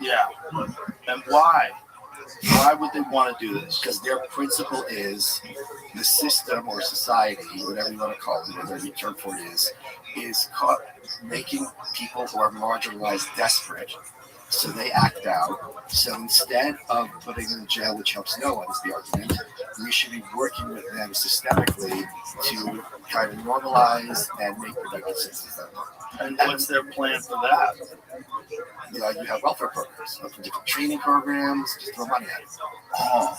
Yeah. And why? Why would they want to do this? Because their principle is the system or society, whatever you want to call it, whatever the term for it is caught making people who are marginalized desperate. So they act out. So instead of putting them in jail, which helps no one, is the argument, we should be working with them systemically to kind of normalize and make productive citizens. And what's their plan for that? You have welfare programs, different training programs, just throw money at it. Oh.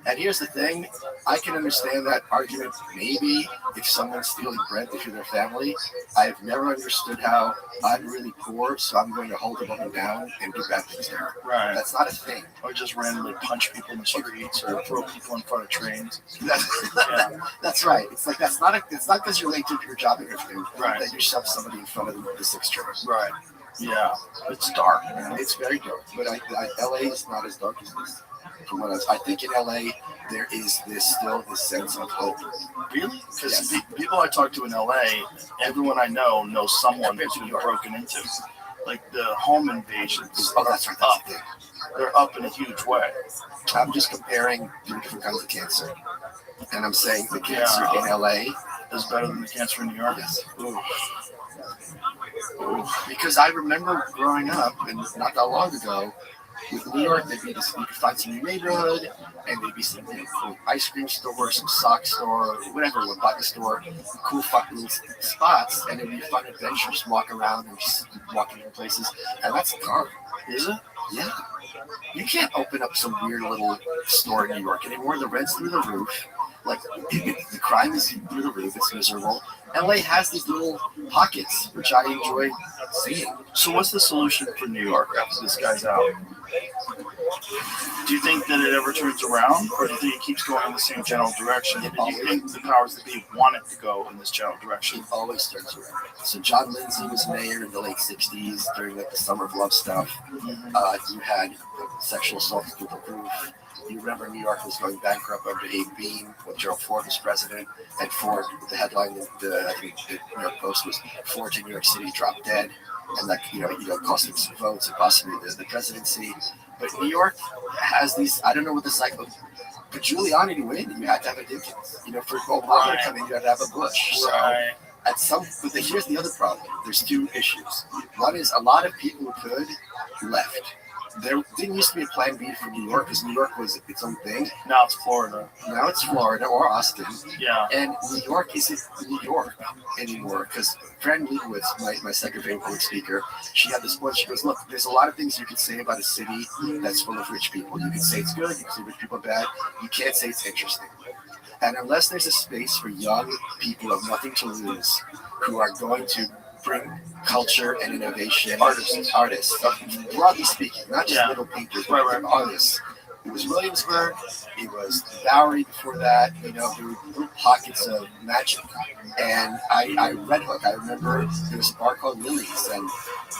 And here's the thing, I can understand that argument maybe if someone's stealing bread to feed their family. I've never understood how I'm really poor, so I'm going to hold them up and down and do bad things there. Right. That's not a thing. Or just randomly punch people in the streets or throw people in front of trains. That's right. It's like it's not because you're late to your job interview that you shove somebody in front of the 6 train. Right. Yeah. It's dark. It's very dark. But LA is not as dark as this. From what I think in LA there is still this sense of hope. Really? Because people I talk to in LA, everyone I know knows someone who's been broken into. Like the home invasions. Oh, that's right. That's the thing. They're up in a huge way. I'm just comparing 3 different kinds of cancer, and I'm saying the cancer in LA is better than the cancer in New York. Yes. Because I remember growing up, and not that long ago, with New York, you could find some new neighborhood, and there'd be some cool ice cream store, some sock store, whatever, a button store, cool fucking little spots, and it'd be fun adventure, just walk around and just walk into places, and that's gone. Is it? Yeah. You can't open up some weird little store in New York anymore. The rent's through the roof. Like, the crime is through the roof. It's miserable. LA has these little pockets, which I enjoy seeing. So what's the solution for New York after this guy's out? Do you think that it ever turns around, or do you think it keeps going in the same general direction? Do you think the powers that be want it to go in this general direction? It always turns around. So John Lindsay was mayor in the late 60s during the Summer of Love stuff. You had sexual assault through the roof. You remember New York was going bankrupt under Abe Bean when Gerald Ford was president, and Ford, the headline of the New York Post was Ford to New York City dropped dead, and that cost him some votes and possibly the presidency. But New York has these, I don't know what the cycle. For Giuliani to win, you had to have a Dinkins. For Obama to come in, you had to have a Bush. So but here's the other problem. There's 2 issues. One is a lot of people who could left. There didn't used to be a plan B for New York because New York was its own thing. Now it's Florida. Now it's Florida or Austin. Yeah. And New York isn't New York anymore because Fran Lebowitz, my second favorite public speaker, she had this point. She goes, look, there's a lot of things you can say about a city that's full of rich people. You can say it's good. You can say rich people are bad. You can't say it's interesting. And unless there's a space for young people who have nothing to lose, who are going to bring culture and innovation, artists, broadly speaking, not just little painters, but artists. It was Williamsburg, it was Bowery before that, there were little pockets of magic. And I Red Hook, I remember there was a bar called Lily's, and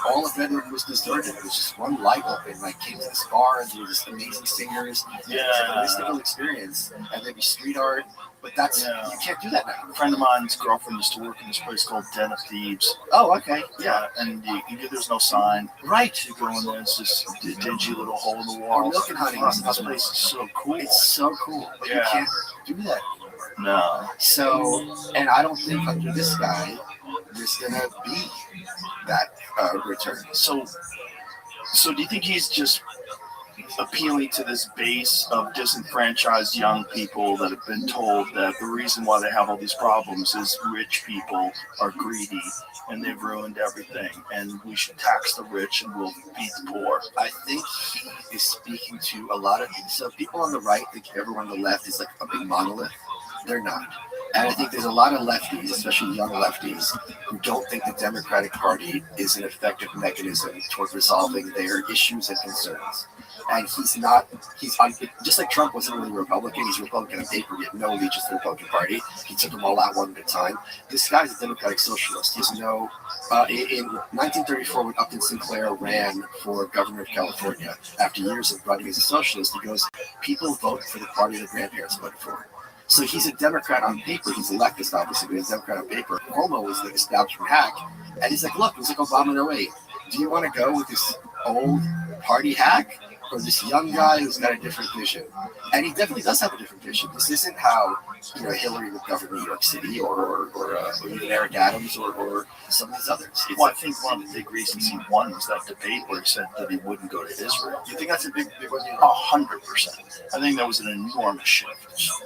all of Red Hook was deserted. It was just one light open. I came to this bar, and there were just amazing singers. It was like a mystical experience, and there'd be street art. But you can't do that now. A friend of mine's girlfriend used to work in this place called Den of Thieves. Oh, okay. Yeah, and there's no sign. Right. You go in there, it's just a dingy little hole in the wall. Or Milk and Honey. This place is so cool. It's so cool. But you can't do that. No. So, and I don't think under this guy, there's going to be that return. So do you think he's just appealing to this base of disenfranchised young people that have been told that the reason why they have all these problems is rich people are greedy and they've ruined everything and we should tax the rich and we'll beat the poor? I think he is speaking to a lot of people on the right think everyone on the left is like a big monolith. They're not. And I think there's a lot of lefties, especially young lefties, who don't think the Democratic Party is an effective mechanism toward resolving their issues and concerns. And he's just like Trump wasn't really a Republican, he's a Republican on paper, he had no allegiance to the Republican Party. He took them all out one at a time. This guy's a Democratic socialist. He has no, in 1934, when Upton Sinclair ran for governor of California, after years of running as a socialist, he goes, people vote for the party their grandparents voted for. So he's a Democrat on paper. He's a leftist, obviously, but he's a Democrat on paper. Cuomo was the establishment hack. And he's like, look, it was like Obama in 08. Do you want to go with this old party hack or this young guy who's got a different vision? And he definitely does have a different vision. This isn't how Hillary would govern New York City or even Eric Adams or some of these others. Well, I think one of the big reasons he won was that debate where he said that he wouldn't go to Israel. You think that's a big one? 100%. I think that was an enormous shift.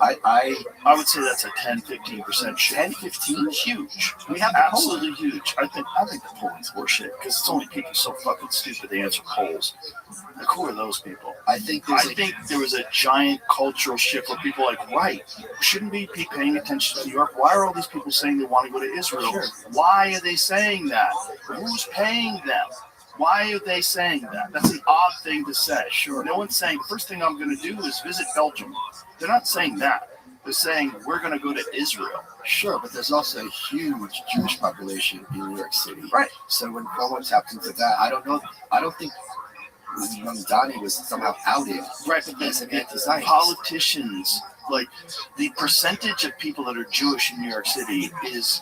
I would say that's a 10-15% shift. 10-15? Huge. We have absolutely huge. I think the polling's bullshit because it's only people so fucking stupid they answer polls. Like, who are those people? I think there was a giant cultural shift where people are like, right, shouldn't we be paying attention to New York? Why are all these people saying they want to go to Israel? Sure. Why are they saying that? Who's paying them? Why are they saying that? That's an odd thing to say. Sure. No one's saying the first thing I'm going to do is visit Belgium. They're not saying that. They're saying we're going to go to Israel. Sure, but there's also a huge Jewish population in New York City. Right. So when Cuomo tapped into that, I don't know. I don't think Donnie was somehow outed. Right, but as an anti-Zionist. Politicians, like the percentage of people that are Jewish in New York City is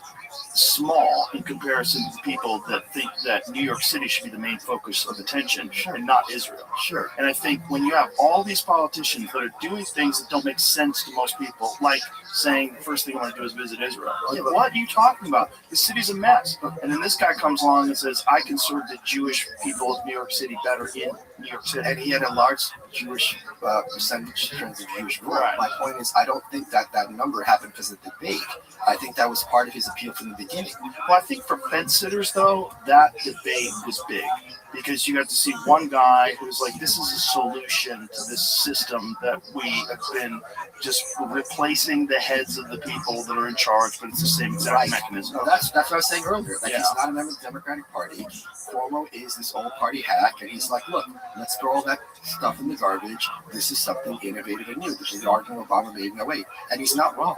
small in comparison to people that think that New York City should be the main focus of attention and not Israel. Sure. And I think when you have all these politicians that are doing things that don't make sense to most people, like saying the first thing I want to do is visit Israel. Like, what are you talking about? The city's a mess. And then this guy comes along and says, I can serve the Jewish people of New York City better in New York City. And he had a large Jewish percentage in terms of Jewish vote. Right. My point is, I don't think that number happened because of the debate. I think that was part of his appeal from the beginning. Well, I think for fence sitters, though, that debate was big because you got to see one guy who's like, this is a solution to this system that we have been just replacing the heads of the people that are in charge, but it's the same exact mechanism. No, that's what I was saying earlier. Like, he's not a member of the Democratic Party. Cuomo is this old party hack, and he's like, look, let's throw all that stuff in the garbage. This is something innovative and new, which is the argument Obama made in 08. And he's not wrong.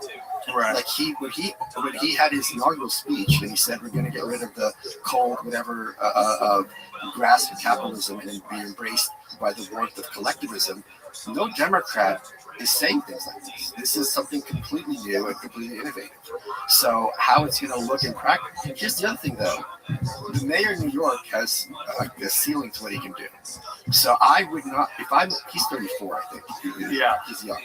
Right. Like when he had his inaugural speech and he said we're going to get rid of the cold whatever grasp of capitalism and be embraced by the warmth of collectivism, no Democrat is saying things like this. This is something completely new and completely innovative. So how it's going to look in practice. Here's the other thing though. The mayor of New York has a ceiling to what he can do. So I would not, he's 34, I think. Yeah. He's young.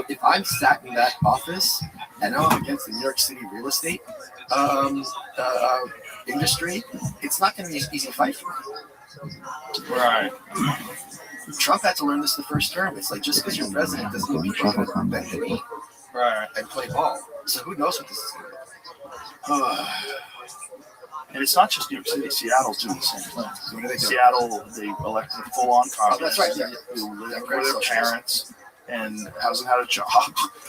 If I'm sat in that office and I'm against the New York City real estate industry, it's not going to be an easy fight for me. Right. Trump had to learn this the first term. It's like, just because you're president doesn't mean you're going to bend the knee and play ball. So who knows what this is going to be. And it's not just New York City. Seattle's doing the same thing. What are they doing? Seattle, they elected a full-on Congress. That's right. Yeah. Who lives with their parents and hasn't had a job.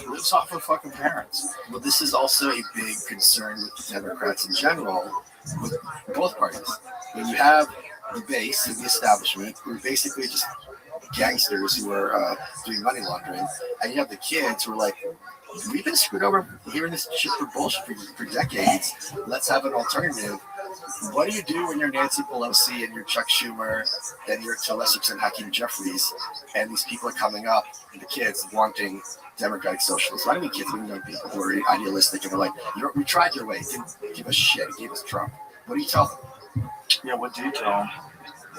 Lives off her fucking parents. Well, this is also a big concern with the Democrats in general, with both parties. When you have the base of the establishment, who are basically just gangsters who are doing money laundering, and you have the kids who are like, we've been screwed over hearing this shit for bullshit for decades. Let's have an alternative. What do you do when you're Nancy Pelosi and you're Chuck Schumer and you're to a lesser extent Hakeem Jeffries, and these people are coming up, and the kids wanting democratic socialists? I mean kids, I mean young people who are idealistic and they're like, we tried your way, didn't give us shit, it gave us Trump. What do you tell them? Yeah, what do you tell them?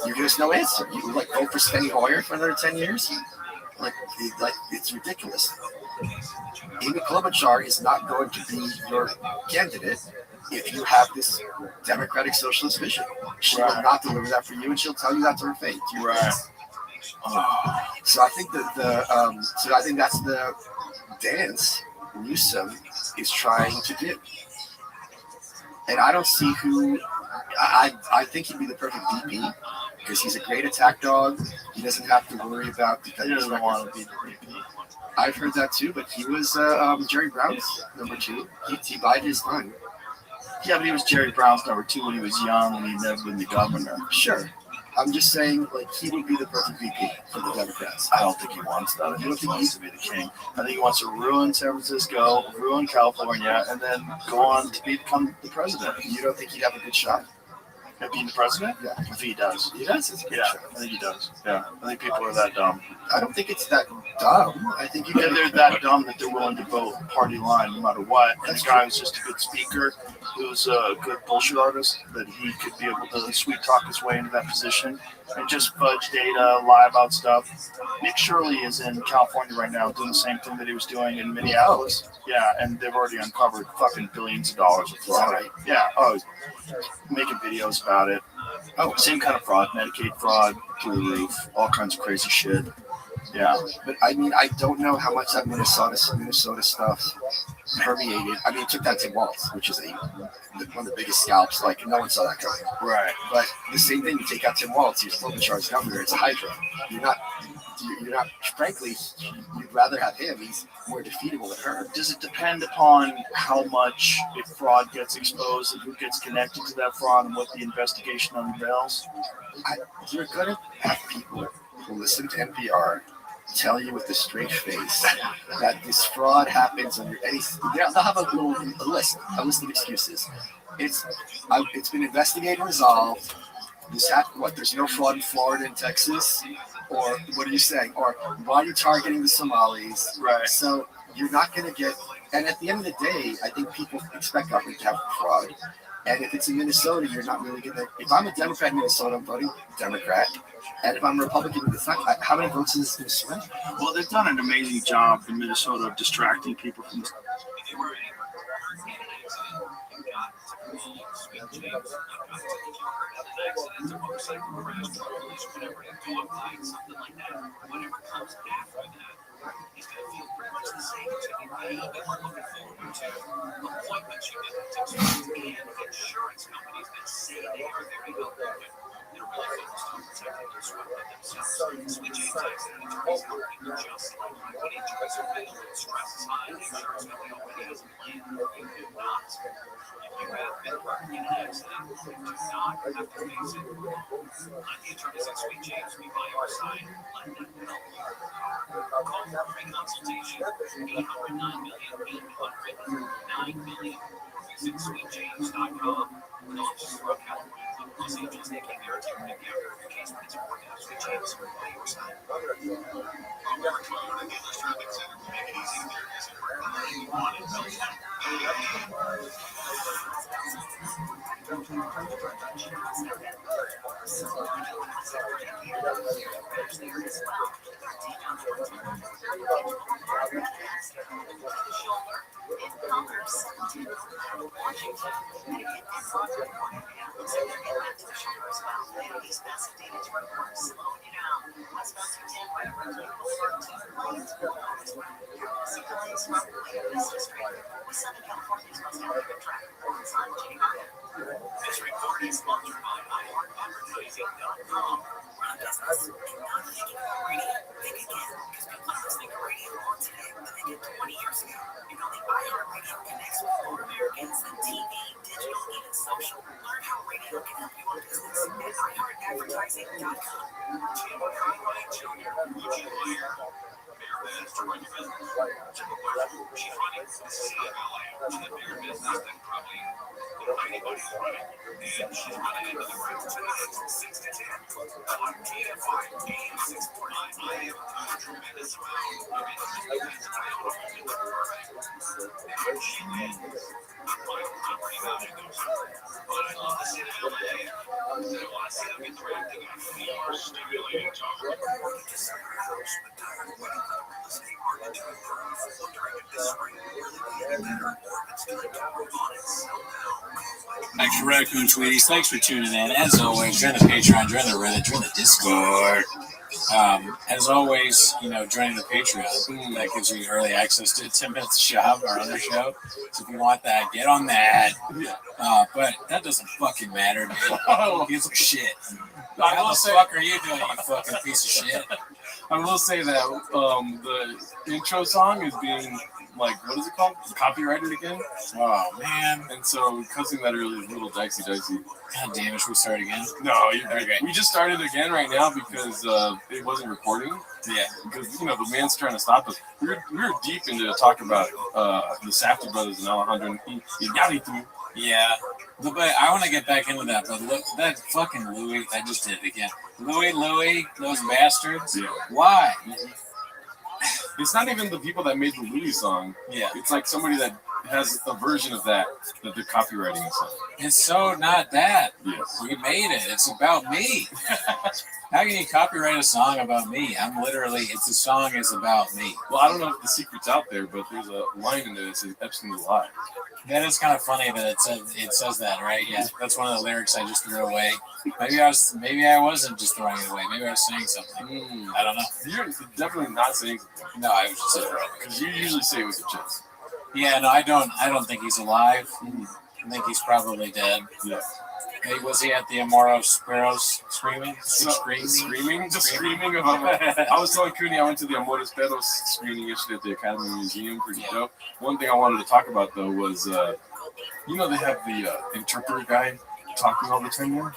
You give us no answer. You would vote for Steny Hoyer for another 10 years? Like it's ridiculous. Amy Klobuchar is not going to be your candidate if you have this democratic socialist vision. She will not deliver that for you, and she'll tell you that to her face. Right. So I think I think that's the dance Newsom is trying to do. And I don't see who. I think he'd be the perfect VP because he's a great attack dog. He doesn't have to worry about. He doesn't want to be the VP. I've heard that too, but he was Jerry Brown's number 2. He bided his time. Yeah, but he was Jerry Brown's number 2 when he was young and he'd never been the governor. Sure. I'm just saying, he would be the perfect VP for the Democrats. I don't think he wants that. I think he wants to be the king. I think he wants to ruin San Francisco, ruin California, and then go on to become the president. You don't think he'd have a good shot at being the president? Yeah. I think he does. He does? It's a good shot. I think he does. Yeah. I think people are that dumb. I don't think it's that dumb. I think they're that dumb that they're willing to vote party line no matter what. And the guy who's just a good speaker, who's a good bullshit artist, that he could be able to sweet talk his way into that position. and just fudge data, lie about stuff. Nick Shirley is in California right now doing the same thing that he was doing in Minneapolis. Yeah, and they've already uncovered fucking billions of dollars of fraud. Right. Yeah, making videos about it. Oh, same kind of fraud, Medicaid fraud through the roof, all kinds of crazy shit. Yeah, but I mean, I don't know how much that Minnesota stuff permeated. I mean, it took that Tim Walz, which is one of the biggest scalps. Like, no one saw that coming. right. But the same thing, you take out Tim Walz, he's full charge governor. It's a hydra. You're not. Frankly, you'd rather have him. He's more defeatable than her. Does it depend upon how much if fraud gets exposed and who gets connected to that fraud and what the investigation unveils? You're gonna have people who listen to NPR tell you with a straight face that this fraud happens under any. They'll have a list of excuses. It's been investigated and resolved. There's no fraud in Florida and Texas, or what are you saying? Or why are you targeting the Somalis? Right. So you're not going to get. And at the end of the day, I think people expect government to have fraud. And if it's in Minnesota, you're not really going to. If I'm a Democrat in Minnesota, I'm voting Democrat. And if I'm a Republican, it's not. How many votes is this going to swing? Well, they've done an amazing job in Minnesota of distracting people from. He's going to feel pretty much the same as if he may have been looking forward to appointments you didn't expect, and insurance companies that say they are very good. They're really focused on protecting their sweat themselves. Switching types and attorneys help people just like you. When insurance are big, stress is high, the insurance company already has a plan. You do not. If you have been working in an accident, you do not have to face it. Let the attorneys at Sweet James be by your side. Let them help you. Call for a free consultation. 809 million 800 9 million. Visit sweetjames.com. Just throughout California, Los Angeles, they came there to take care of your case when it's important. Sweet James will be by your side. Robert Toyota Dealers Traffic Center will make it easy to their visit for everything you want in Belgium. This report is sponsored by iHeartAdvertising.com. Run business and not thinking radio. Think again, because people not listening to radio more today than they did 20 years ago. You know, the iHeartRadio connects with more Americans than TV, digital, even social. Learn how radio can help you on business at iHeartAdvertising.com. Jim Conway Jr. Would you hire Bear Biz to run your business? Jimmy Bush, she's running the city of LA. She's a beer business that probably anybody's running. And she's running into the ground tonight, 6 to 10. On TFI, AM 640. I am a tremendous amount of business. I almost did the perfect. And she wins. I'm pretty happy those. But I love the city of LA. I want to see them get drafted in a stimulating talk. To sell your house, the tire wedding real estate market to improve. Wondering if this spring will really be any better or if it's going to move on and sell now. Back to Raccoon Tweeties. Thanks for tuning in. As always, join the Patreon, join the Reddit, join the Discord. As always, joining the Patreon, that gives you early access to 10 Minutes Shop, our other show. So if you want that, get on that. But that doesn't fucking matter, man. Who gives a shit? How the fuck are you doing, you fucking piece of shit? I will say that the intro song is being, what is it called? Copyrighted again. Oh, man. And so cussing that early is a little dicey. God damn it, should we start again? No, you're okay. We just started again right now because it wasn't recording. Yeah. Because, the man's trying to stop us. We were deep into talking about the Safdie brothers and Alejandro Iñárritu. Yeah. But I want to get back into that. But look, that fucking Louis, I just did it again. Louis, those bastards. Yeah. Why? It's not even the people that made the Louis song. Yeah. It's like somebody that has a version of that they're copywriting and stuff. It's so not that. Yes. We made it. It's about me. How can you copyright a song about me? I'm literally, it's a song is about me. Well, I don't know if the secret's out there, but there's a line in there that says Epstein's alive. That is kind of funny that it says that, right? Yeah, that's one of the lyrics I just threw away. Maybe I wasn't just throwing it away. Maybe I was saying something. I don't know. You're definitely not saying something. No, I was just saying it. Because you usually say it with your chest. Yeah, no, I don't think he's alive. I think he's probably dead. Yeah. Hey, was he at the Amoros Perros screaming? Screaming about it. I was telling Cooney I went to the Amores Perros screening yesterday at the Academy Museum. Pretty dope. One thing I wanted to talk about, though, was, they have the interpreter guy talking all the time there.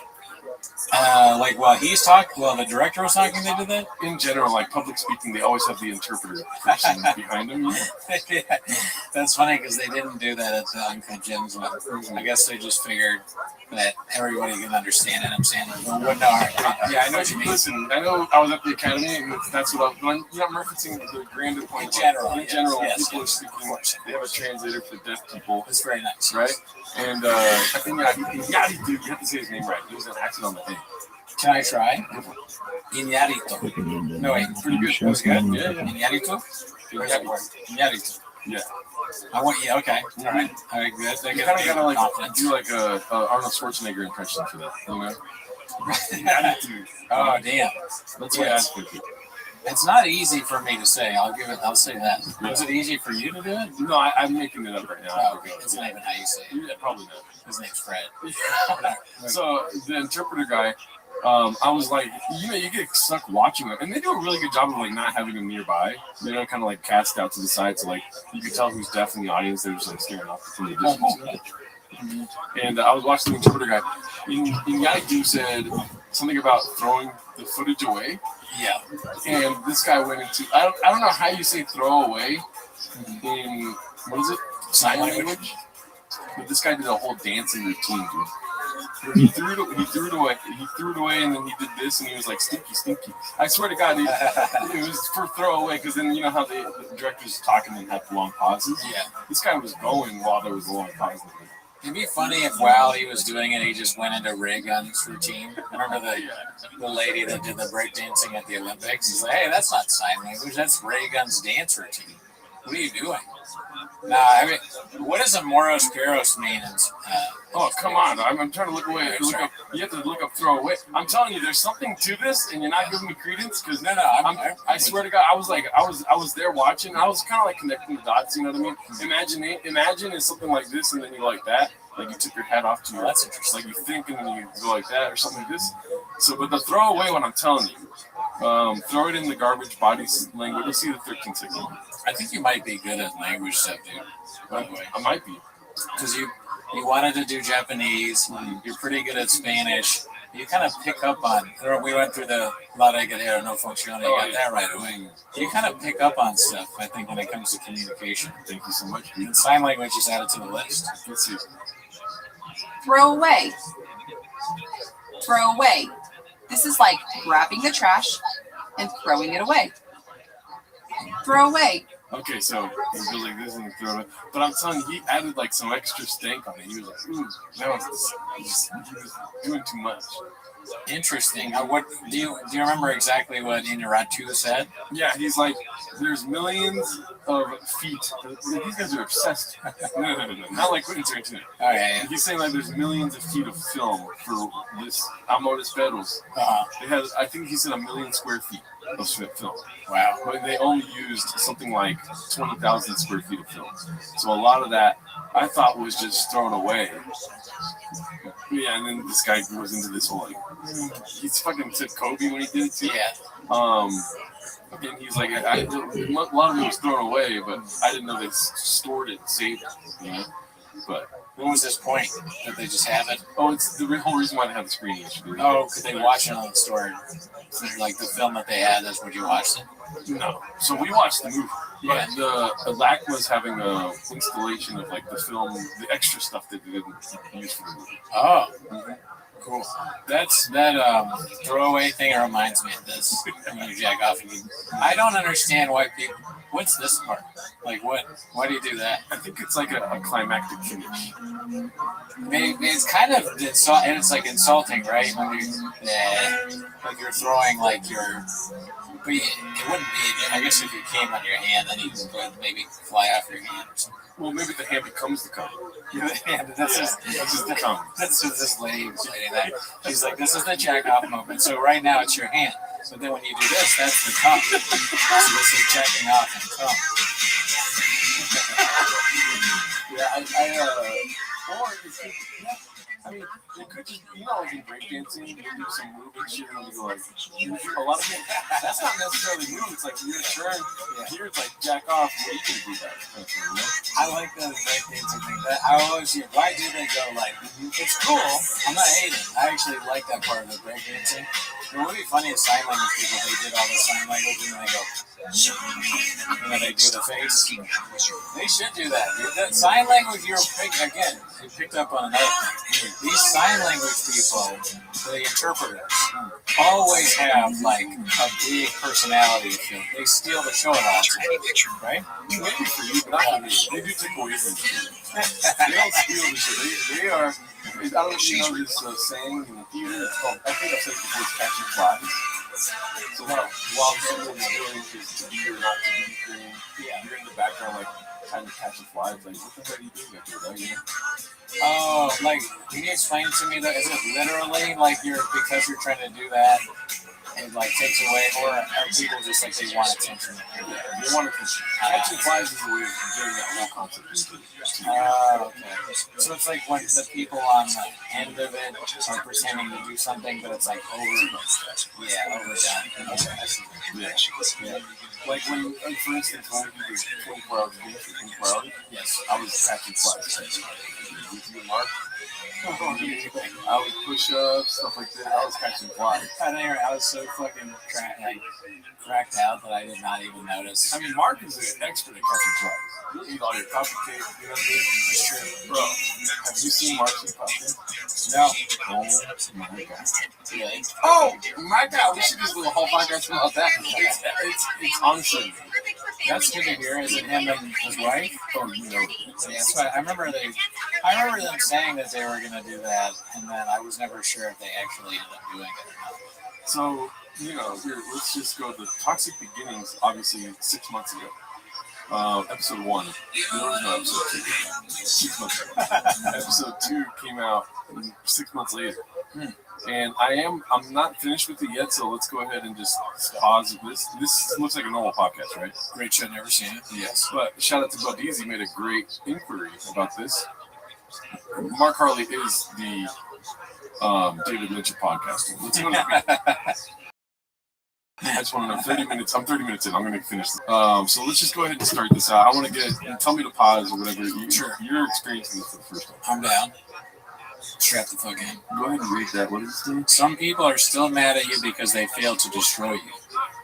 While he's talking, while the director was talking, they did that? In general, like public speaking, they always have the interpreter person behind them. Yeah. That's funny because they didn't do that at the Uncut Gems one. I guess they just figured that everybody can understand it. I'm saying, well, no, yeah, I know what you mean. Listen, I know I was at the Academy, and that's what I'm referencing the grander point. In general, yes. People are speaking. They have a translator for deaf people. It's very nice, right? And I think Iñárritu, you have to say his name right. There was an accent on the thing. Can I try? Iñárritu. No, wait, pretty good. That was good. Yeah. Iñárritu? Where's that word? Iñárritu. Yeah. Okay. All right, good. You kind of gotta do like a Arnold Schwarzenegger impression for that, you know? Oh, damn. That's what I think. It's not easy for me to say. I'll say that. Yeah. Is it easy for you to do it? No, I'm making it up right now. Oh, okay. It's not even how you say it. Yeah, probably not. His name's Fred. So the interpreter guy, I was like, you get stuck watching them, and they do a really good job of like not having them nearby. You know, kind of like cast out to the side, so like you can tell who's deaf in the audience. They're just like staring off from the distance. And I was watching the interpreter guy. Iñárritu said something about throwing the footage away. Yeah. And this guy went into I don't know how you say throw away in what is it? Sign language. But this guy did a whole dancing routine, dude. He threw it away, and then he did this, and he was like, stinky, stinky. I swear to God, it was for throwaway, because then you know how the director's talking and have long pauses? Yeah. This guy was going while there was a long pause. It'd be funny if while he was doing it, he just went into Ray Gun's routine. Remember the lady that did the breakdancing at the Olympics? He's like, hey, that's not sign language, that's Ray Gun's dance routine. What are you doing? Nah, I mean, what does Amoros Perros mean? Oh, come on. I'm trying to look away. You have to look up throw away. I'm telling you, there's something to this, and you're not giving me credence, because I swear to God, I was there watching. I was kind of like connecting the dots, you know what I mean? Imagine it's something like this, and then you go like that. Like you took your hat off to your, that's interesting. Like you think, and then you go like that, or something like this. So, but the throw away, what I'm telling you, throw it in the garbage bodies language. Let's see the 13 seconds. I think you might be good at language stuff, dude. By the way, I might be, because you wanted to do Japanese. You're pretty good at Spanish. You kind of pick up on. We went through the La Regadera No Funciona. You got that right away. You kind of pick up on stuff, I think, when it comes to communication. Thank you so much. And sign language is added to the list. Let's see. Throw away. Throw away. This is like grabbing the trash and throwing it away. Throw away. Okay, so you go like this and you throw it. But I'm telling you, he added like some extra stank on it. He was like, ooh, that was doing too much. Interesting. What do you remember exactly what Iñárritu said? Yeah, he's like, there's millions of feet. These guys are obsessed. No. Not like Quentin Tarantino. Oh, yeah. He's saying like there's millions of feet of film for this Amores Perros. They had, I think he said 1 million square feet of film. Wow. But they only used something like 20,000 square feet of film. So a lot of that I thought was just thrown away. Yeah, and then this guy goes into this whole like, he's fucking took Kobe when he did it too. Yeah. And he's like, a lot of it was thrown away, but I didn't know they stored it and saved it. You know? But what was this point that they just have it? Oh, it's the whole reason why they have the screen yesterday. Oh, could they watch it on the store? Like the film that they had, that's what you watched it? No. So we watched the movie. Yeah. But the LAC was having a installation of like the film, the extra stuff that they didn't use for the movie. Oh. Cool. That's that throwaway thing reminds me of this. When you jack off, I don't understand why people. What's this part? Like what? Why do you do that? I think it's like a climactic finish. Maybe it's kind of and it's like insulting, right? When you, like you're throwing like your. But it wouldn't be. I guess if you came on your hand, then you would maybe fly off your hand or something. Well, maybe the hand becomes the cum. That's just the cum. That's just this lady saying that. She's like, this is the jack off moment. So right now it's your hand. But then when you do this, that's the cum. So this is jacking off and cum. I mean, you could just, like in breakdancing, you do some moving shit and you go like, a lot of it, that's not necessarily move, it's like your turn, here it's like jack off, what are you going to do that? I like the breakdancing thing. I always hear, why do they go like, it's cool, I'm not hating, I actually like that part of the breakdancing. It would be funny if sign language people, they did all the sign language and then they go, they do the face. They should do that, dude. That sign language, you picked up on another thing. These sign language people, the interpreters, always have like a big personality. They steal the show a lot of times, right? Maybe for you, but not for me. They do take away from you. They don't steal the show. They are. I don't know if you know this saying in the theater. It's called, I think I've said it before, it's catching flies. So while someone's doing his to be or not to be thing, you're in the background like kind of catching flies. Like, what the hell are you doing back there, right? You know? Oh, like, can you explain to me that? Is it literally like because you're trying to do that, it like takes away, or are people just like they want attention? Yeah, they want attention. Catching flies is a way of doing that whole concept. Okay. So it's like when the people on the end of it are pretending to do something, but it's like overdone. Yeah. Like when, for instance, when we did 24 hours game for 24 hours, yes, I was catching flies. With you, Mark. I would push ups, stuff like that. I was catching flies. I was so fucking cracked out that I did not even notice. I mean, Mark is an expert at catching flies. You'll eat all your cupcake, you know what I mean? That's true. Bro, have you seen Mark's cupcake? No. Oh my god. Really? Oh my god, we should just do a whole podcast about that. It's awesome. That's good to hear. Is it him and his wife? Oh, you know. Yeah, that's why I remember them saying that they were gonna do that, and then I was never sure if they actually ended up doing it or not. So, let's just go to the Toxic Beginnings, obviously 6 months ago. Episode 1. There was no episode 2. 6 months ago. Episode 2 came out 6 months later. And I'm not finished with it yet, so let's go ahead and just pause this. This looks like a normal podcast, right? Great show, never seen it. Yes. But shout out to Baldizzi, made a great inquiry about this. Mark Harley is the David Lynch of podcasting. Let's go I just want to know 30 minutes. I'm 30 minutes in. I'm going to finish this. So let's just go ahead and start this out. I want to tell me to pause or whatever. You're experiencing this for the first time. I'm down. Strap the fuck in. Go ahead and read that. What is it saying? Some people are still mad at you because they failed to destroy you.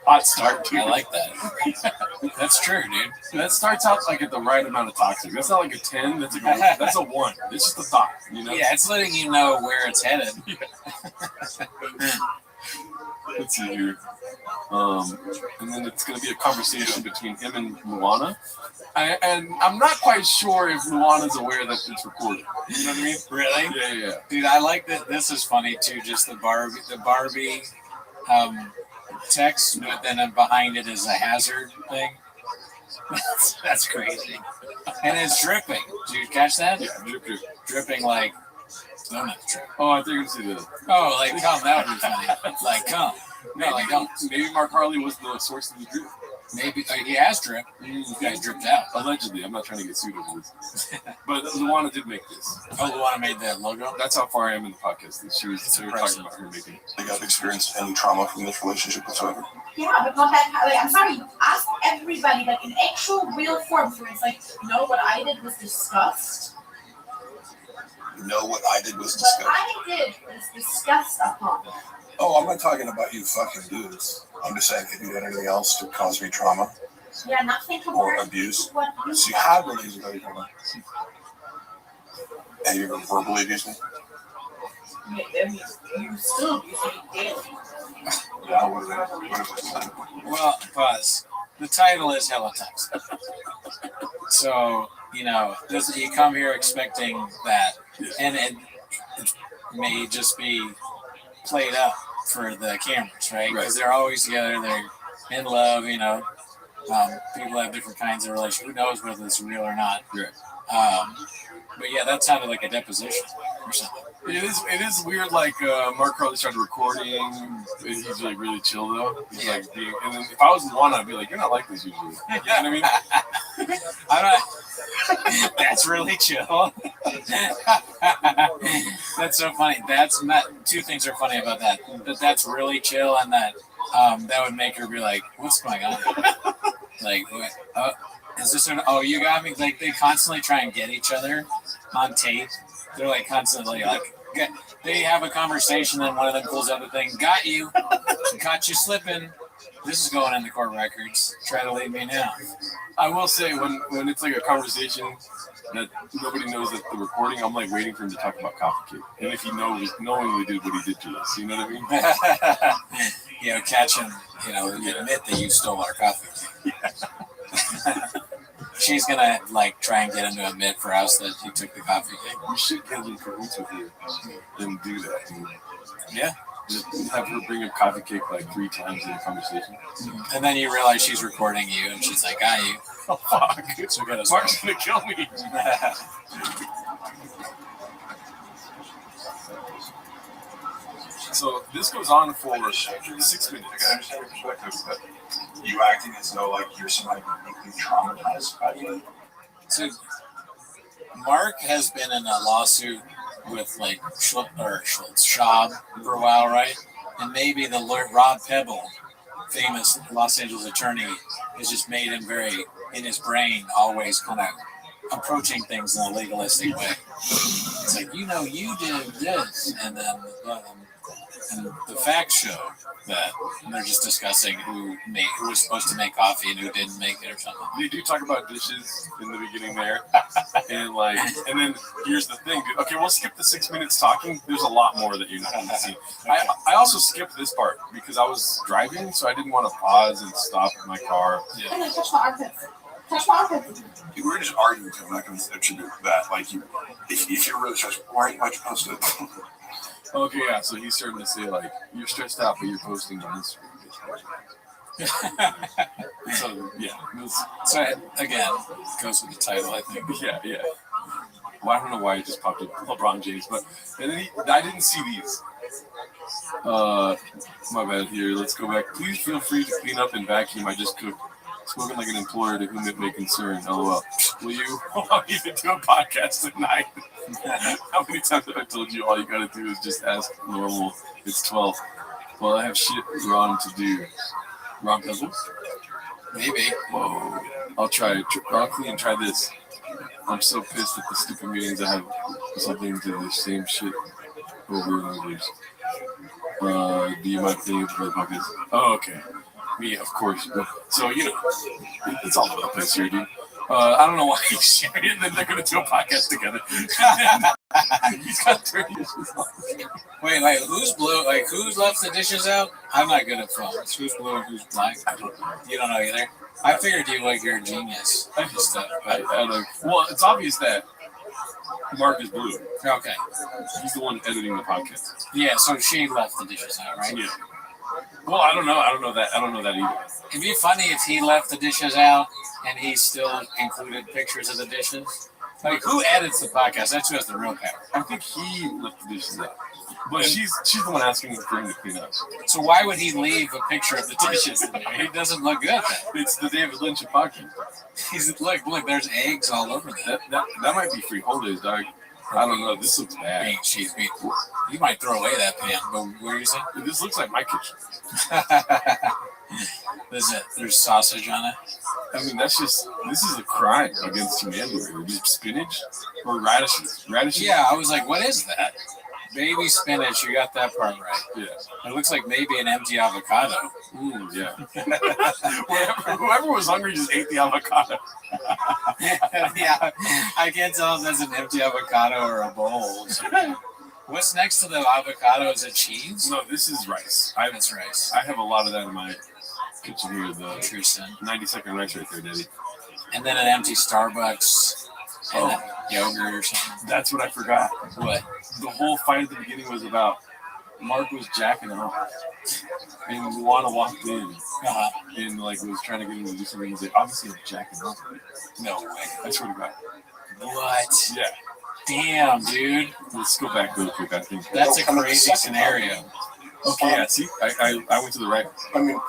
Hot start, dude. I like that. That's true, dude. That starts out like at the right amount of toxic. That's not like a 10. That's a 1. It's just a thought, you know? Yeah, it's letting you know where it's headed. Let's see here. And then it's going to be a conversation between him and Luana. And I'm not quite sure if Luana's aware that it's recorded. You know what I mean? Really? Yeah. Dude, I like that. This is funny too. Just the Barbie text, but then behind it is a hazard thing. That's crazy. And it's dripping. Did you catch that? Yeah, dripping like donut drip. Oh, I think you can see that. Oh, like come, that would be funny. Like come. No, like don't. Maybe Mark Harley was the source of the drip. Maybe he has drip. You guys dripped out. Allegedly, I'm not trying to get sued over this. But Luana did make this. Oh, Luana made that logo? That's how far I am in the podcast. They were talking about her making it. They got experienced any trauma from this relationship whatsoever? Yeah, but not that. Like, I'm sorry. Ask everybody, like in actual real form. So it's like, no, what I did was discussed. No, what I did was discussed. What I did was discussed upon. Oh, I'm not talking about you fucking dudes. I'm just saying, if you did anything else to cause me trauma Yeah, nothing or compared abuse. to what you So you have relations with other people. Have you ever verbally abused me? mean, you still be daily. Yeah, what Well, pause. The title is hella toxic. So, you come here expecting that, and it may just be played up for the cameras, right? Because they're always together, they're in love, people have different kinds of relationships. Who knows whether it's real or not? But yeah, that sounded like a deposition or something. It is weird. Like Mark Carly started recording. He's like really chill though. He's like being, and then if I was in one, I'd be like, "You're not like this usually." You know what I mean? I'm not. That's really chill. That's so funny. That's not. Two things are funny about that. That's really chill, and that would make her be like, "What's going on?" Like, is this an? Oh, you got me. Like they constantly try and get each other on tape. They're like constantly like they have a conversation, and one of them pulls out the thing. Got you. Caught you slipping. This is going in the court records. Try to leave me now. I will say when it's like a conversation that nobody knows that the recording, I'm like waiting for him to talk about coffee cake, and if he knowingly did what he did to us, you know what I mean? Catch him. Admit that you stole our coffee cake. Yeah. She's gonna try and get him to admit for us that he took the coffee cake. We should get him for with you and do that. Yeah. Just have her bring up coffee cake like 3 times in a conversation. And then you realize she's recording you, and she's like, "Got you." Oh fuck! So Mark's gonna kill me. So this goes on for 6 minutes. I understand your perspective, but you acting as though like you're somebody uniquely traumatized by you. So Mark has been in a lawsuit with Schwab for a while, right? And maybe the lawyer Rob Pebble, famous Los Angeles attorney, has just made him very, in his brain, always kind of approaching things in a legalistic way. It's like, you did this, and then and the facts show that they're just discussing who was supposed to make coffee and who didn't make it or something. They do talk about dishes in the beginning there, and then here's the thing, dude. Okay, we'll skip the 6 minutes talking. There's a lot more that you're not going to see. I also skipped this part because I was driving, so I didn't want to pause and stop my car. Yeah. And then touch my armpits. Touch my armpits. We were just arguing because I'm not going to attribute that. Like if you're really stressed, why'd you post it? Okay, yeah. So he's starting to say like, you're stressed out, but you're posting on Instagram. So yeah. So again, goes with the title, I think. Yeah. Well, I don't know why it just popped up LeBron James, but and then I didn't see these. My bad. Here, let's go back. Please feel free to clean up and vacuum. I just cooked. Spoken like an employer to whom it may concern. LOL. Will you allow me to do a podcast tonight? How many times have I told you all you gotta do is just ask normal? It's 12. Well, I have shit wrong to do. Wrong puzzles? Maybe. Whoa. I'll clean and try this. I'm so pissed at the stupid meetings I have something to the same shit over and over. Do you mind paying for the podcast? Oh, okay. Me, of course. So, it's all over the place here, dude. I don't know why he's sharing it, and then they're going to do a podcast together. He's got 30 dishes on. Wait, who's blue? Like, who's left the dishes out? I'm not good at phones. Who's blue and who's black? I don't know. You don't know either? I figured you're a genius. I don't. Well, it's obvious that Mark is blue. Okay. He's the one editing the podcast. Yeah, so she left the dishes out, right? Yeah. Well, I don't know that either. It'd be funny if he left the dishes out and he still included pictures of the dishes. Like, who edits the podcast? That's who has the real power. I think he left the dishes out. But she's the one asking for him to clean up. So why would he leave a picture of the dishes in there? He doesn't look good then. It's the David Lynch of podcast. He's look, there's eggs all over that. That might be frijoles, dog. I don't know. This looks bad. You might throw away that pan. But what are you saying? This looks like my kitchen. There's sausage on it. I mean, this is a crime against humanity. Just spinach or radishes. Yeah, I was like, what is that? Baby spinach, you got that part right. Yeah. It looks like maybe an empty avocado. Yeah. Whoever was hungry just ate the avocado. Yeah, I can't tell if that's an empty avocado or a bowl. What's next to the avocado? Is it cheese? No, this is rice. That's rice. I have a lot of that in my kitchen here. The Interesting. 90-second rice right there, Daddy. And then an empty Starbucks and Oh. yogurt or something. That's what I forgot. What? The whole fight at the beginning was about Mark was jacking off, and Luana walked in and like was trying to get him to do something. He's like, obviously I'm jacking off. No way. I swear to God. What? Yeah. Damn, dude. Let's go back real quick. I think That's a crazy scenario. Okay, yeah. See, I went to the right. I mean,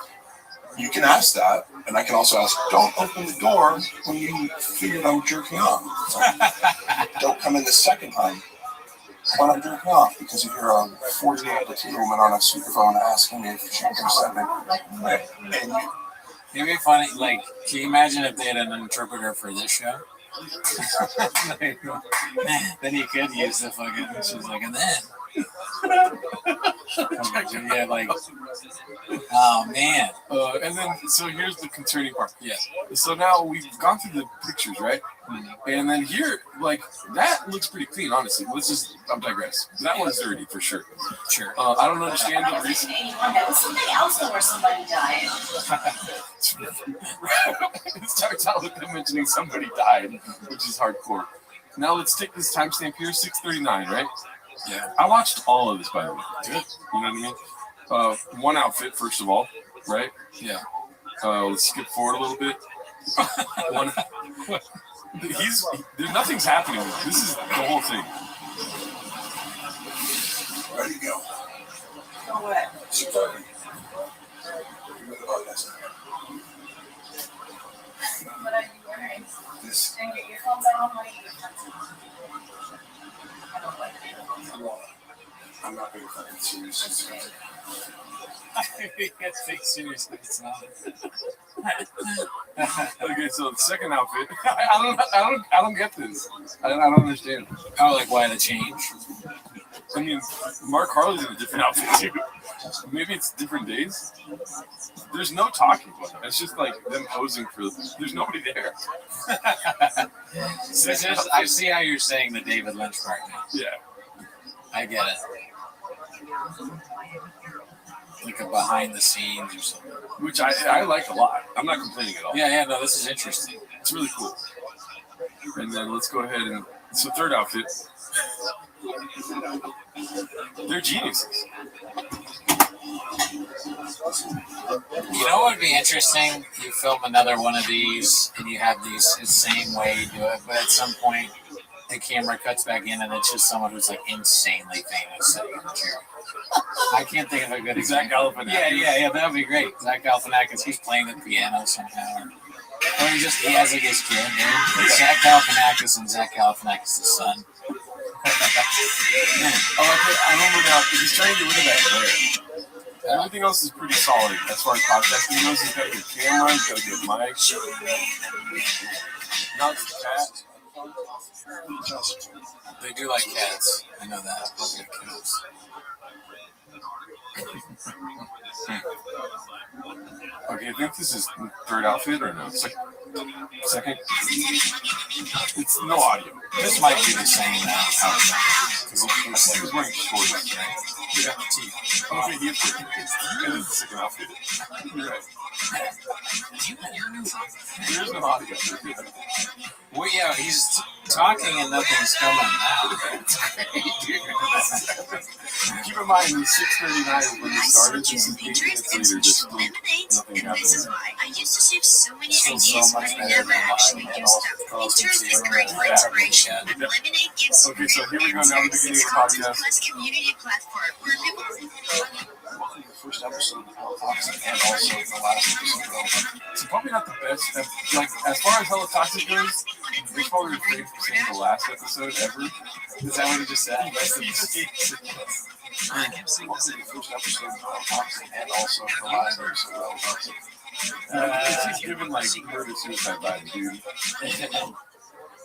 you can ask that, and I can also ask, don't open the door when you figure I'm jerking off. Don't come in the second time when I'm jerking off, because if you're a 40-year-old Latina woman on a speakerphone asking me if she can send it, and It'd be funny, like, can you imagine if they had an interpreter for this show? Then you could use the fucking, she's like, and then. Yeah, like, oh man. And then, so here's the concerning part. Yeah. So now we've gone through the pictures, right? And then here, like, that looks pretty clean, honestly. I'm digress. That one's dirty for sure. Sure. I don't understand the reason. 1981. There was something else though where somebody died. It starts out with them mentioning somebody died, which is hardcore. Now let's take this timestamp here, 6:39, right? Yeah. I watched all of this, by the way. Good. You know what I mean? One outfit, first of all, right? Yeah. Let's skip forward a little bit. Nothing's happening. This is the whole thing. ready to go. For what? Starting. What are you wearing? This. And get your phones on. What are you I don't like it. I'm not going to fucking serious. It's big seriously. It's not. Okay, so the second outfit, I don't get this. I don't understand. Oh, like why the change? I mean, Mark Harley's in a different outfit too. Maybe it's different days. There's no talking. It's just like them posing for. There's nobody there. I see how you're saying the David Lynch part now. Yeah. I get it. Like a behind the scenes or something. Which I like a lot. I'm not complaining at all. Yeah, no, this is interesting. It's really cool. And then let's go ahead and so third outfit. They're geniuses. You know what would be interesting? You film another one of these and you have these the same way you do it, but at some point the camera cuts back in and it's just someone who's like insanely famous sitting in the chair. I can't think of a good example. Zach Galifianakis. Yeah, that would be great. Zach Galifianakis, he's playing the piano somehow. Or he has like his kid, dude. It's Zach Galifianakis and Zach Galifianakis' son. Oh, okay, I remember now. He's trying to get rid of that glare. Everything else is pretty solid as far as podcasting goes. He's got a good camera, he's got a good mic. Now it's the cat. They do like cats. I know that. Those are cats. Okay, I think this is the third outfit or no? Second? It's no audio. This might be the same outfit. He was wearing shorts, right? Yeah, teeth. Okay, he is wearing teeth. It is the second outfit. You're right. There's no audio. Well, yeah, he's talking and nothing's coming out. Keep in mind, it's 6:39 when we started. This is 8 minutes later. Just nothing happened. I used to save so many Still ideas, so but much I better never than actually live. do stuff. Pinterest is great for inspiration, but Lemonade gives Okay, so here we go now at the beginning of the content podcast. plus community platform where people Welcome to the first episode of Holotoxic and also the last episode of Holotoxic. It's probably not the best. Like, as far as Holotoxic goes, we probably refrain from saying the last episode ever. Is that what he just said? That's the Welcome to the first episode of Holotoxic and also the last episode of Holotoxic. It's just given like murder suicide vibe, dude.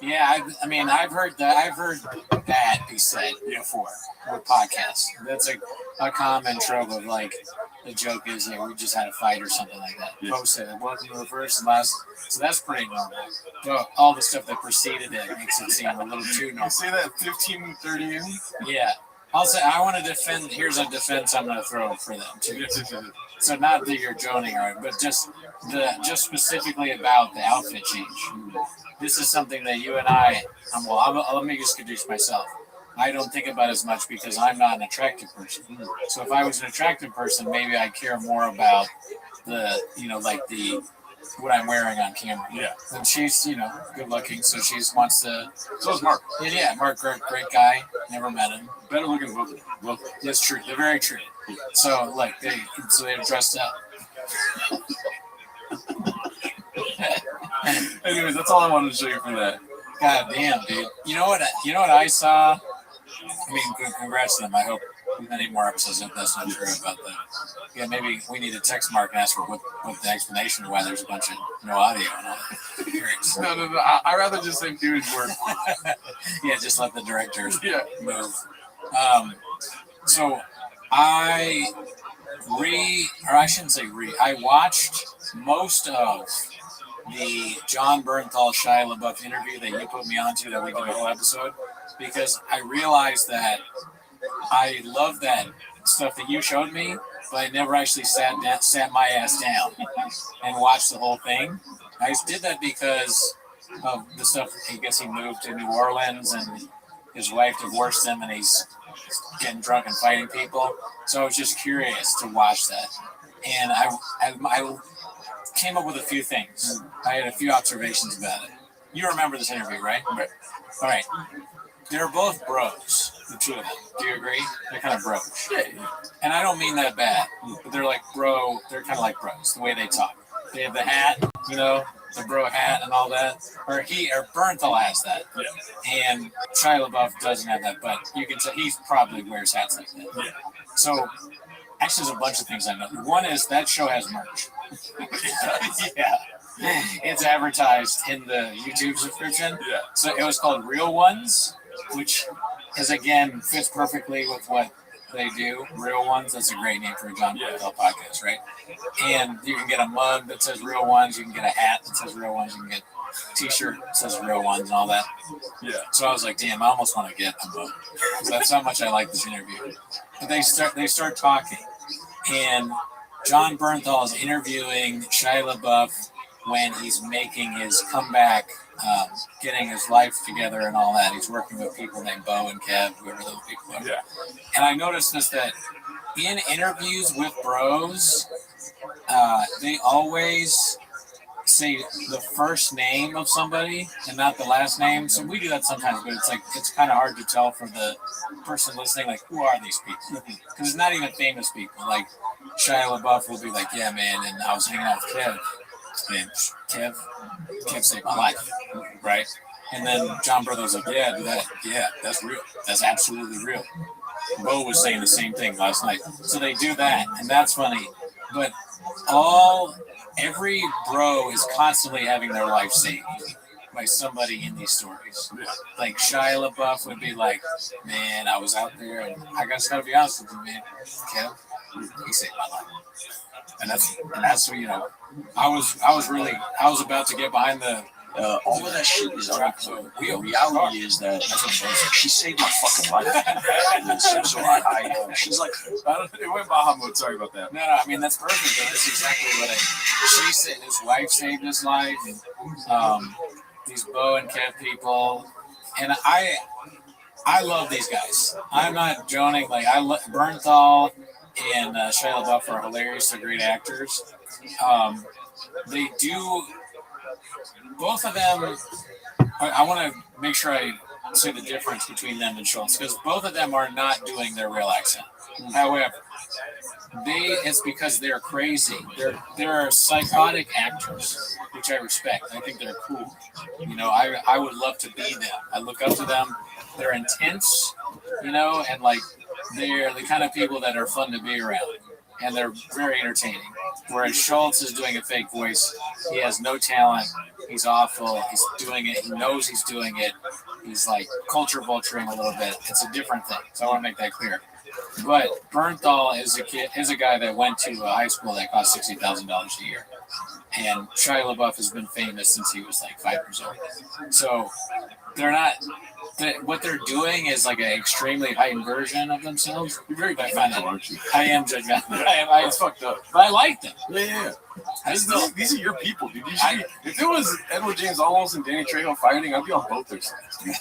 Yeah, I've heard that be said before with podcasts. That's a common trope of like the joke is we just had a fight or something like that. Yeah. Post it. Welcome to the first and last. So that's pretty normal. But all the stuff that preceded it makes it seem a little too You normal. say that 15:30 in? Yeah. I'll say I want to defend. Here's a defense I'm going to throw for them too. So not that you're joning, right, but just specifically about the outfit change. This is something that you and let me just introduce myself. I don't think about as much because I'm not an attractive person. So if I was an attractive person, maybe I'd care more about what I'm wearing on camera. Yeah. And she's, good looking, so she wants to. So is Mark. Yeah, Mark, great guy. Never met him. Better looking both. That's true. They're very true. So they're dressed up. Anyways, that's all I wanted to show you for that. God damn, dude. You know what I saw? I mean, congrats to them. I hope many more episodes if that's not true about that. Yeah, maybe we need to text Mark and ask for what the explanation of why there's a bunch of no audio and all that. No. I'd rather just say do his work. Yeah, just let the directors move. So I watched most of the John Bernthal Shia LaBeouf interview that you put me onto that we did a whole episode because I realized that I love that stuff that you showed me, but I never actually sat my ass down and watched the whole thing. I just did that because of the stuff. I guess he moved to New Orleans and his wife divorced him and he's getting drunk and fighting people. So I was just curious to watch that. And I came up with a few things. I had a few observations about it. You remember this interview, right? Right. All right. They're both bros, the two of them. Do you agree? They're kind of bros. Yeah. And I don't mean that bad, but they're kind of like bros, the way they talk. They have the hat, the bro hat and all that. Or Bernthal has that. Yeah. And Shia LaBeouf doesn't have that, but you can tell he probably wears hats like that. Yeah. So, actually, there's a bunch of things I know. One is that show has merch. Yeah. It's advertised in the YouTube subscription. Yeah. So it was called Real Ones, which again fits perfectly with what they do. Real Ones, that's a great name for a John Bernthal podcast, right? And you can get a mug that says Real Ones, you can get a hat that says Real Ones, you can get a t-shirt that says Real Ones and all that. Yeah. So I was like, damn, I almost want to get a mug. Because that's how much I like this interview. But they start talking, and John Bernthal is interviewing Shia LaBeouf when he's making his comeback, getting his life together and all that. He's working with people named Bo and Kev, whoever those people are. Yeah. And I noticed that in interviews with bros, they always say the first name of somebody and not the last name. So we do that sometimes, but it's kind of hard to tell for the person listening, like, who are these people? Because it's not even famous people. Like Shia LaBeouf will be like, yeah, man, and I was hanging out with Kev. And Kev saved my life, right? And then John Brother was like, that's real. That's absolutely real. Bo was saying the same thing last night. So they do that, and that's funny. But every bro is constantly having their life saved by somebody in these stories. Like Shia LaBeouf would be like, man, I was out there, and I just gotta be honest with you, man. Kev, he saved my life. And that's I was about to get behind the all of that shit is unreal. The reality is that she saved my fucking life. So she's like, it went Baja mode. Sorry about that. No, I mean that's perfect. That's exactly what she said. His wife saved his life. These Bo and Kev people, and I love these guys. I'm not joning. Like Bernthal and Shia LaBeouf are hilarious. They're great actors. They do. Both of them. I want to make sure I say the difference between them and Schultz because both of them are not doing their real accent. However, it's because they're crazy. They're psychotic actors, which I respect. I think they're cool. I would love to be them. I look up to them. They're intense, and they're the kind of people that are fun to be around, and they're very entertaining. Whereas Schultz is doing a fake voice. He has no talent. He's awful. He's doing it. He knows he's doing it. He's like culture vulturing a little bit. It's a different thing. So I want to make that clear. But Bernthal is a guy that went to a high school that cost $60,000 a year. And Shia LaBeouf has been famous since he was like 5 years old. So they're what they're doing is like an extremely heightened version of themselves. You're very I find judgmental, that. aren't you? I am judgmental. It's fucked up. But I like them. Yeah. I still, These are your people, dude. If it was Edward James Olmos and Danny Trejo fighting, I'd be on both their sides.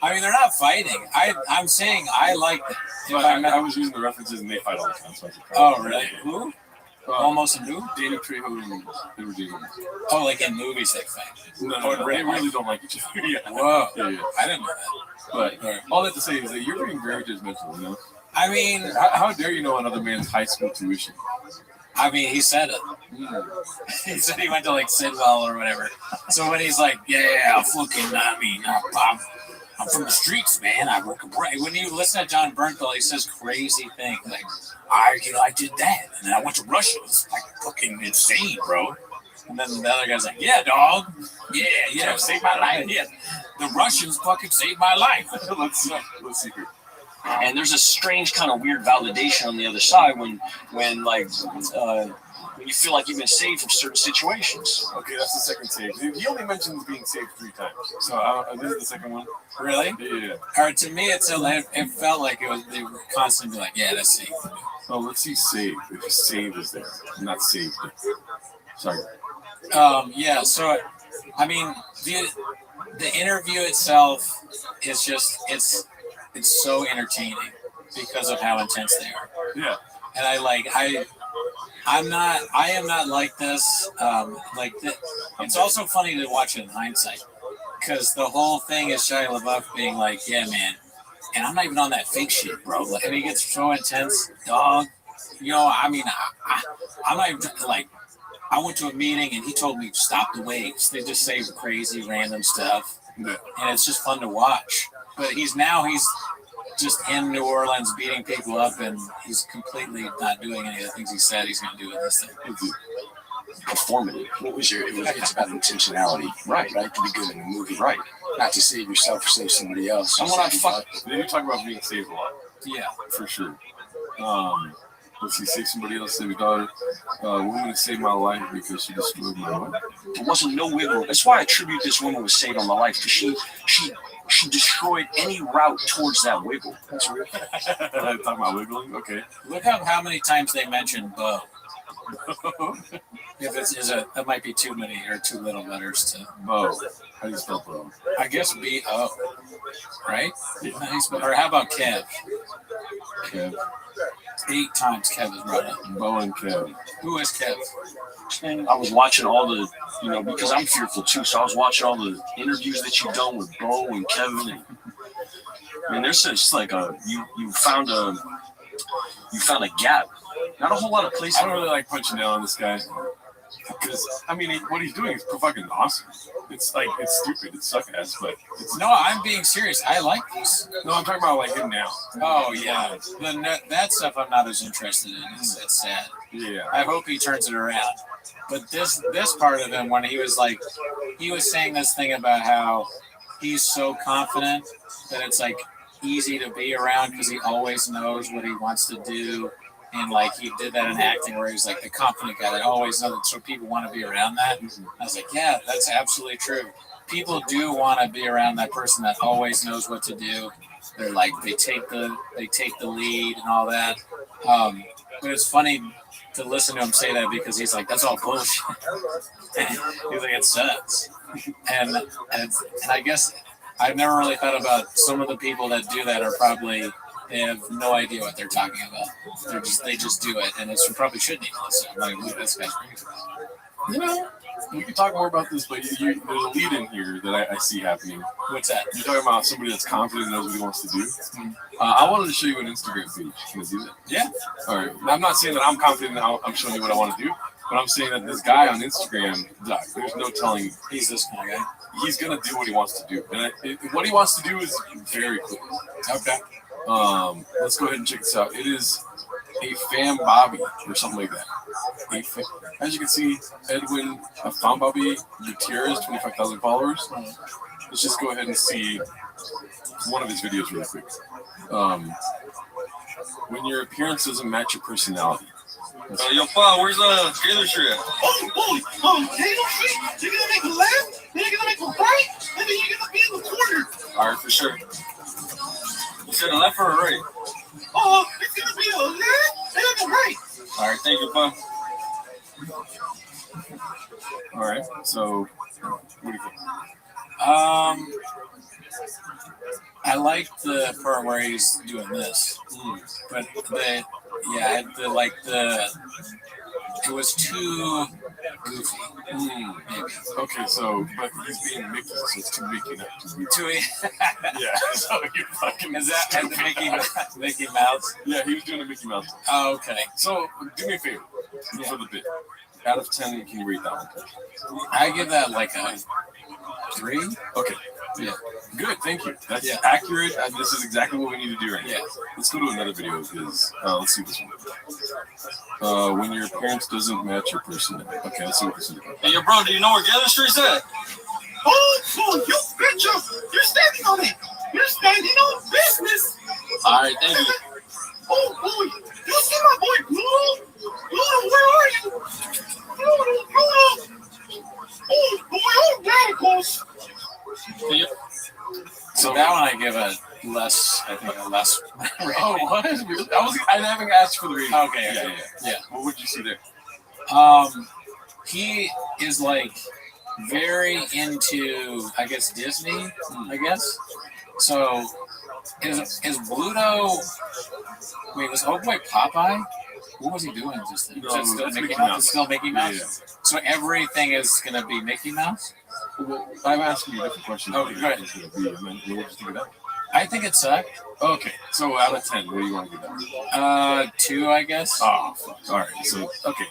I mean, they're not fighting. I'm saying I like them. But I was using the references and they fight all the time. So Oh, really? Who? Almost and who? Danny Trejo and Edward James Olmos. Oh, like in movies they fight. No, they really don't like each other. Yeah. Whoa. Yeah. I didn't know that. But all that to say is that you're being very judgmental, you know? I mean, How dare you know another man's high school tuition? he said it. He said he went to like Sidwell or whatever. So when he's like, I'm from the streets, man. I work abroad. When you listen to John Bernthal, he says crazy things like, I did that, and then I went to Russia. It's like fucking insane, bro. And then the other guy's like, yeah, dog. Yeah, saved my life. Yeah, the Russians fucking saved my life. Let's see here. And there's a strange kind of weird validation on the other side when you feel like you've been saved from certain situations. Okay, that's the second save. He only mentions being saved 3 times. So this is the second one. Really? Yeah. Or to me, it felt like they were constantly like, yeah, that's safe. Oh, let's see save. If save is there, not saved. Sorry. Yeah. So, I mean, the interview itself is just it's so entertaining because of how intense they are. Yeah. And I am not like this. It's also funny to watch it in hindsight because the whole thing is Shia LaBeouf being like, yeah, man. And I'm not even on that fake shit, bro. And he gets so intense, dog. You know, I mean, I'm not even like, I went to a meeting and he told me stop the waves. They just say crazy random stuff, and it's just fun to watch. But he's just in New Orleans beating people up, and he's completely not doing any of the things he said he's going to do in this thing. Performative. It's about intentionality, right? To be good in the movie, right? Not to save yourself or save somebody else. They do talk about being saved a lot. Yeah, for sure. Let's see, save somebody else, save your daughter. Woman saved my life because she destroyed my life. There wasn't no wiggle. That's why I attribute this woman was saved on my life, because she destroyed any route towards that wiggle. That's weird. Talking about wiggling? Okay. Look up how many times they mention Bo. If that might be too many or too little letters to Bo. How do you spell Bo? I guess B-O. Right? Yeah. Or how about Kev? Kev. 8 times Kev is brought up. Bo and Kev. Who is Kev? And I was watching all the, because I'm fearful too, so I was watching all the interviews that you've done with Bo and Kevin. And there's just like you found a gap. Not a whole lot of places. I don't really like punching down on this guy. Because, what he's doing is fucking awesome. It's stupid. It's suck ass, but it's. No, I'm being serious. I like this. No, I'm talking about like him now. Oh, yeah. That stuff I'm not as interested in. It's sad. Yeah. I hope he turns it around. But this part of him, when he was saying this thing about how he's so confident that it's like easy to be around because he always knows what he wants to do. And like he did that in acting where he's like the confident guy that always knows, so people want to be around that. I was like, yeah, that's absolutely true. People do want to be around that person that always knows what to do. They're like they take the lead and all that. But it's funny to listen to him say that because he's like, that's all bullshit. He's like, it sucks. And I guess I've never really thought about some of the people that do that are probably. They have no idea what they're talking about. They just do it, and it probably shouldn't even listen. I'm like, this guy's crazy. We can talk more about this, but there's a lead in here that I see happening. What's that? You're talking about somebody that's confident and knows what he wants to do. I wanted to show you an Instagram page. Can I do that? Yeah. All right. I'm not saying that I'm confident and I'm showing you what I want to do, but I'm saying that this guy on Instagram, there's no telling. He's this kind of guy. He's gonna do what he wants to do, and what he wants to do is very clear. Okay. Let's go ahead and check this out. It is a Fam Bobby or something like that. As you can see, Edwin Fam Bobby Gutierrez, 25,000 followers. Let's just go ahead and see one of his videos real quick. When your appearance doesn't match your personality. Yo, Pa, where's Taylor Street at? Taylor Street? You're gonna make a left? Then you're gonna make a right? And then you're gonna be in the corner. All right, for sure. You said a left or a right? Oh, it's gonna be a left and a right. All right, thank you, Pa. All right. So, what do you think? I like the part where he's doing this, but it was too goofy. Okay, so but he's being Mickey, so it's too Mickey now. Yeah. So you fucking Is that at the Mickey Mouse? Yeah, he was doing a Mickey Mouse. Oh, okay. So do me a favor for the bit. Out of 10, can you rate that one? I give that like a 3. Okay. Yeah. Good, thank you. That's Yeah. accurate. This is exactly what we need to do right now. Yeah. Let's go to another video because let's see this one. When your appearance doesn't match your personality. Okay, let's see what this is about. Hey, yo, bro, do you know where Gather Street's at? Oh, you bitch! You're standing on it. You're standing on business. All right, thank you. Oh boy, you see my boy Pluto? Pluto, where are you? Pluto. Oh boy, all radicals. Hey, yo. So that one I give a less. I think a less. Oh, what? Really? I haven't asked for the rating. Okay. Yeah. What would you see there? He is like very into, I guess, Disney. I guess. So is Bluto? Wait, was old boy Popeye? What was he doing just then? No, Is it that's still Mickey Mouse. It's still Mickey Mouse. Yeah. So everything is gonna be Mickey Mouse. Well, I'm asking you a different question. Oh, go ahead. What would you think of that? I think it sucked. Okay, so out of 10, what do you want to give that? 2, I guess. Oh, fuck. All right. So, okay.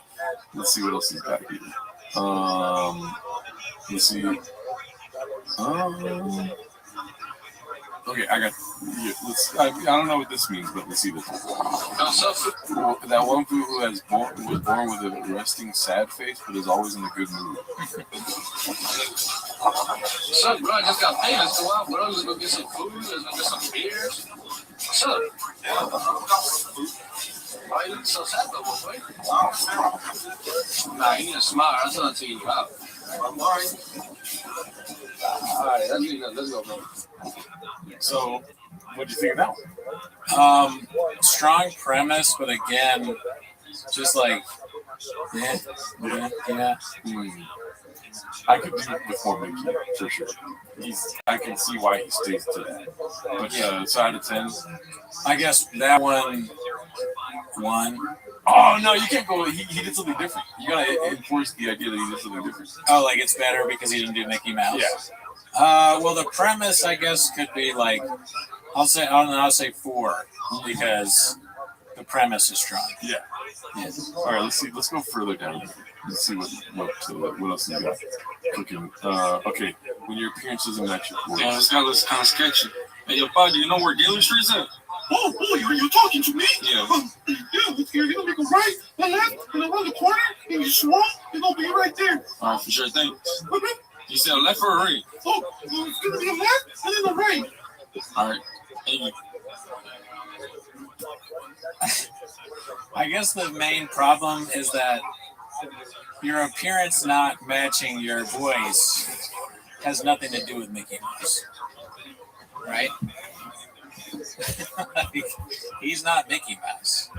Let's see what else he's got here. Let's see. Okay, I got. Yeah, I don't know what this means, but let's see this. Well, that one fool who was born with a resting sad face, but is always in a good mood. What's up, bro? I just got paid. Let's go out, bro. Let's go get some food. Let's go get some beers. What's up? Why you look so sad, though, boy? Nah, you need to smile. That's what I'm taking you out. All right, that's good enough. Let's go, bro. So, what do you think of that one? Strong premise, but again, just like, yeah. I could do it with more Mickey, for sure. I can see why he stays to that. But, so out of 10? I guess that one. Oh, no, you can't go. He did something different. You gotta enforce the idea that he did something different. Oh, like it's better because he didn't do Mickey Mouse? Yeah. Well, the premise, I guess, could be like, I'll say 4 because the premise is strong. Yeah. All right, let's see. Let's go further down. Let's see what else you got cooking. Okay, when your appearance doesn't match your voice. Yeah, this guy looks kind of sketchy. Hey, yo, Pa, do you know where Gather Street's at? Oh boy, are you talking to me? Yeah. Yeah, let's get you make a right, a left, and around the corner, and you swirl, it's gonna be right there. All right, for sure. Thanks. You said a left or a right? Oh, it's gonna be a left and then a right. All right. Thank you. I guess the main problem is that your appearance not matching your voice has nothing to do with Mickey Mouse, right? Like, he's not Mickey Mouse.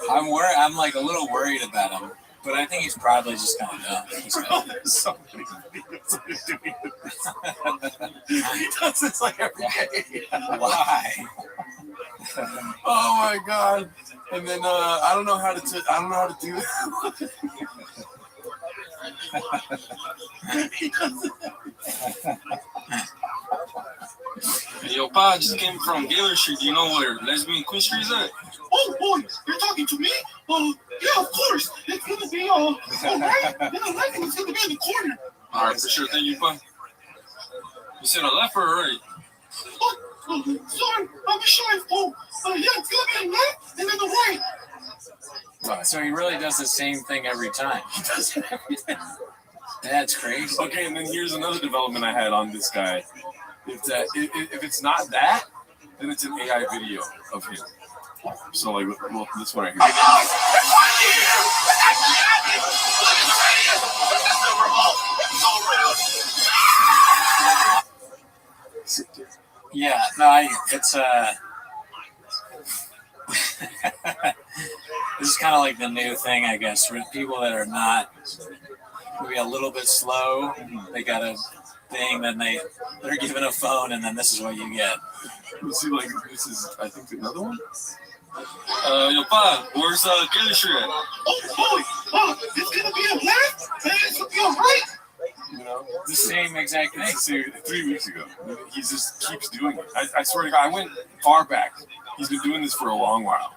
I'm like a little worried about him, but I think he's probably just kind of dumb. He's There's so many videos of him doing this. He does this like every day. Why? Oh my god! And then I don't know how to do that. He does it. Hey, yo, Pa, I just came from Gather Street. Do you know where Lesbian Queen Street is at? Oh boy, you're talking to me? Yeah, of course. It's gonna be right, and the left one's gonna be in the corner. All right, for sure. Thank you, Pa. You said a left or a right? Oh, sorry, I'm shy. Oh, yeah, it's gonna be a left and then the right. So he really does the same thing every time. He does it every day. That's crazy. Okay, and then here's another development I had on this guy. If it's not that, then it's an AI video of him. So like, well, this one right here. No, it's this is kind of like the new thing, I guess, for people that are not maybe a little bit slow. They got a thing, then they're given a phone, and then this is what you get. You see, like this is, I think, another one. Yo, Pa, where's Gilly Street at? It's gonna be a left, and it's gonna be a right. You know, The same exact thing. it's 3 weeks ago. He just keeps doing it. I swear to God, I went far back. He's been doing this for a long while.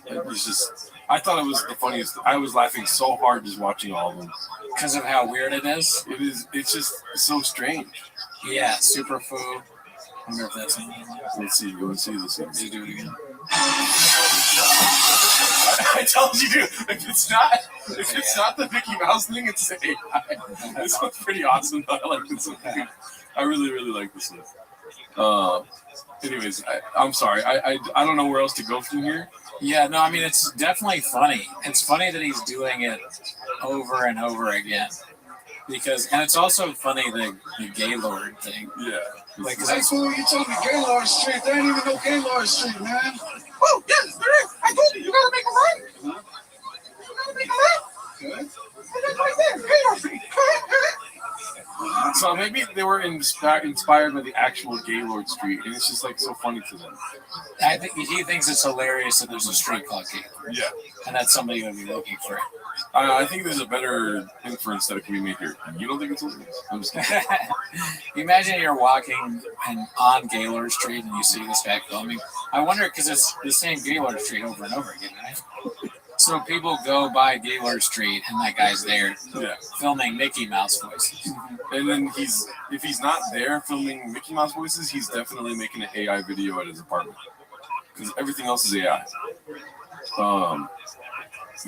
It was just, I thought it was the funniest. I was laughing so hard just watching all of them. Because of how weird it is. It's just so strange. Yeah, superfood. I wonder if that's anything. Let's see. Let's see. Let's do it again. I told you, dude. If it's not the Mickey Mouse thing, it's AI. This one's pretty awesome. I like this one. I really, really like this one. Anyways, I'm sorry. I don't know where else to go from here. Yeah, no, I mean, it's definitely funny. It's funny that he's doing it over and over again. And it's also funny, the Gaylord thing. Yeah. Like, Hey, so you told me Gaylord Street. There ain't even no Gaylord Street, man. Oh, yes, there is. I told you, you gotta make a right. You gotta make a left. Okay. And that's right there, Gaylord Street. So maybe they were inspired by the actual Gaylord Street, and it's just like so funny to them. I think he thinks it's hilarious that there's a street called Gaylord. Yeah. And that somebody would be looking for it. I think there's a better inference that can be made here. You don't think it's hilarious? I'm just kidding. Imagine you're walking on Gaylord Street and you see this guy filming. I wonder, because it's the same Gaylord Street over and over again, right? So people go by Gaylord Street and that guy's there filming Mickey Mouse voices. And then if he's not there filming Mickey Mouse voices, he's definitely making an AI video at his apartment. Because everything else is AI.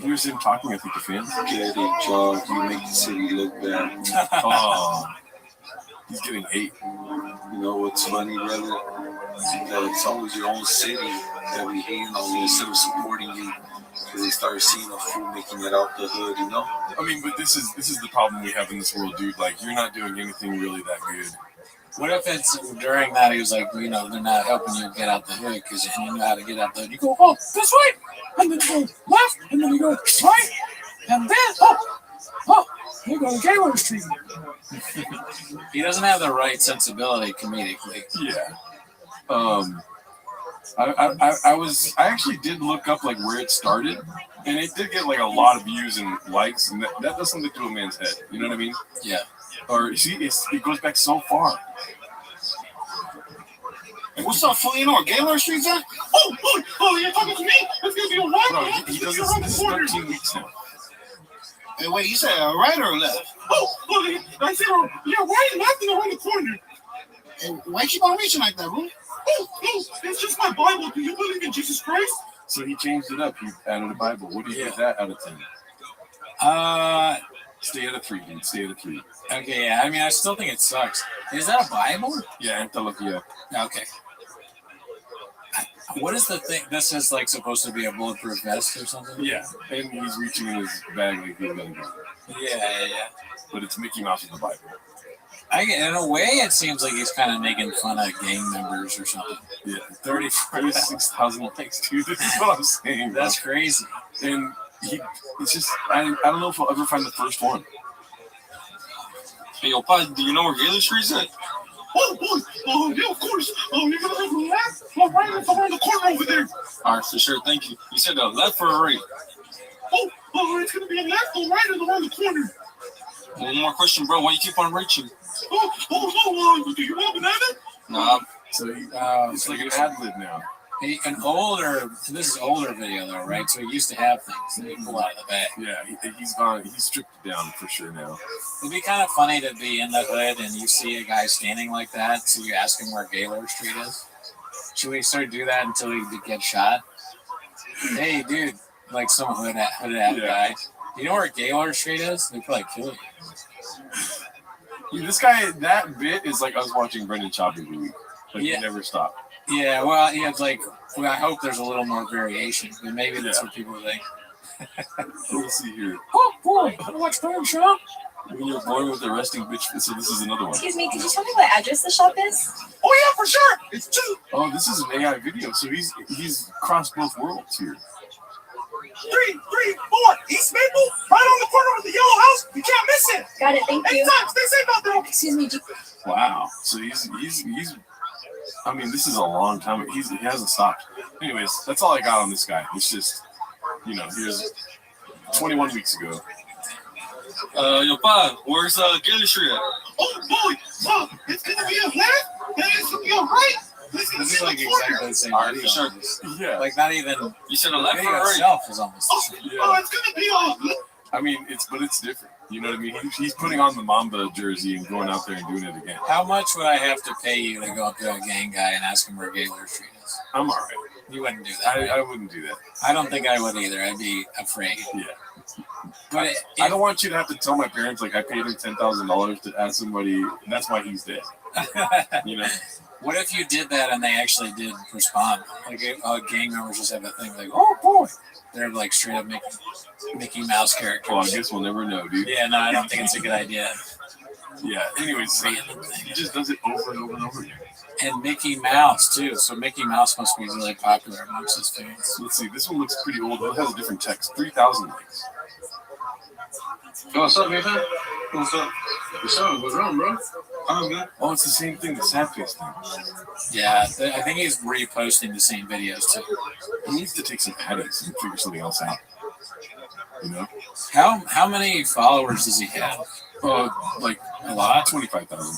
Here's him talking, I think, to fans. Get it, Joe. You make the city look bad. He's getting hate. You know what's funny, brother? That it's always your own city that we hating on you instead of supporting you. Because they start seeing a fool making it out the hood, you know? I mean, but this is the problem we have in this world, dude. Like, you're not doing anything really that good. What if it's during that he was like, you know, they're not helping you get out the hood because you know how to get out the hood. You go, oh, this way, and then you go left, and then you go right, and then, you go to Gaylord Street. He doesn't have the right sensibility comedically. Yeah. I actually did look up like where it started, and it did get like a lot of views and likes, and that does something to a man's head. You know what I mean? Yeah. Or see, it goes back so far. What's up, fool? You know where Gaylord Street's at? Oh, you're talking to me? It's gonna be a right. Bro, he does this 13 weeks now. Hey, wait, you said a right or a left? I said yeah, right and left and around the corner. Hey, why you keep on reaching like that, bro? It's just my Bible. Do you believe in Jesus Christ? So he changed it up. He added a Bible. What do you give that out of 10? Stay at a 3, dude. Stay at a 3. Okay, yeah. I mean, I still think it sucks. Is that a Bible? Yeah, Anthologia. Okay. What is the thing? This is like supposed to be a bulletproof vest or something? Yeah, and he's reaching in his bag like he's gonna go. Yeah. But it's Mickey Mouse with the Bible. In a way, it seems like he's kind of making fun of gang members or something. Yeah, 36,000 likes, dude. This is what I'm saying. Bro. That's crazy. And it's just, I don't know if I'll ever find the first one. Hey, yo, Pa, do you know where Gaylord Street's at? Yeah, of course. You're gonna have a left or right around the corner over there. All right, for sure. Thank you. You said a left or a right? It's gonna be a left or right and around the corner. One more question, bro. Why you keep on reaching? Do you want banana? Nah. So it's like an ad lib now. This is older video though, right? So he used to have things that he pull out of the bag. Yeah, he's gone. He's stripped it down for sure now. It'd be kind of funny to be in the hood and you see a guy standing like that, so you ask him where Gaylord Street is. Should we start do that until he gets shot? Hey, dude, like some hood guy. You know where Gaylord Street is? They'd probably kill you. This guy, that bit is like us watching Brendan Schaub every week. Like, he never stopped. Yeah, well, it's like, I hope there's a little more variation, but maybe that's what people think. Let's see here. Oh, boy, I watch Brendan Schaub. When you're born with a resting bitch, so this is another one. Excuse me, could you tell me what address the shop is? Oh yeah, for sure. It's 2. Oh, this is an AI video, so he's crossed both worlds here. 3, 4, East Maple, right on the corner of the yellow house. You can't miss it. Got it, thank you. Anytime, stay safe out there. Excuse me. Wow. So he's. I mean, this is a long time. He hasn't stopped. Anyways, that's all I got on this guy. It's just, here's 21 weeks ago. Yo, Pa, where's Gilly Street at? Oh boy, so it's gonna be a left, and it's gonna be a right. This is like exactly the same video. Sure. Yeah. Like not even You said a the left or video a right? itself is almost the same. Yeah. Oh, it's gonna be a. I mean, it's different. You know what I mean? He's putting on the Mamba jersey and going out there and doing it again. How much would I have to pay you to go up to a gang guy and ask him where Gaylord Street is? I'm all right. You wouldn't do that. Right? I wouldn't do that. I don't think I would either. I'd be afraid. Yeah. But I don't want you to have to tell my parents like I paid him $10,000 to ask somebody. That's why he's dead. What if you did that and they actually did respond? Like gang members just have a thing like, oh boy, they're like straight up Mickey Mouse characters. Well, I guess we'll never know, dude. Yeah, no, I don't think it's a good idea. Yeah. Anyways, he just does it over and over and over again. And Mickey Mouse too. So Mickey Mouse must be really popular amongst his fans. Let's see. This one looks pretty old. It has a different text. 3,000 likes. Yo, what's up, man? What's up? What's up? What's wrong, bro? I'm good. Oh, it's the same thing. The sad face thing. Yeah, I think he's reposting the same videos too. He needs to take some addicts and figure something else out. How many followers does he have? Like a lot. 25,000.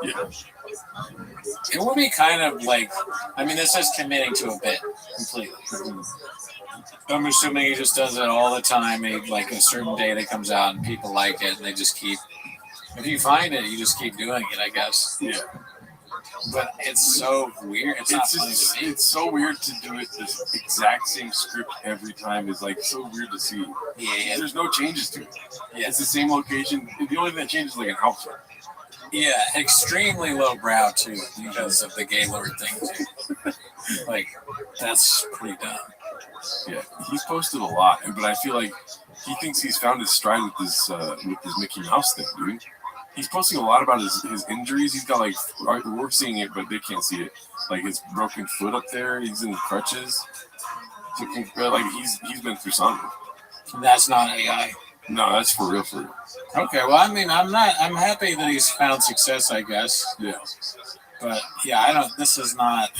Yeah. It would be kind of like, I mean, this is committing to a bit completely. I'm assuming he just does it all the time. Like a certain day that comes out and people like it, and they just keep. If you find it, you just keep doing it, I guess. Yeah. But it's so weird. It's so weird to do it this exact same script every time. It's like so weird to see. Yeah. There's no changes to it. Yeah. It's the same location. The only thing that changes is like an outfit. Yeah, extremely low brow too because of the Gaylord thing too. Like that's pretty dumb. Yeah, he's posted a lot, but I feel like he thinks he's found his stride with this Mickey Mouse thing, dude. He's posting a lot about his injuries. He's got like we're seeing it, but they can't see it. Like his broken foot up there. He's in crutches. Like he's been through something. That's not AI. No, that's for real. Okay, well, I mean, I'm happy that he's found success, I guess. Yeah. But yeah, this is not.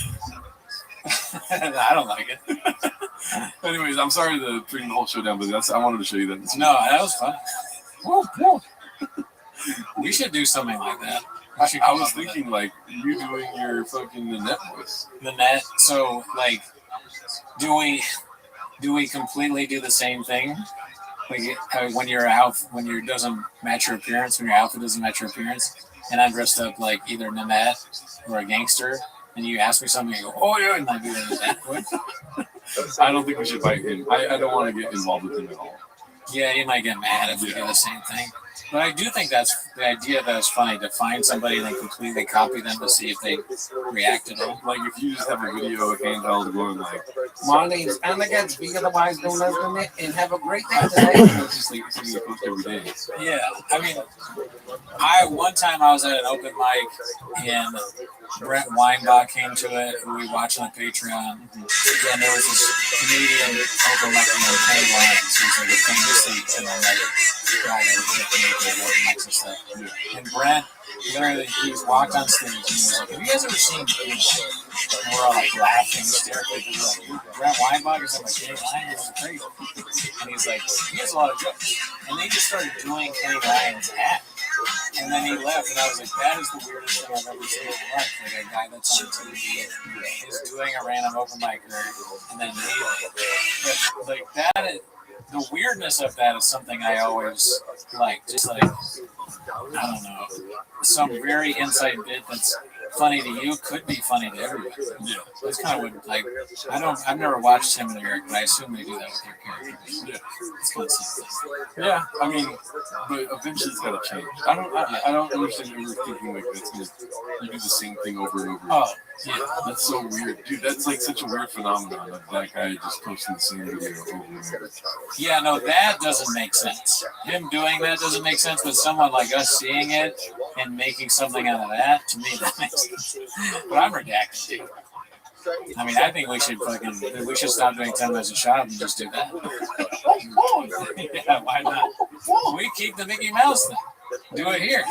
I don't like it. Anyways, I'm sorry to bring the whole show down, but I wanted to show you that. No, that was fun. Whoa. We should do something like that. I was thinking like you doing your fucking the net voice. The net. So like, do we completely do the same thing? Like when your doesn't match your appearance, when your outfit doesn't match your appearance, and I'm dressed up like either Nanette or a gangster, and you ask me something, and you go, oh yeah, and I do that voice. I don't think we should fight him. I don't want to get involved with him at all. Yeah, you might get mad if we do the same thing. But I do think that's the idea that it's funny to find somebody and then completely copy them to see if they react at all. Like if you just have a video handheld going like, my name's Anna Gatsby, otherwise known as the Net, and have a great day today. It's just like something you post every day. Yeah, I mean, one time I was at an open mic and Brent Weinbach came to it, who we watch on Patreon. And there was this comedian open mic named Kenny Lyons, who's like a famously guy that was making open mics and stuff. And Brent, literally, he walked on stage and he was like, have you guys ever seen me? And we're all like laughing hysterically. We're like, Brent Weinbach or something like Kenny Lyons is crazy. And he's like, he has a lot of jokes. And they just started doing Kenny Lyons' act. And then he left, and I was like, that is the weirdest thing I've ever seen in my life. Like a guy that's on TV is doing a random open mic and then leaving. But like that, the weirdness of that is something I always like. Just like, I don't know, some very inside bit that's funny to you could be funny to everybody. Yeah. That's kind of what, like, I've never watched Tim and Eric, but I assume they do that with their characters. Yeah. It's kind of something. Yeah, I mean, but eventually it's got to change. I don't understand ever thinking like that's gonna, you do the same thing over and over. Oh, yeah. That's so weird. Dude, that's like such a weird phenomenon of that guy just posting the same video over and over. Yeah, no, that doesn't make sense. Him doing that doesn't make sense, but someone like us seeing it and making something out of that, to me, that makes sense. But I'm redacted. I mean, I think we should stop doing 10 minutes a shot and just do that. Yeah, why not? We keep the Mickey Mouse thing. Do it here.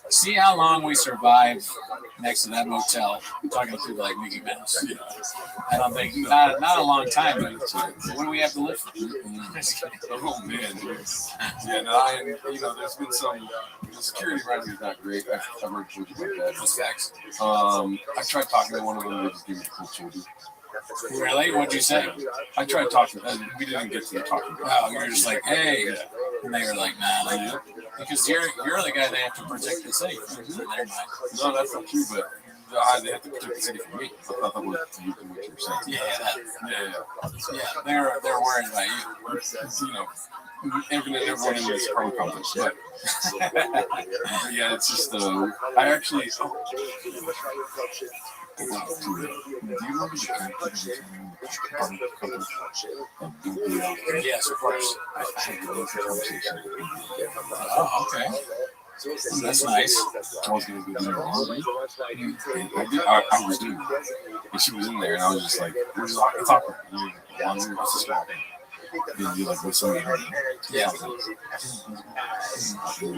See how long we survive next to that motel talking to people like Mickey Mouse. I don't think, not a long time, but what do we have to live for? Oh, man. Yeah, no, there's been some, the security around here is not great. I've heard stories about that. That's facts. I tried talking to one of them, they just gave me the cold shoulder. Really? What'd you say? I tried talking, and we didn't get to the talking. Oh, you're just like, hey. And they were like, nah. Because you're the guy they have to protect the city. No, that's not true, but they have to protect the city from me. I thought that was what you were saying. Yeah. They're worried about you. Everyone in this car complex. But yeah, it's just I actually. Do you remember the Yes, of course. Oh, okay. That's nice. I was going to go do her laundry. I was doing it. And she was in there, and I was just like, it's awkward. Laundry was a small thing. And you're like, what's somebody hurt? Yeah. And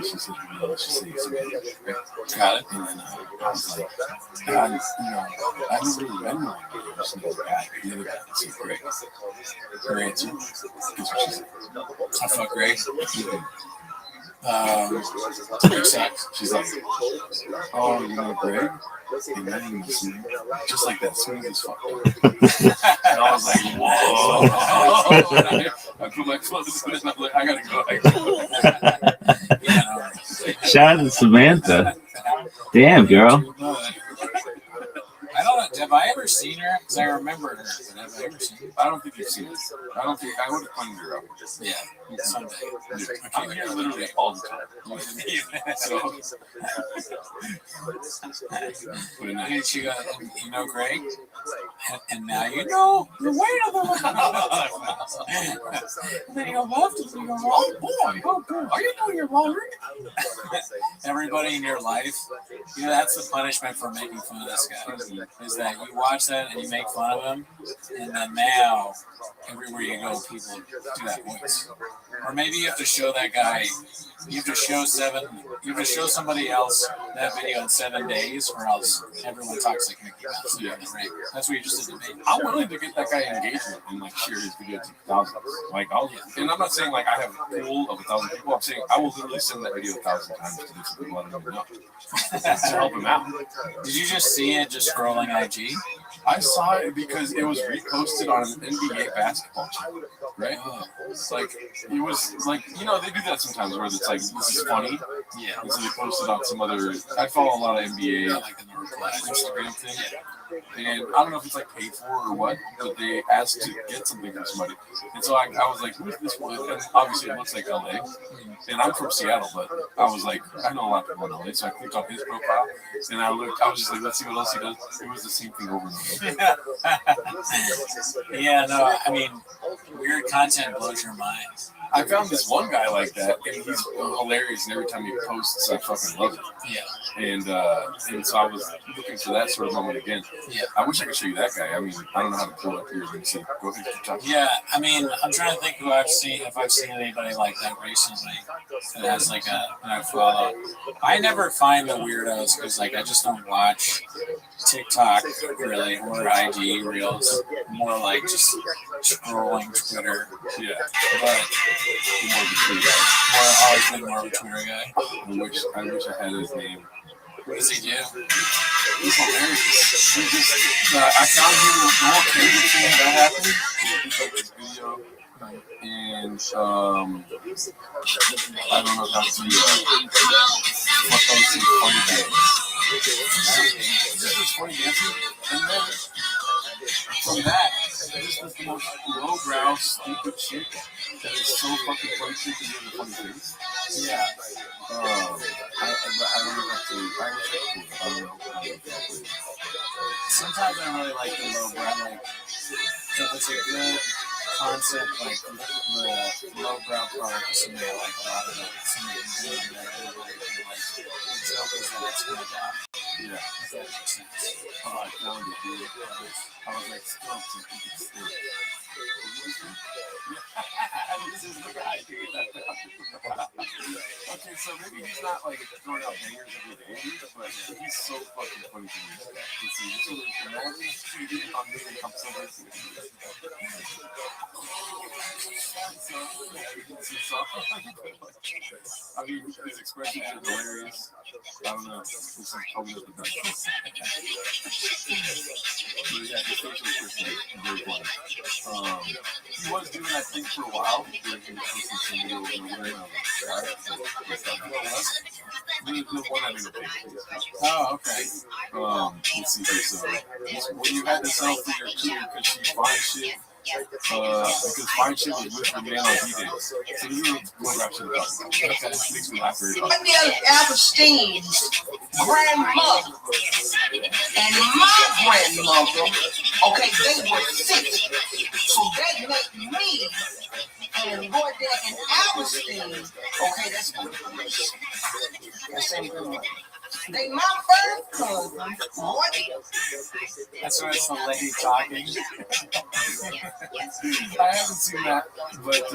she said, got it. And then I was like, I don't really remember just the other guy. The other guy said, great. Her answer. Guess what she said? I fuck great. She's like, oh, you know, Greg? And then he was just like that, smooth as fuck. And I was like, whoa. I put my clothes on and I'm like, I gotta go. Shout out to Samantha. Damn, girl. I don't know. Have I ever seen her? Because I remember her. But have I ever seen her? I don't think you've seen her. I would have pointed her out. Yeah, someday. I'm here literally all the time. So, and she got, you know, Greg, and now you know the weight of the house. And then you go left, and you go, oh boy, are you doing your laundry? Everybody in your life, that's the punishment for making fun of this guy. Is that you watch that and you make fun of him, and then now everywhere you go, people do that voice. Or maybe you have to show that guy. You have to show somebody else that video in 7 days, or else everyone talks like Mickey Mouse. Yeah. That's what you just did to me. I'm willing to get that guy engagement and like share his video to thousands. Like and I'm not saying like I have a pool of 1,000 people. I'm saying I will literally send that video 1,000 times to different people I don't even know to help him out. Did you just see it just scrolling IG? I saw it because it was reposted on an NBA basketball channel, right? It's like it was like they do that sometimes where it's like this is funny, yeah. And so they post it on some other. I follow a lot of NBA Instagram thing, and I don't know if it's like paid for or what, but they asked to get something from somebody, and so I was like, who's this one? And obviously it looks like LA, and I'm from Seattle, but I was like, I know a lot of people in LA, so I clicked on his profile, and I was just like, let's see what else he does. It was the same thing over and over. Yeah, no, I mean, weird content blows your mind. I found this one guy like that, and he's hilarious, and every time he posts, I fucking love it. Yeah. And so I was looking for that sort of moment again. Yeah. I wish I could show you that guy. I mean, I don't know how to pull up here. Let me see. Go ahead. Yeah, I mean, I'm trying to think if I've seen anybody like that recently that has like that I follow. I never find the weirdos because like I just don't watch TikTok really or IG reels. More like just scrolling Twitter. Yeah. But I've always been more of a Twitter guy. I wish I had his name. What does he do? He's hilarious. I found him the whole crazy thing that happened. He did like this video, and I don't know how to what those funny things. Just this funny dancing, and then from that, just does the most lowbrow, stupid shit that is so fucking funny shit to do in a funny face. Yeah. I don't know what to. I wish I don't know. Sometimes I really like the low brow, like if it's a good concept, like the low brow part is something I like a lot of it. Something doing that everybody can like. The joke is that it's good job. Yeah. If that makes sense. Oh, I found it, dude. I was like, stop, I think it's still. This is the guy, dude. Okay, so maybe he's not like throwing out bangers every day, but he's so fucking funny to me. Let's see, so imagine I'm making up something. I mean, his expressions are hilarious. I don't know. It's like probably the best. But yeah, his facial expression is very funny. He was doing that thing for a while, where he was posting some videos and wearing the one I made a page. Oh, okay. Let's see this. When you had to sell for your crew because she finds shit. Because fine shit was with the man on D-Day. So this is what rap shit about. Okay. Makes me laugh very hard. Epstein's grandmother and my grandmother, okay, they were sick. So that made me and Roy there and Epstein, okay, that's good. That's good. They my first cousin, Roy. That's why it's the lady talking. I haven't seen that, but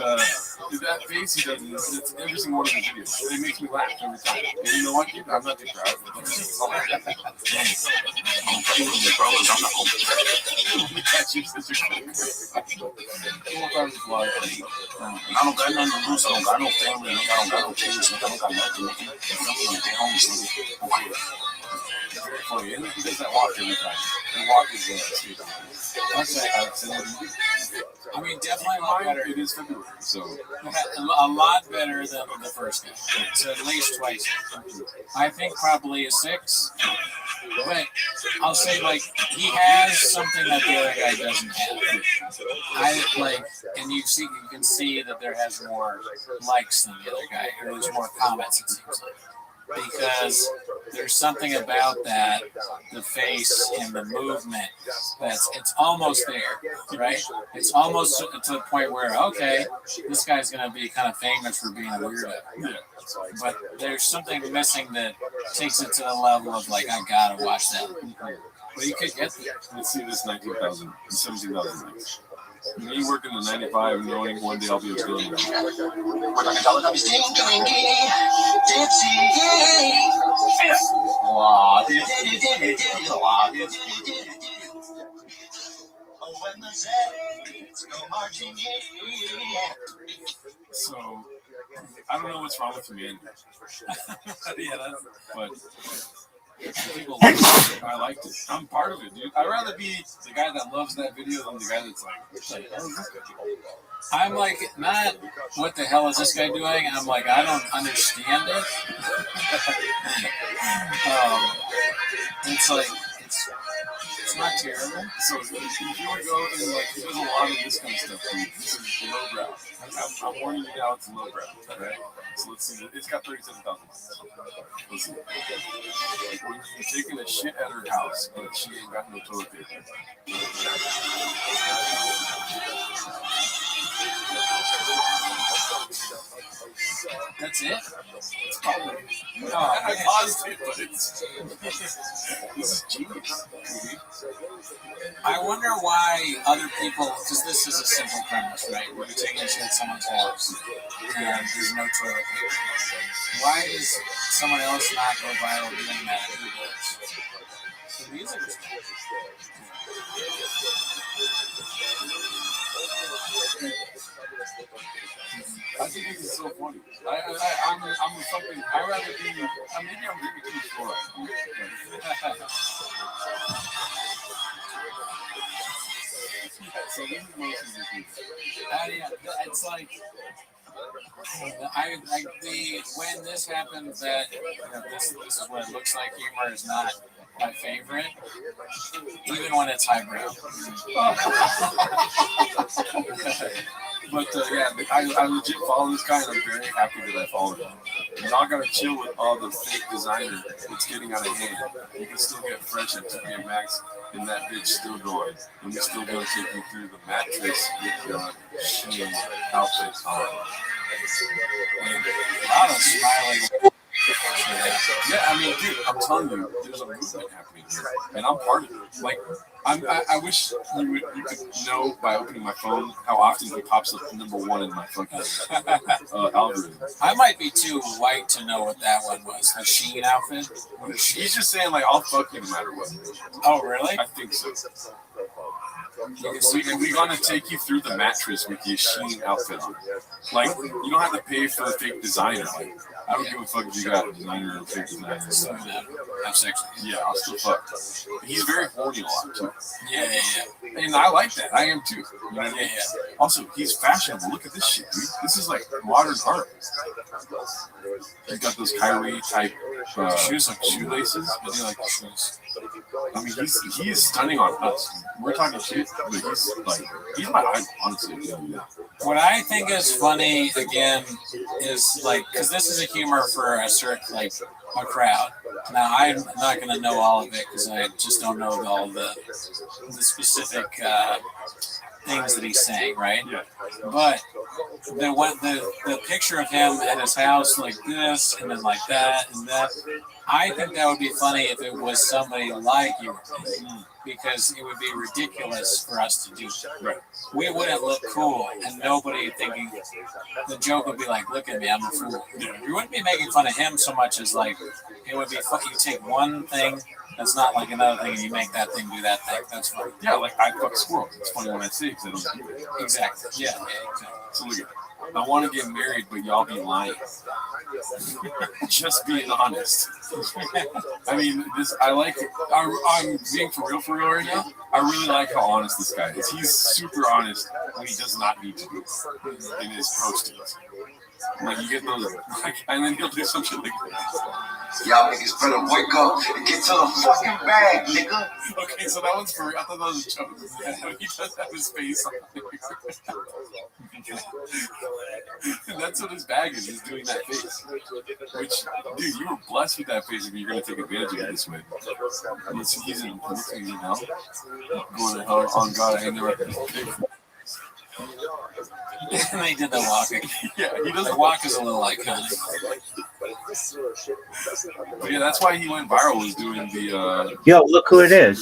that face he does, it's every single one of his videos. It makes me laugh every time. And you know what, dude? I'm not too proud. I'm feeling the brothers. I'm not home. That's your sister. I don't got nothing to lose. I don't got no family. I don't got no kids. I don't got nothing. They homies. Very funny. And he does that walk every time. The walk is stupid. I mean, definitely a lot better. It is February, so a lot better than the first guy. So at least twice. I think probably a 6. But I'll say, like, he has something that the other guy doesn't have. I like, and you can see that there has more likes than the other guy, or there's more comments. It seems like. Because there's something about that, the face and the movement, it's almost there, right? It's almost to the point where, okay, this guy's going to be kind of famous for being a weirdo. Yeah. But there's something missing that takes it to the level of, like, I got to watch that. But you could get there. Let's see this 19,000, 17,000 likes. Me working in 95 knowing one day I'll be a billionaire. So, I don't know what's wrong with me. Yeah, but people like it. I liked it. I'm part of it, dude. I'd rather be the guy that loves that video than the guy that's like oh, this guy. I'm like, not what the hell is this guy doing? I'm like, I don't understand it. It's like, it's not terrible. So if you would go and like, there's a lot of this kind of stuff. Dude. This is lowbrow. I'm warning you now, it's lowbrow. Okay? So let's see. It's got 37,000. Let's see. When you're taking a shit at her house, but she ain't got no toilet paper. That's it? It's probably. Oh, I paused it, but it's. This is genius. I wonder why other people, because this is a simple premise, right? Where you're taking a shit at someone's house and there's no toilet paper. Why does someone else not go viral doing that and who does? The music is cool. I think this is so funny. I'm something. I'd rather be. Maybe I'm giving too short. So this is most of the people. Yeah, it's like, When this happens, that this is what it looks like. Humor is not my favorite, even when it's highbrow. But yeah, I legit follow this guy, and I'm very happy that I followed him. Y'all gotta chill with all the fake designer that's getting out of hand. You can still get fresh at TPM Max, and that bitch still going. And we're still gonna take you through the mattress with your Shein outfits on. A lot of smiling. Yeah, I mean, dude, I'm telling you, there's a movement happening here, and I'm part of it. Like, I wish you could know by opening my phone how often he pops up #1 in my fucking algorithm. I might be too white to know what that one was. The Shein outfit? He's just saying, like, I'll fuck you no matter what. Oh, really? I think so. We're gonna take you through the mattress with your Shein outfit on. Like, you don't have to pay for a fake designer. Like, I don't give a fuck if you got a designer or a fake designer. Have sex. Yeah, I'll still fuck. He's very horny a lot too. Yeah. And I like that. I am too. You know what I mean? Also, he's fashionable. Look at this shit, dude. This is like modern art. He's got those Kyrie type shoes, like shoelaces. I do like the shoes. I mean, he is stunning on us. We're talking shit, but he's my idol, honestly. What I think is funny again is like, because this is a humor for a certain a crowd. Now I'm not going to know all of it because I just don't know all the specific things that he's saying, right? Yeah. But the picture of him at his house like this and then like that and that, I think that would be funny if it was somebody like you, because it would be ridiculous for us to do. Right. We wouldn't look cool, and nobody thinking the joke would be like, "Look at me, I'm a fool." We wouldn't be making fun of him so much as like it would be. You take one thing that's not like another thing, and you make that thing do that thing. That's funny. Yeah, like I fuck squirrels. It's funny when I say it because I don't do it. Exactly. Yeah. Exactly. So look at it. I want to get married, but y'all be lying. Just being honest. I mean, I like it. I'm being for real right now. I really like how honest this guy is. He's super honest when he does not need to be in his postings. Like, you get those, and then he'll do some shit like this. Y'all niggas better wake up and get to the fucking bag, nigga. Okay, so that one's for real. I thought that was a joke. He does have his face on it. And that's what his bag is. He's doing that face. Which, dude, you were blessed with that face if you're going to take advantage of it this way. He's in hell. Going to hell on God. I ain't never. And they did the walking. Yeah, he does. The walk is a little iconic. But yeah, that's why he went viral. Was doing the. Yo, look who it is.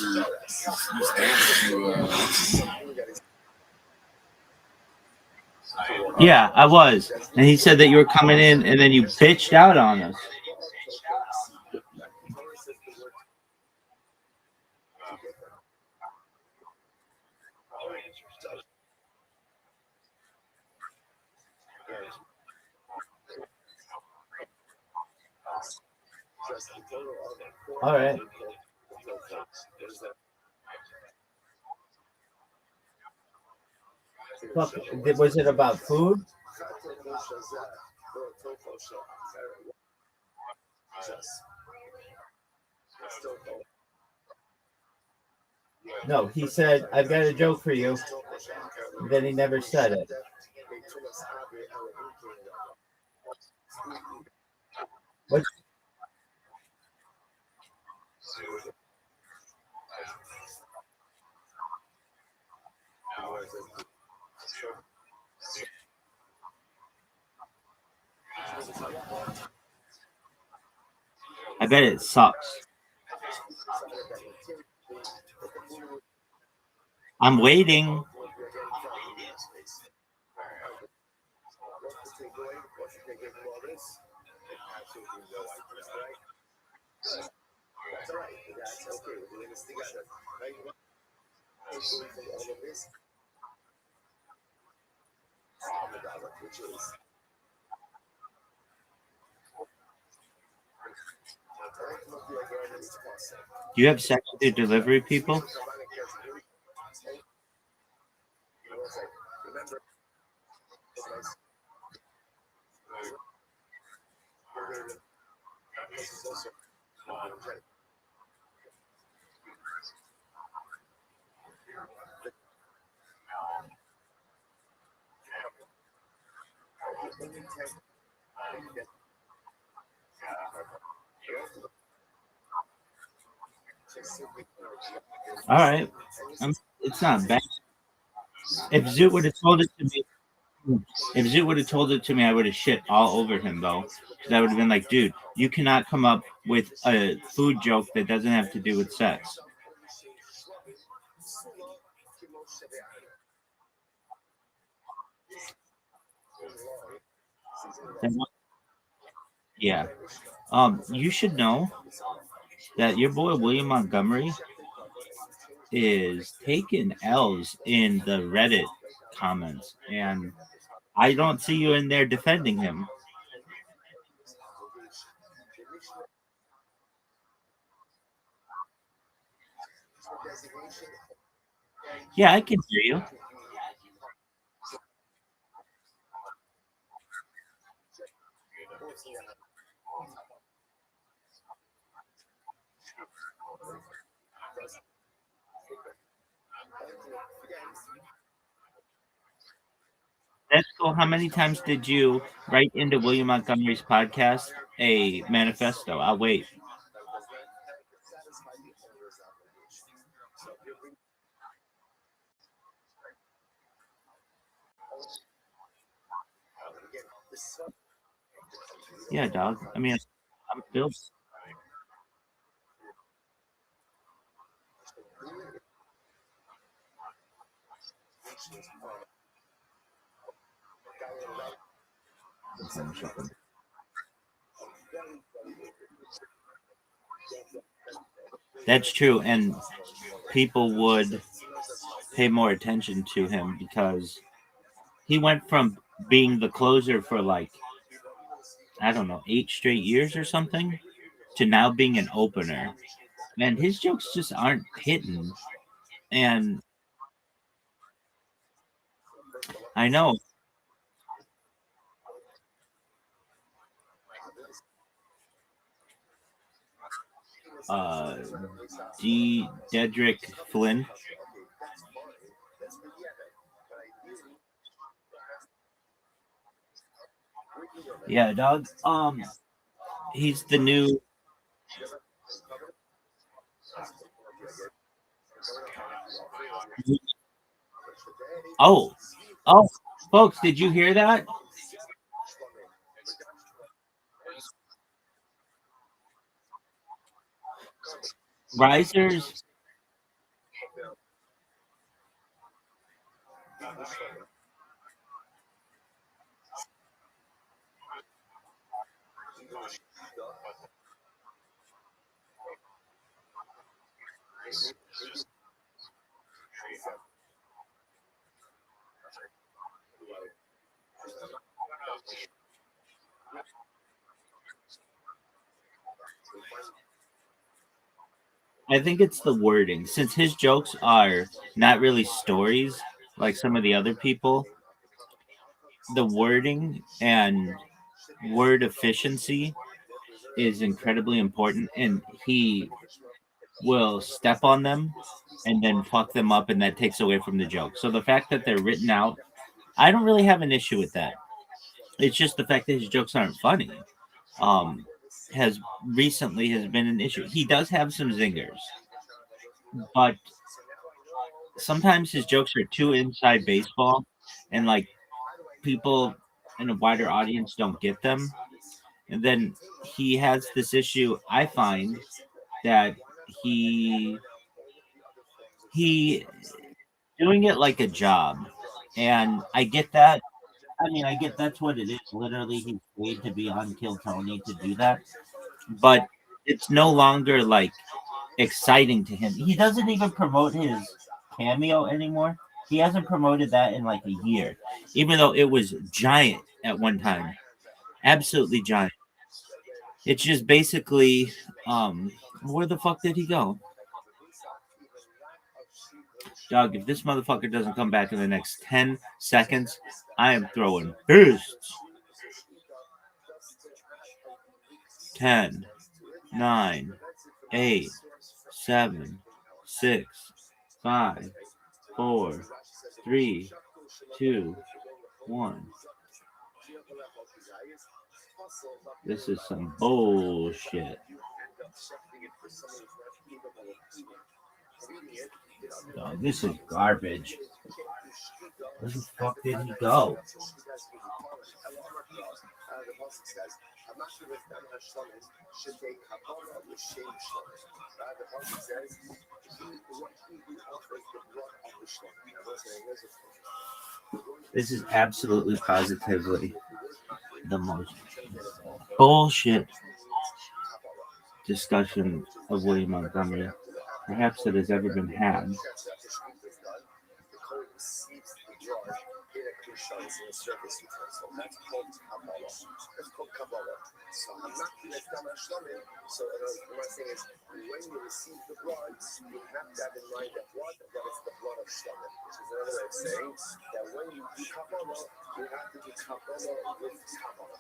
Yeah, I was, and he said that you were coming in, and then you bitched out on us. All right. Was it about food? No, he said, "I've got a joke for you." Then he never said it. What? I bet it sucks. I'm waiting. Do you have sex with your delivery people? All right. It's not bad. If Zoot would have told it to me, if Zoot would have told it to me, I would have shit all over him though, because I would have been like, dude, you cannot come up with a food joke that doesn't have to do with sex. Yeah. You should know that your boy William Montgomery is taking L's in the Reddit comments, and I don't see you in there defending him. Yeah, I can hear you. That's cool. How many times did you write into William Montgomery's podcast a manifesto? I'll wait. Yeah, dog. I mean, I'm built. That's true, and people would pay more attention to him because he went from being the closer for like, I don't know, 8 straight years or something to now being an opener. And his jokes just aren't hitting. And I know uh Dedrick Flynn. Yeah, dog. He's the new. Oh, oh, folks, did you hear that? Risers. I think it's the wording. Since his jokes are not really stories like some of the other people, the wording and word efficiency is incredibly important, and he will step on them and then fuck them up, and that takes away from the joke. So the fact that they're written out, I don't really have an issue with that. It's just the fact that his jokes aren't funny. Um, has recently has been an issue. He does have some zingers, but sometimes his jokes are too inside baseball, and like people in a wider audience don't get them. And then he has this issue. I find that he he doing it like a job, and I get that. I mean, I get that's what it is. Literally, he's paid to be on Kill Tony to do that, but it's no longer like exciting to him. He doesn't even promote his cameo anymore. He hasn't promoted that in like a year, even though it was giant at one time. Absolutely giant. It's just basically, where the fuck did he go? Dog, if this motherfucker doesn't come back in the next 10 seconds, I am throwing fists. 10, 9, 8, 7, 6, 5, 4, 3, 2, 1. This is some bullshit. Oh, this is garbage. Where the fuck did he go? This is absolutely positively the most bullshit discussion of William Montgomery perhaps that has ever been had. So I'm not that's not my stomach. So what I'm saying is when you receive the blood, you have to have in mind that blood, that it's the blood of stomach, which is another way of saying that when you do Kabbalah, you have to do Kabbalah with Kabbalah.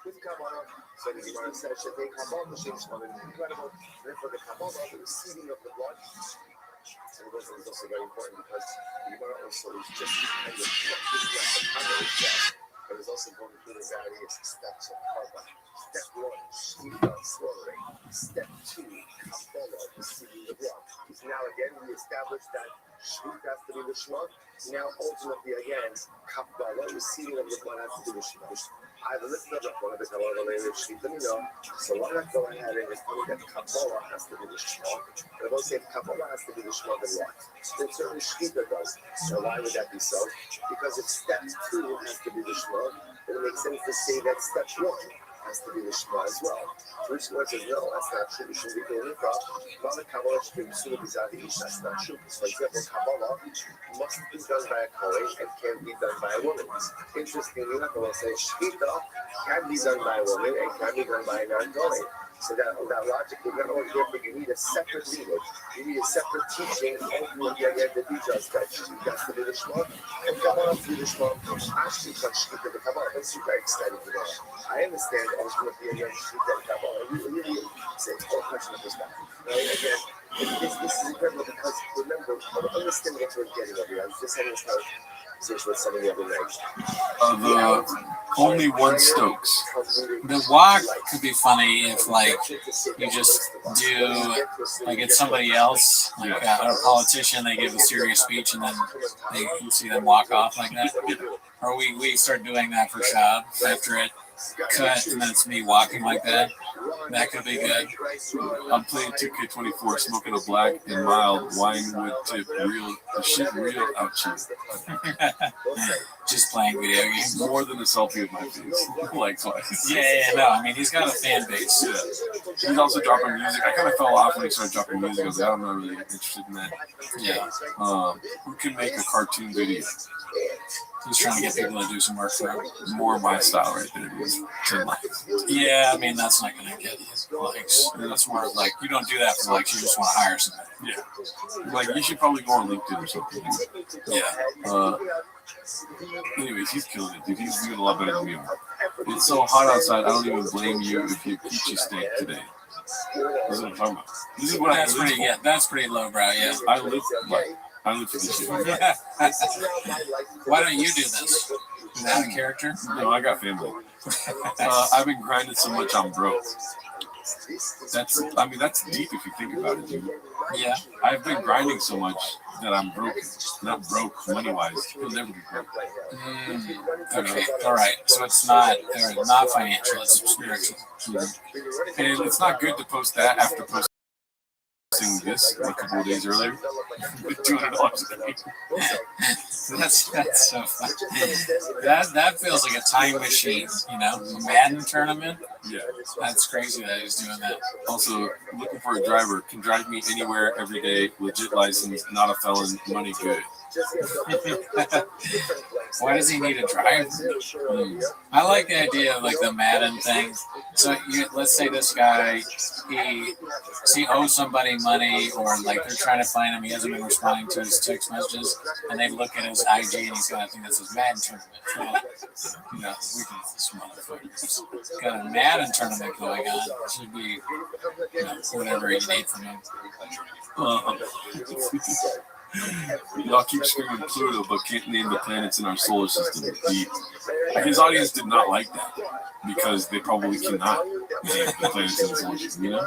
With Kabbalah, so the Gemara says, should take Kabbalah, incredible. And then for the Kabbalah, the receiving of the blood, so this is also very important because the Gemara also is just kind of looking at the Kabbalah itself, but it's also going through the various steps of Kabbalah. Step 1, Shkita, slaughtering. Step 2, Kabbalah, receiving the blood. So now again, we established that Shkita has to be the Shema. Now ultimately again, Kabbalah, receiving of the blood has to be the Shema. I've lifted up one of the Kabbalah later, Shkita, so what I'm going ahead and is telling that Kabbalah has to be the Shema. But I will say if Kabbalah has to be the Shema, then what? Then certainly Shkita does. So why would that be so? Because if step 2 has to be the Shema, then it makes sense to say that step 1 has to be the Shema as well. Which one says, no, that's not true. We shouldn't be doing it. But the Kabbalah should be that's not true. For example, Kabbalah must be done by a Kohen and can't be done by a woman. Interestingly enough, I will say Shkita can be done by a woman and can be done by a non-Kohen. So that logic, we're not all here, but you need a separate leader. You need a separate teaching. Ultimately, again, the details that Shkita has to be the Shema, and Kabbalah to be the Shema. Actually, but Shkita the Kabbalah, that's super exciting to know. I understand ultimately, again, Shkita and Kabbalah. Really, it's all question of perspective. Right? Again, this is incredible because remember, understand what we're getting over here. I was just having this conversation with somebody the other night. Only one Stokes. The walk could be funny if, like, you just do, like, it's somebody else, like a politician, they give a serious speech, and then you see them walk off like that. Or we start doing that for Shab after it cut, and then it's me walking like that. That could be good. I'm playing 2K24, smoking a black and mild wine with tip, real out cheap. Just playing video games. More than a selfie of my face, like twice. Yeah, no, I mean, he's got a fan base. Yeah. He's also dropping music. I kind of fell off when he started dropping music. I was like, I'm not really interested in that. Yeah. Who can make a cartoon video? He's trying to get people to do some work for him. More my style right there. 10 likes. Yeah, I mean, that's not going to get you likes. That's more like, you don't do that for likes, you just want to hire somebody. Yeah. Like, you should probably go on LinkedIn or something. Yeah. Anyways, he's killing it, dude. He's doing a lot better than we are. It's so hot outside, I don't even blame you if you peachy steak today. This is what I'm talking about. This is what that's pretty, yeah, that's pretty lowbrow, yeah. I live for this shit. Why don't you do this? Is that a character? No, I got family. I've been grinding so much I'm broke. That's deep if you think about it, dude. Yeah. I've been grinding so much that I'm broken. Not broke money-wise. You'll never be broke. Okay, all right. So it's not financial, it's spiritual. Mm-hmm. And it's not good to post that after posting this a couple of days earlier with $200 a day. That's so funny. That feels like a time machine, you know? A Madden tournament? Yeah. That's crazy that he's doing that. Also, looking for a driver. Can drive me anywhere every day. Legit license, not a felon, money good. Why does he need a driver? I like the idea of like the Madden thing. So let's say this guy, he owes somebody money, or like they're trying to find him. He hasn't been responding to his text messages, and they look at his IG and he's got, I think that's his Madden tournament. Well, we can this motherfucker got a Madden tournament going on. It should be whatever you need from him. Y'all keep screaming Pluto, but can't name the planets in our solar system. His audience did not like that because they probably cannot name the planets in the solar system. You know?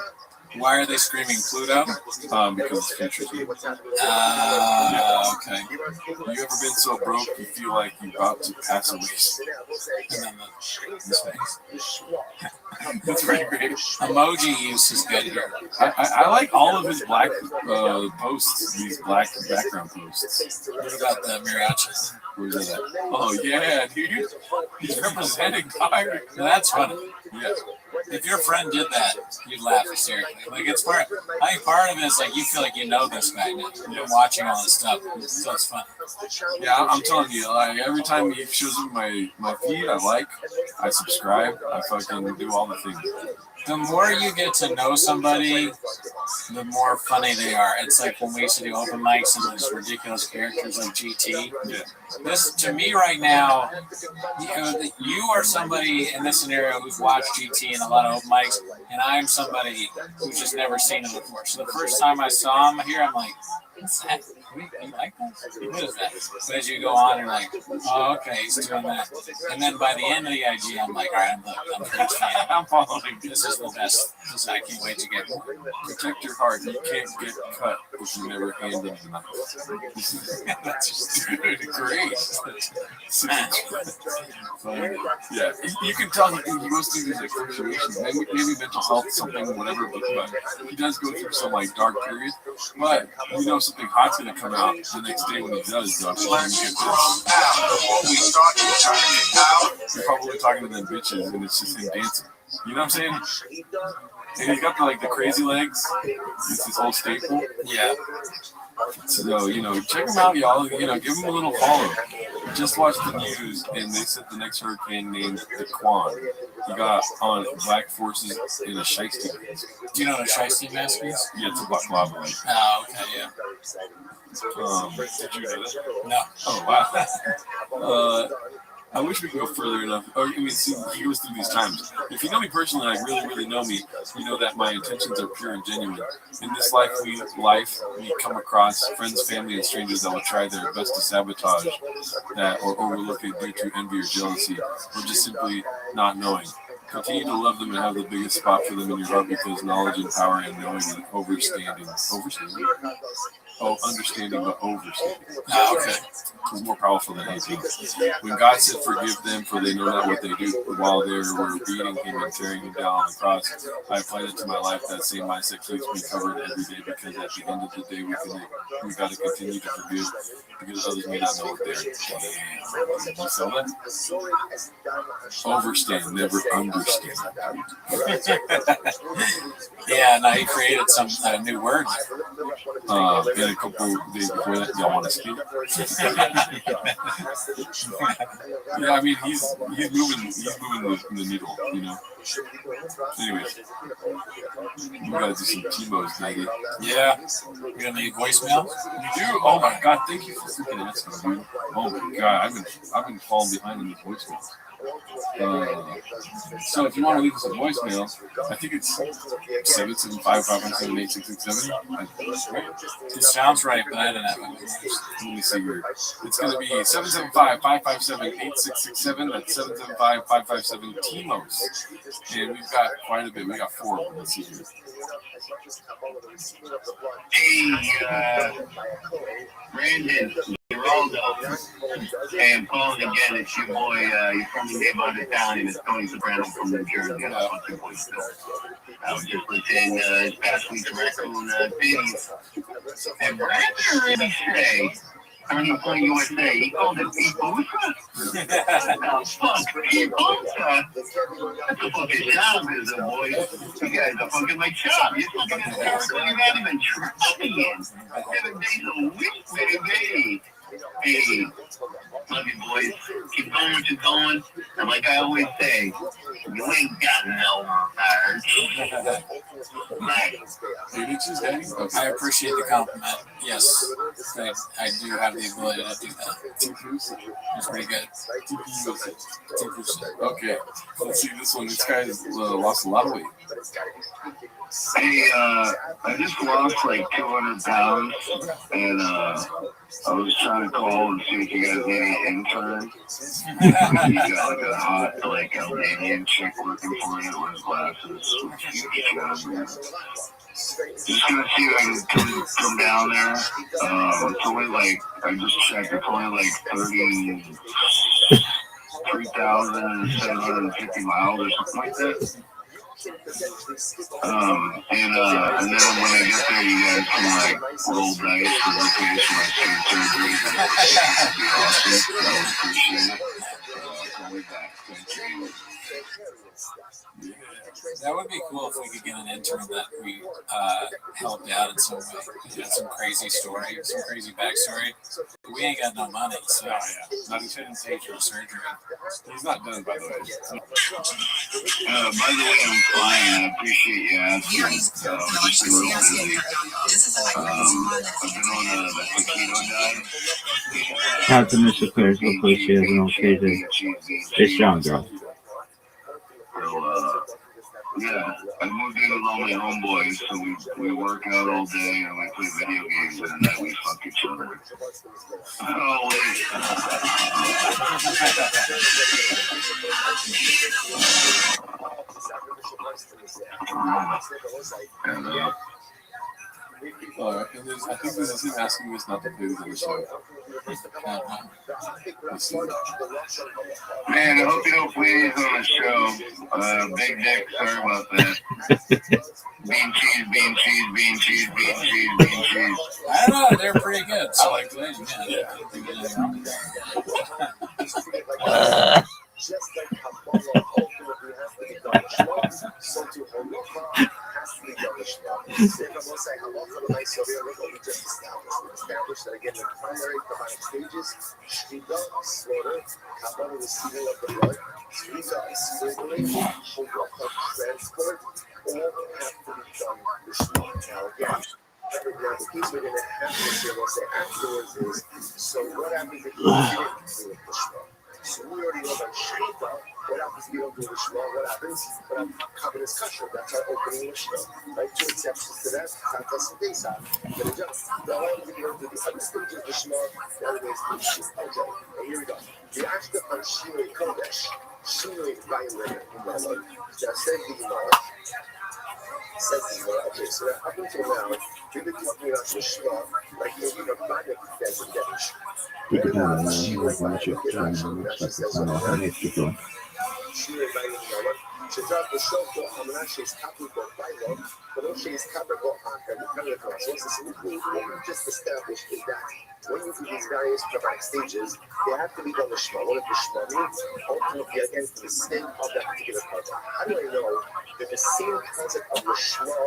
Why are they screaming Pluto? Because it's future. Okay. You ever been so broke you feel like you're about to pass away? That's pretty great. Emoji use is good here. I like all of his black posts, these black background posts. What about the mariachi? Where's that? Oh, yeah, dude. He's representing Tiger. That's funny. Yeah. If your friend did that, you'd laugh hysterically. Like it's part. I think part of it is like you feel like you know this guy now. You're watching all this stuff, so it's fun. Yeah, I'm telling you, like every time he shows up my feed, I subscribe, I fucking do all the things. The more you get to know somebody, the more funny they are. It's like when we used to do open mics and those ridiculous characters like GT. Yeah. This, to me right now, you are somebody in this scenario who's watched GT and a lot of open mics, and I'm somebody who's just never seen him before. So the first time I saw him here, I'm like, what's that? You like that? What is that? But as you go on, you're like, oh, okay, he's doing that. And then by the end of the IG, I'm like, all right, I'm a huge fan. I'm following. This is the best. I can't wait to get more. Protect your heart. You can't get cut if you never hand them the knife. That's just great. Yeah, you can tell he goes through these like fluctuations. Maybe mental health, something, whatever. But he does go through some like dark period. But you know something hot's gonna come out the next day when he does. Though. You're probably talking to them bitches, and it's just him dancing. You know what I'm saying? And he's got the crazy legs. It's his whole staple. Yeah. So, check him out, y'all. Give him a little follow. Just watched the news, and they said the next hurricane named the Quan. He got on black forces in a shiesty mask. Do you know what a shiesty mask is? Yeah, it's a baklava. Oh, okay, yeah. Did you know that? No. Oh, wow. I wish we could go further enough. See, he goes through these times. If you know me personally, like really know me, you know that my intentions are pure and genuine. In this life, we come across friends, family, and strangers that will try their best to sabotage that or overlook it due to envy or jealousy, or just simply not knowing. Continue to love them and have the biggest spot for them in your heart because knowledge and power and knowing and understanding, but overstanding. Okay. Is more powerful than anything. When God said, "Forgive them, for they know not what they do," while they were beating him and tearing him down on the cross, I applied it to my life. That same mindset keeps me covered every day because at the end of the day, we got to continue to forgive because others may not know what they're doing. You feel that? Overstand, never understand. Yeah, now he created some new words. And a couple days before that, y'all want to speak? Yeah, I mean he's moving the needle, Anyways, we gotta do some T-Mos, baby. Yeah. You gonna need voicemail? You do? Oh my god, thank you for freaking asking, dude. Oh my god, I've been falling behind on these voicemails. So if you want to leave us a voicemail, I think it's 775-517-8667. It sounds right, but I don't have it. Let me see here. It's going to be 775-557-8667. That's 775-557-TMOS. And we've got quite a bit. We got 4 of them. Let's see here. Hey, Brandon, Geraldo. Hey, I'm calling again. It's your boy. You're from the name out of town, and it's Tony Soprano from New Jersey. I was just listening this past week's Raccoon Cities. And Brandon really say, turning point USA, he called it people. Fuck, people. That's a fucking job, is it, boy? You guys are fucking like shop. You're fucking hysterical. You're not even trying. 7 days a week, baby. Hey, love you boys. Keep going what you're going. And like I always say, you ain't got no heart. I appreciate the compliment. Yes, I do have the ability to do that. It's pretty good. Okay, let's see this one. This guy's lost a lot of weight. Hey, I just lost like 200 pounds, and I was trying to call and see if you guys need any intern. You got like a hot, like Albanian chick working for you with glasses. Just gonna see if I can come down there. It's only like, I just checked, it's only like 3,750 miles or something like that. And then when I get there, you guys can like roll dice for location, like surgery. That'd be awesome. I would appreciate it. I'll be back. Thank you. That would be cool if we could get an intern that we helped out in some way. He had some crazy story, some crazy backstory. We ain't got no money, so not even pay for surgery. He's not done, by the way. By the way, I'm fine. I appreciate you asking. Just a little busy. I've been on the keto diet. Shout out to Mr. Claire. Hopefully she has an okay day. Stay strong, girl. So, yeah, I moved in with all my homeboys, so we work out all day and we play video games, and at night we fuck each other. Oh, wait. And I think this is him asking us not to play on the show. Man, I hope you don't play these on the show. Big dick, sorry about that. Bean cheese, bean cheese, bean cheese, bean cheese, bean cheese. I don't know, they're pretty good. So like, yeah, I don't think there's anything wrong with that. Just like how Apollo ultimately has to be done Lishma, so to Holocha has to be done Lishma. Therefore, we'll say Holocha l'maisa, we just established that again the primary combined stages, Shvita, slaughter, Kabbalah, receiving of the blood, Shvita, sprinkling, Holocha, transport, all have to be done Lishma. Now again, the piece we're going to have to say, we'll say afterwards is, so what happens if you didn't do it Lishma? So we already know that Shvita, what happens if you don't do the Shema? What happens? But I'm covered as kasher. That's our opening Shema. Right? Two exceptions to that. Santas and Pesach. But it just, now what happens if you don't do the other stages of the Shema? That is the Shema. Okay, and here we go. The Ashta on Shinui Kodesh. Shinui Vayim Lemon. That said the Gemara. Says the Gemara. Okay, so up until now, we've been talking about the Shema like maybe the Banik Desh. שזאת בשוקו אמנה שהזכרנו בו ביילון, ולא שהזכרנו בו אחר, וכאן what we just established is that when you do these various dramatic stages, they have to be done the Shema. What does the Shema mean? Ultimately, again, for the sake of that particular concept. How do I know that the same concept of the Shema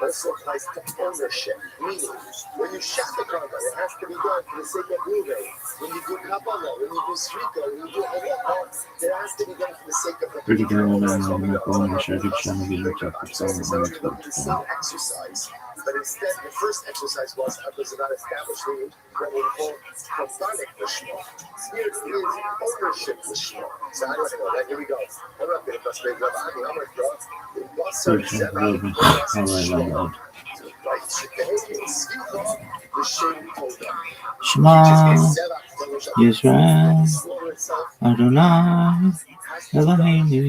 also applies to ownership? Meaning, when you shot the concept, it has to be done for the sake of moving. When you do Kabbalah, when you do Srika, when you do Halacha, it has to be done for the sake of the same exercise. But instead, the first exercise was about establishing what we call Rabbanic Lishma. Here is ownership Lishma. So how do I know that? Here we go. I'm not going to frustrate Rabbi. I'm going to draw the Basar Zera. Shema Yisrael Adonai Eloheinu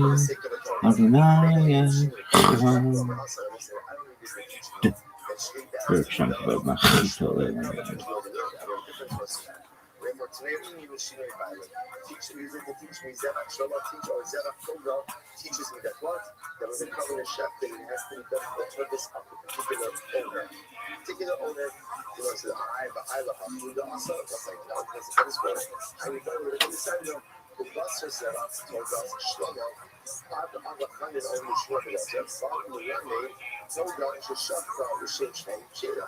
Adonai Echad. Teaches me that what? That when they're covering a chef, then it has to be done for the purpose of the particular owner. Particular owner, you know, says, I love him. The also, that's like, no, that is what. And we go to the side of the Buster set up, told us, Shlomo, part of the kind of only Shlomo, just following the young name, told us, to shut down the Shem Shlomo, Shira.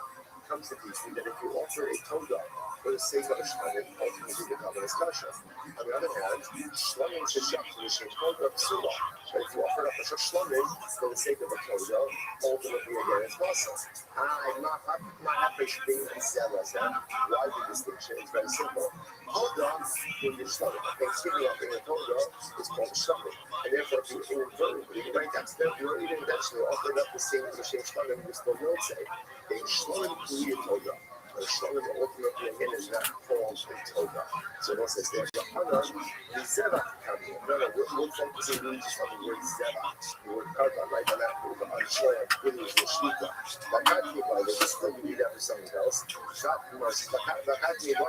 Comes to teach me that if you offer a toga for the sake of Shlomin, ultimately becoming his kasha. On the other hand, Shlomin should shop for the same Torah Psula. But if you offer up a Shlomin for the sake of a Torah, ultimately again it's possible. I'm not happy being zealous. Why the distinction? It's very simple. Torah in the Shlomin. Thanksgiving offering a Torah is called a Shlomin. And therefore, if you inadvertently, right, that's you're even intentionally offering up the same Shlomin, you still don't say. They Shlomin Kuya Torah. The Shlomin ultimately again is not called a Torah. So one says there's a Hana, the Zevach coming. No, we're focusing really just on the word Zevach. The word Karka, right? On that word, on Shloim, it is the Shlita. Vakatni, by the way, this still you need that for something else. Vakatni, by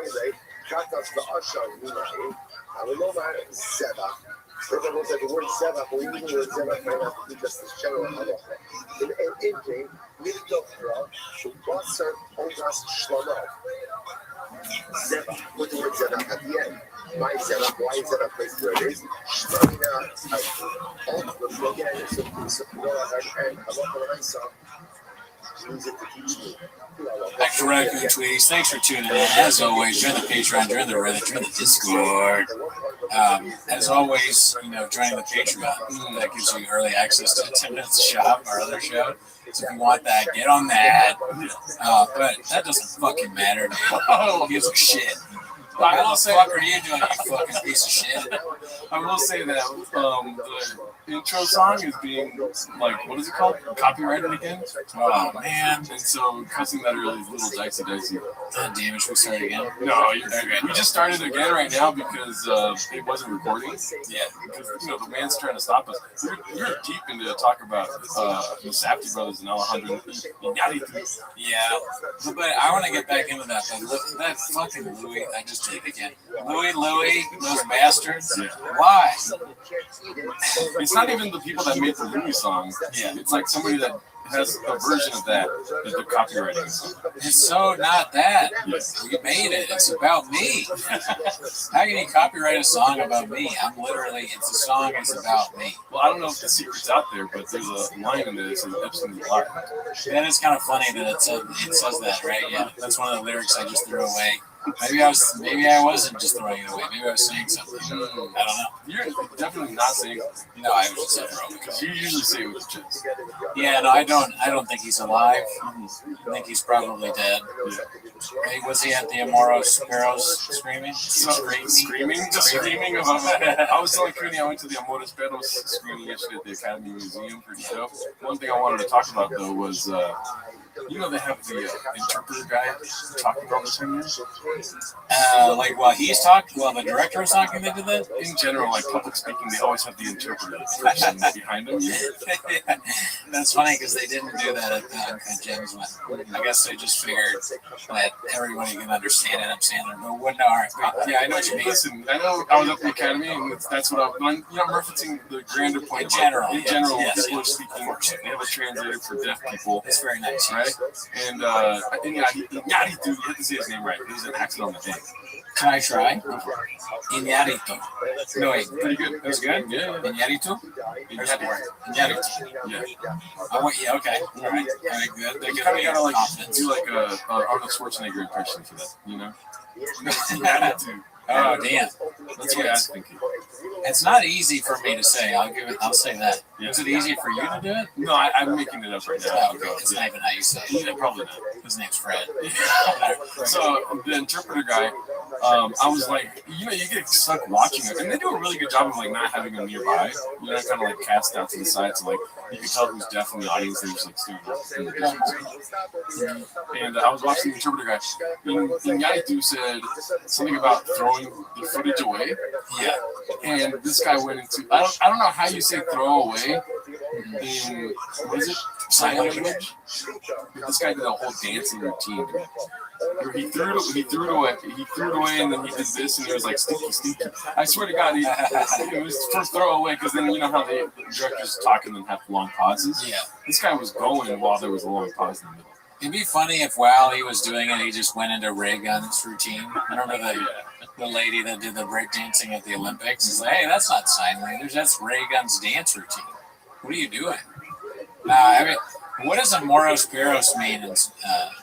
the way, Katas the Ashar, Minai, Avaloma Zevach. Everyone looks at the word Zevach, or even the word Zevach might not be just this general halacha. In English, Mirdokra, Shubasar, Ogas, Shlomo. Zevach, put the word Zevach at the end. Why Zevach? Why is Zevach placed where it is? Shlamina, ultimately, again, so Noah and Halacha Raisa use it to teach me. Back to Raccoon Tweets. Thanks for tuning in. As always, join the Patreon, join the Reddit, join the Discord. As always, joining the Patreon. That gives you early access to 10 Minutes Shop, our other show. So if you want that, get on that. But that doesn't fucking matter, man. Who gives a shit? What the fuck are you doing, you fucking piece of shit? I will say that the intro song is being, like, what is it called? Copyrighted again? Oh, man. And so cussing that early is a little dicey. God damn it, should we start again? No, we just started again right now because it wasn't recording. Yeah. Because, the man's trying to stop us. We're deep into talk about the Safdie brothers and Alejandro. Yeah. But I want to get back into that. That fucking Louis, I just did it again. Louis, those bastards. Yeah. Why? It's not even the people that made the Louis song. Yeah. It's like somebody that has a version of that they're copywriting. It's so not that. Yes. You made it. It's about me. How can you copyright a song about me? It's a song is about me. Well, I don't know if the secret's out there, but there's a line in there that says Epstein's alive. That is kind of funny that it says that, right? Yeah. That's one of the lyrics I just threw away. Maybe I wasn't just throwing it away. Maybe I was saying something. I don't know. You're definitely not saying. No, I was just saying wrong. Because you usually say it with the chest. Yeah, no, I don't think he's alive. I think he's probably dead. Yeah. Hey, was he at the Amoros Sparrows screaming? Just screaming about that. I was telling Cooney I went to the Amoros Sparrows screening yesterday at the Academy Museum for the show. One thing I wanted to talk about though was, they have the interpreter guy talking all the time here. Like while he's talking, while the director was talking, they did that? In general, like public speaking, they always have the interpreter person behind them. That's funny because they didn't do that at the Uncut Gems one. I guess they just figured that everybody can understand it. I'm saying, but wouldn't know. But yeah, I know what you mean. Listen, I know I was at the Academy, and that's what I'm referencing the grander point. In general, people are speaking. They have a translator for deaf people. It's very nice, right? And Inyaritu, you have to say his name right. There's an accent on the name. Can I try? Inyaritu. No, wait. Pretty good. That was good? Yeah. Inyaritu? Inyaritu. Yeah. Okay. All right. Good. They're You kind of gotta like confidence. do like a Arnold Schwarzenegger impression for that, Inyaritu. Oh, damn. That's what I was thinking. It's not easy for me to say. I'll say that. Yeah. Is it easy for you to do it? No, I'm making it up right now. Oh, okay. It's not even how you say it. Yeah, probably not. His name's Fred. So the interpreter guy, I was like, you get stuck watching it, and they do a really good job of like not having them nearby. Kind of like cast out to the side, so like you can tell who's deaf in the audience. They're just like staring up. And I was watching the interpreter guy. And Yaitu said something about throwing the footage away. Yeah. And this guy went into I don't know how you say throw away in what is it? Sign language. This guy did a whole dancing routine. He threw it away, and then he did this, and he was like stinky. I swear to God, it was first throw away because then you know how the directors talk and then have long pauses. Yeah. This guy was going while there was a long pause in the middle. It'd be funny if while he was doing it, he just went into Ray Gun's routine. Remember the lady that did the breakdancing at the Olympics? He's like, hey, that's not sign language. That's Ray Gun's dance routine. What are you doing? What does Amoros Peros mean?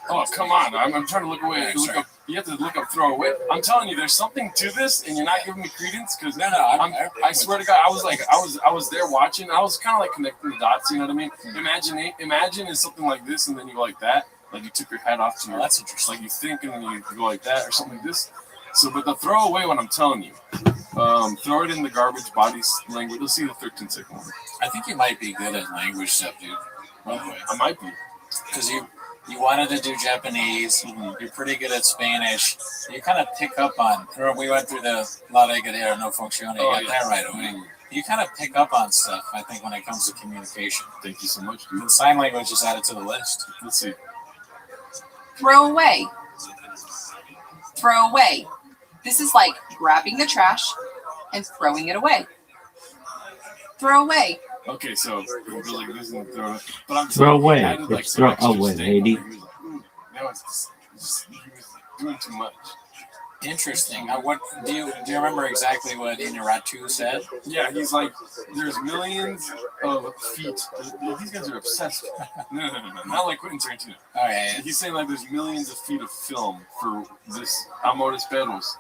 Oh, come on. I'm trying to look away. Look up You have to look up throw away. I'm telling you, there's something to this, and you're not giving me credence because I swear to God, I was there watching. I was kind of like connecting the dots. You know what I mean? Imagine is something like this, and then you go like that. Like you took your hat off to your. That's interesting. Like you think, and then you go like that, or something like this. So, but the throw away, what I'm telling you, throw it in the garbage body language. You'll see the 13-second one. I think you might be good at language stuff, dude. By the way, I might be. Because you wanted to do Japanese. You're pretty good at Spanish. You kind of pick up on. Remember we went through the La Regadera no funciona. You got that right away. You kind of pick up on stuff, I think, when it comes to communication. Thank you so much, dude. And sign language is added to the list. Let's see. Throw away. Throw away. This is like grabbing the trash and throwing it away. Throw away. Okay, so we're like this and throw it. But I'm Throw away. added, like, It's throw some extra away, steak. lady. Now it's just, he was doing too much. Interesting. What do you remember exactly what Inaratu said? Yeah, he's like, there's millions of feet. These guys are obsessed. No. Not like Quentin Tarantino. Oh, yeah. He's saying like there's millions of feet of film for this Amores Perros.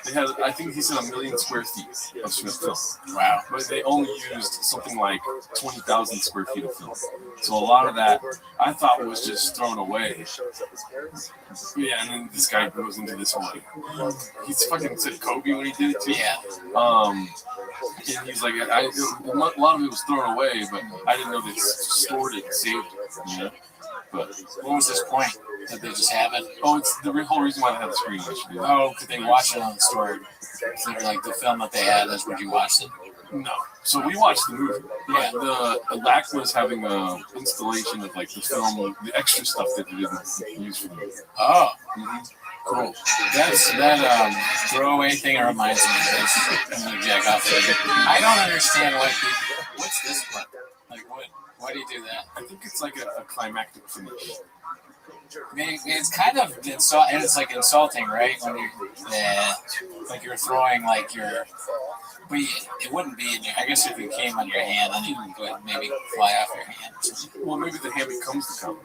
They had, I think he said 1 million square feet of film. Wow. But they only used something like 20,000 square feet of film. So a lot of that I thought was just thrown away. Yeah, and then this guy goes into this whole like, he's fucking said Kobe when he did it too. Yeah. And he's like, a lot of it was thrown away, but I didn't know they stored it and saved it. You know? But what was this point? Did they just have it? Oh, it's the whole reason why they had the screen. Oh, could they watch it on the story? So like the film that they had, that's what you watched it? No. So we watched the movie. Yeah. The LAC was having an installation of like the film, the extra stuff that they didn't use for the movie. Oh. Mm-hmm. Cool. That throwaway thing reminds me of this. I'm gonna jack off it. I don't understand why people. What's this part? Like what? Why do you do that? I think it's like a climactic finish. I mean, it's kind of it's like insulting, right? When you, like you're throwing like your. But it wouldn't be in your. I guess if it came on your hand, then you would maybe fly off your hand. Well, maybe the hand becomes the cum.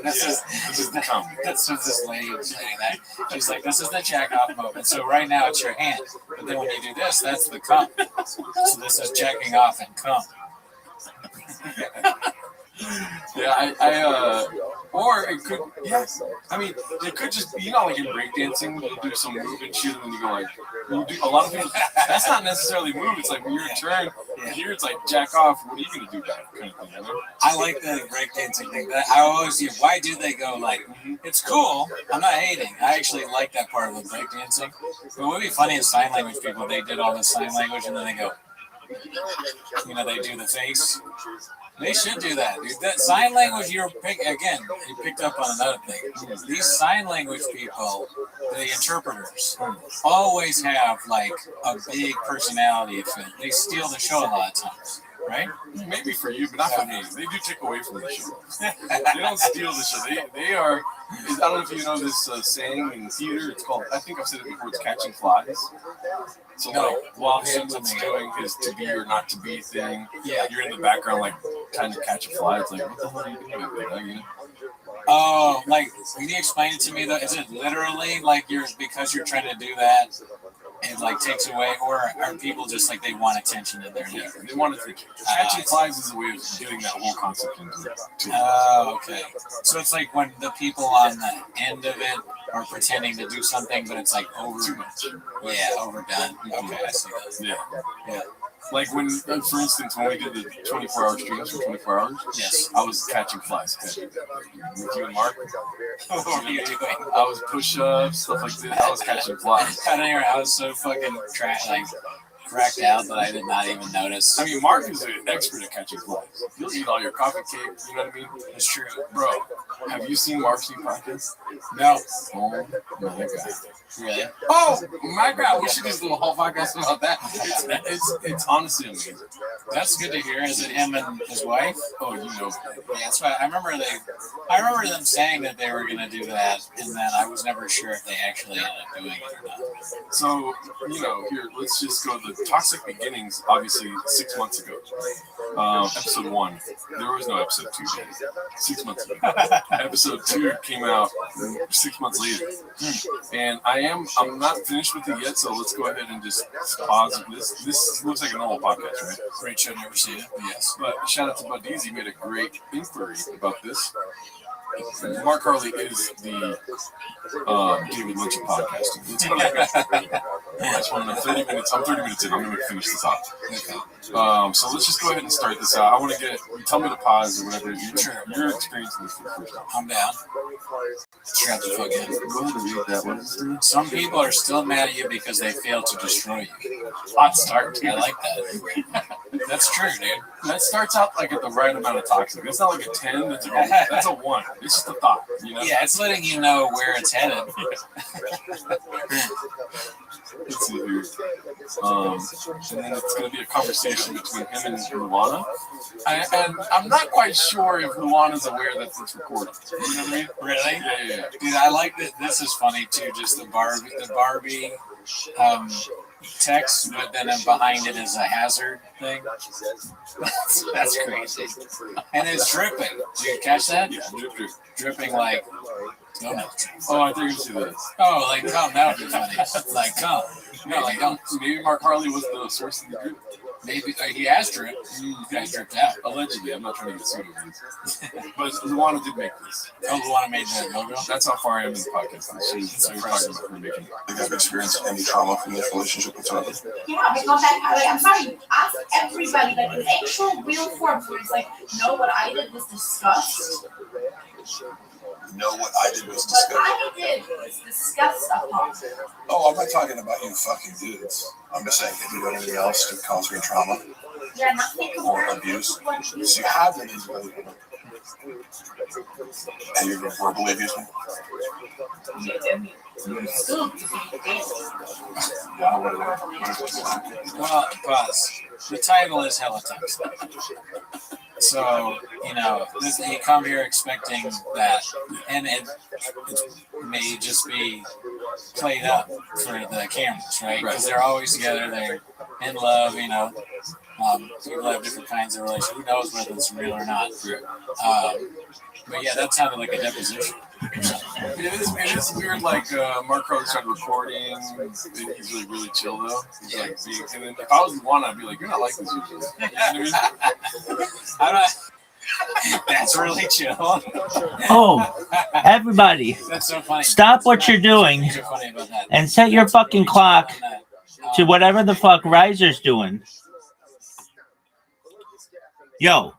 This is the cum. That's what this lady was saying. That she's like, this is the jack off moment. So right now it's your hand, but then when you do this, that's the cum. So this is jacking off and cum. Yeah, or it could, yes. I mean, it could just be, like in breakdancing, you do some move and shit, and then you go like, you do a lot of things. That's not necessarily move. It's like when your turn. Here it's like jack off. What are you gonna do about it? Kind of thing, you know? I like the breakdancing thing. I always see. Why do they go like? It's cool. I'm not hating. I actually like that part of the breakdancing. But what would be funny is sign language people. They did all the sign language, and then they go. They do the face. They should do that, dude. That sign language, you picked up on another thing. These sign language people, the interpreters, always have like a big personality. They steal the show a lot of times, right? Maybe for you, but not for me. They do take away from the show. They don't steal the show. They are. I don't know if you know this saying in theater. It's called. I think I've said it before. It's catching flies. So like while Hamlet's doing his to be or not to be thing, you're in the background like trying to catch a fly. It's like, what the hell are you doing? Oh, like can you explain it to me though? Is it literally like because you're trying to do that? It like takes away, or are people just like they want attention in their Yeah, they want attention. Catching flies is a way of getting that whole concept into it. Oh, okay. So it's like when the people on the end of it are pretending to do something, but it's like too much. Yeah, overdone. Okay, I see that. Yeah. Like when, for instance, when we did the 24-hour streams for 24 hours, yes, I was catching flies. With you and Mark. What were you doing? I was push-ups, stuff like this. I was catching flies. I was so fucking cracked out that I did not even notice. I mean, Mark is an expert at catching flies. He'll eat all your coffee cake, you know what I mean? It's true. Bro, have you seen Mark's new podcast? No. Oh my God. Really? Oh my God, we should do a whole podcast about that. It's honestly amazing. That's good to hear. Is it him and his wife? Oh, you know. Yeah, that's why I remember them saying that they were gonna do that, and then I was never sure if they actually ended up doing it or not. So, here, let's just go to the Toxic Beginnings, obviously 6 months ago. Episode 1. There was no episode 2 yet. 6 months ago. Episode 2 came out 6 months later. And I'm not finished with it yet, so let's go ahead and just pause this. This looks like a normal podcast, right? Great show, never seen it, but yes. But shout out to Buddies, he made a great inquiry about this. Mark Harley is the David Lynch of podcasting. It's what I just want to know 30 minutes. I'm 30 minutes in. I'm going to finish this off. Okay. So let's just go ahead and start this out. I want to get, tell me to pause or whatever. You're experiencing this for the first time. I'm down. Shut the fuck in. Go ahead and read that one. Some people are still mad at you because they failed to destroy you. Hot start. I like that. That's true, dude. That starts out like at the right amount of toxic. It's not like a 10. That's a 1. It's just a thought. You know? Yeah, it's letting you know where it's headed. Let's see here. And then it's going to be a conversation between him and Luana. And I'm not quite sure if Luana's aware that it's recorded. You know what I mean? Really? Yeah. Dude, I like that. This is funny too. Just the Barbie text, but then behind it is a hazard thing. That's crazy. And it's dripping. Did you catch that? Yeah, dripping like. Oh, I think you can see this. Oh, like come, that would be funny. Like come. No, like don't. Maybe Mark Harley was the source of the drip. Maybe he has dripped. You guys dripped out. Allegedly, I'm not trying to get sued over this. But Luana did make this. Oh, Luana made that logo? That's how far I am in the podcast. So we're talking about her making it. You guys experienced any trauma from this relationship whatsoever? Yeah, because like, I'm sorry, ask everybody, like in actual real forms where it's like, no, what I did was disgust. No, what I did was disgust. What I did was disgust upon. Oh, I'm not talking about you fucking dudes. I'm just saying, have you done anything else to cause your trauma? Yeah, nothing Or abuse? So you have been really good. And you verbally abused me? Well, pause. The title is Hella Toxic. So, you know, you come here expecting that, and it may just be played up for the cameras, right? Because they're always together, they're in love, you know. People have different kinds of relationships. Who knows whether it's real or not? But yeah, that sounded like a deposition. It is weird, like Mark Harley started recording, and he's really chill though. He's like being, and then if I was Luana, I'd be like, you're not like this usually. You know what I'm not. That's really chill. Oh, everybody, that's so funny. Stop what you're doing and set your fucking clock to whatever the fuck Riser's doing. Yo,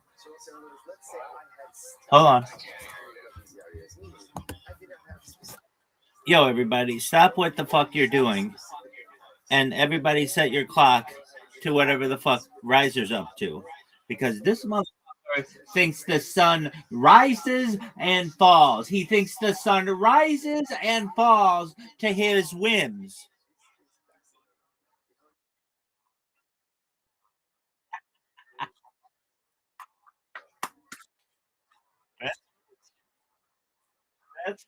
hold on. Yo, everybody, stop what the fuck you're doing, and everybody set your clock to whatever the fuck Riser's up to, because this motherfucker thinks the sun rises and falls. He thinks the sun rises and falls to his whims. That's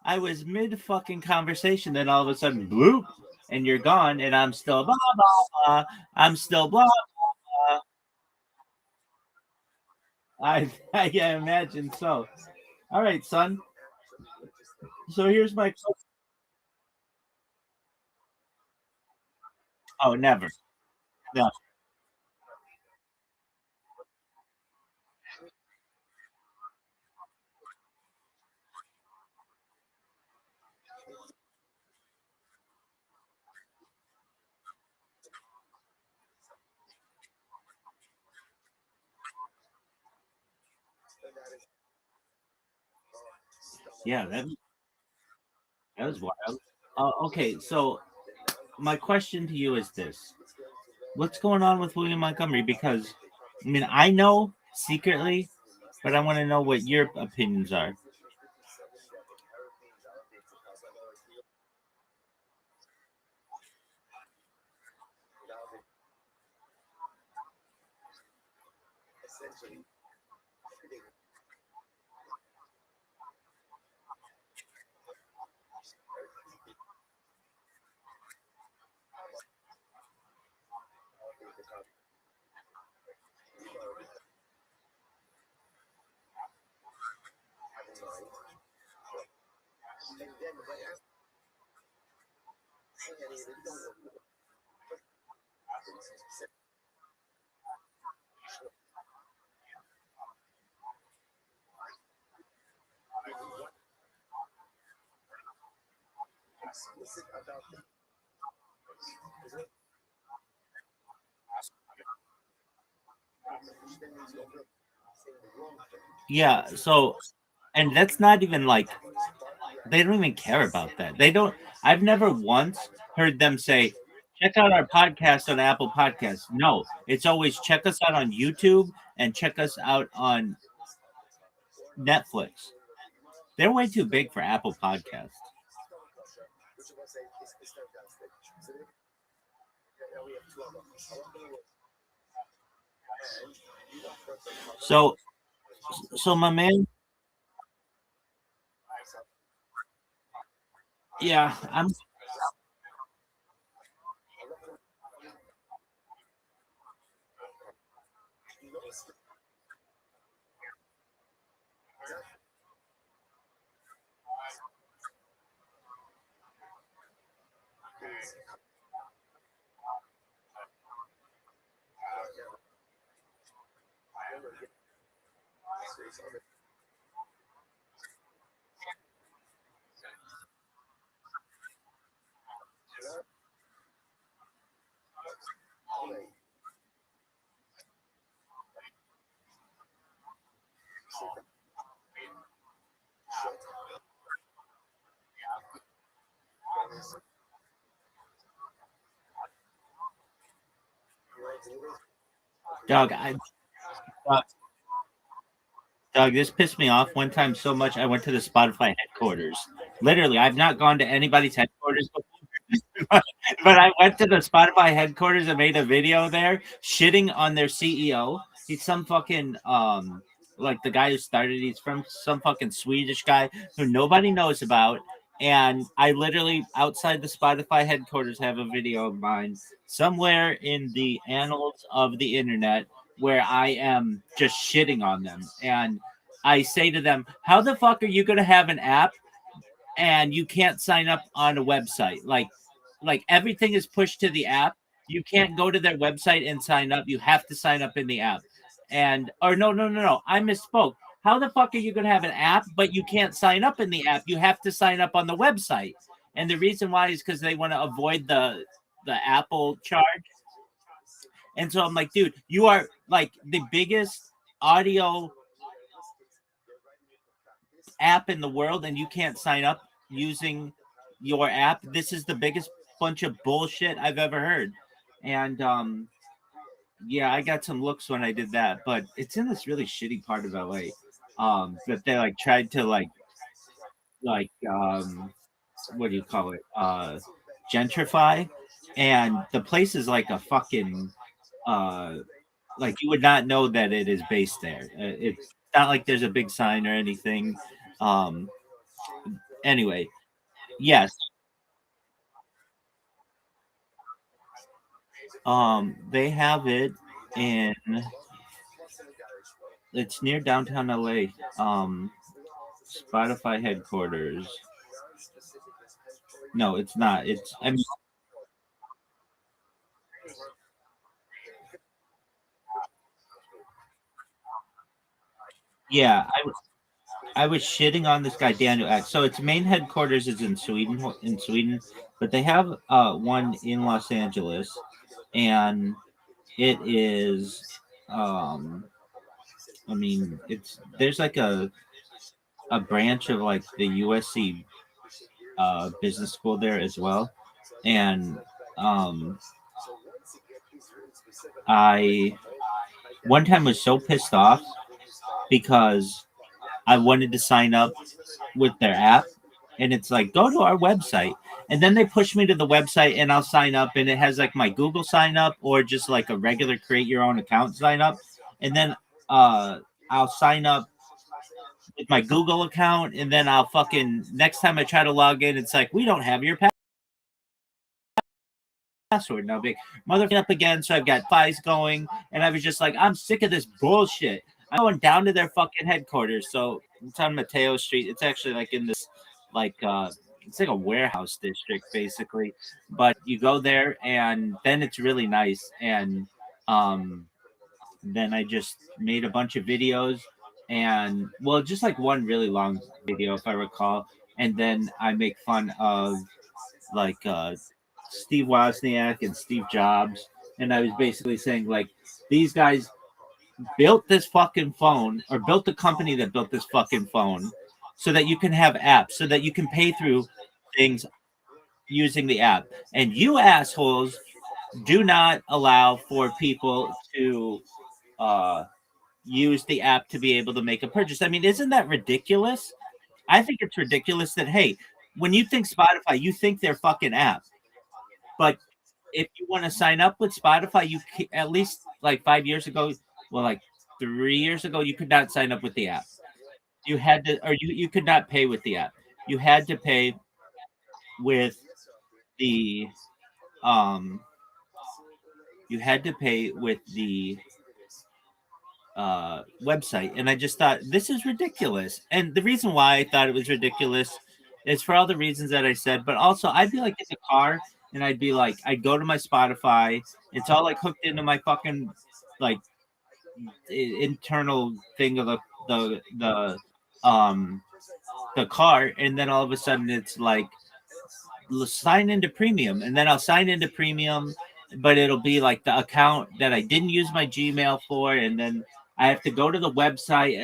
I was mid fucking conversation, then all of a sudden bloop, and you're gone, and I'm still blah blah blah. I'm still blah blah blah. I imagine so. All right, son. So here's my. Oh, never. No. Yeah, that was wild. Okay, so my question to you is this: what's going on with William Montgomery? Because I mean, I know secretly, but I want to know what your opinions are. Yeah, so and that's not even like they don't even care about that. They don't I've never once heard them say, check out our podcast on Apple Podcasts. No, it's always check us out on YouTube and check us out on Netflix. They're way too big for Apple Podcasts. So my man, yeah, I'm dog. Uh, Dog, this pissed me off one time so much. I went to the Spotify headquarters. Literally, I've not gone to anybody's headquarters before, but I went to the Spotify headquarters and made a video there shitting on their CEO. He's some fucking like the guy who started. He's from some fucking Swedish guy who nobody knows about. And I literally outside the Spotify headquarters have a video of mine somewhere in the annals of the internet where I am just shitting on them. And I say to them, how the fuck are you going to have an app and you can't sign up on a website? Like everything is pushed to the app. You can't go to their website and sign up. You have to sign up in the app. And or no. I misspoke. How the fuck are you going to have an app but you can't sign up in the app? You have to sign up on the website. And the reason why is because they want to avoid the Apple charge. And so I'm like, dude, you are like the biggest audio app in the world and you can't sign up using your app. This is the biggest bunch of bullshit I've ever heard. And yeah, I got some looks when I did that, but it's in this really shitty part of LA. That they like tried to like what do you call it? Gentrify. And the place is like a fucking like you would not know that it is based there. It's not like there's a big sign or anything. Anyway, yes. They have it in. It's near downtown LA. Spotify headquarters. No, it's not. It's. I mean, yeah, I was shitting on this guy Daniel X. So its main headquarters is in Sweden, but they have one in Los Angeles, and it is I mean it's there's like a branch of like the USC business school there as well, and I one time was so pissed off because I wanted to sign up with their app, and it's like go to our website, and then they push me to the website, and I'll sign up, and it has like my Google sign up or just like a regular create your own account sign up, and then I'll sign up with my Google account, and then I'll fucking next time I try to log in, it's like we don't have your password now, big mother up again. So I've got files going, and I was just like, I'm sick of this bullshit. I'm going down to their fucking headquarters. So it's on Mateo Street. It's actually like in this like it's like a warehouse district basically. But you go there and then it's really nice. And then I just made a bunch of videos and well just like one really long video if I recall. And then I make fun of like Steve Wozniak and Steve Jobs, and I was basically saying like these guys built this fucking phone or built the company that built this fucking phone so that you can have apps, so that you can pay through things using the app. And you assholes do not allow for people to use the app to be able to make a purchase. I mean, isn't that ridiculous? I think it's ridiculous that, hey, when you think Spotify, you think their fucking app. But if you want to sign up with Spotify, you at least like 5 years ago, well, like 3 years ago, you could not sign up with the app. You had to, or you could not pay with the app. You had to pay with the you had to pay with the website. And I just thought this is ridiculous. And the reason why I thought it was ridiculous is for all the reasons that I said, but also I'd be like in the car and I'd be like, I'd go to my Spotify. It's all like hooked into my fucking like internal thing of the car, and then all of a sudden it's like sign into premium, and then I'll sign into premium, but it'll be like the account that I didn't use my Gmail for, and then I have to go to the website.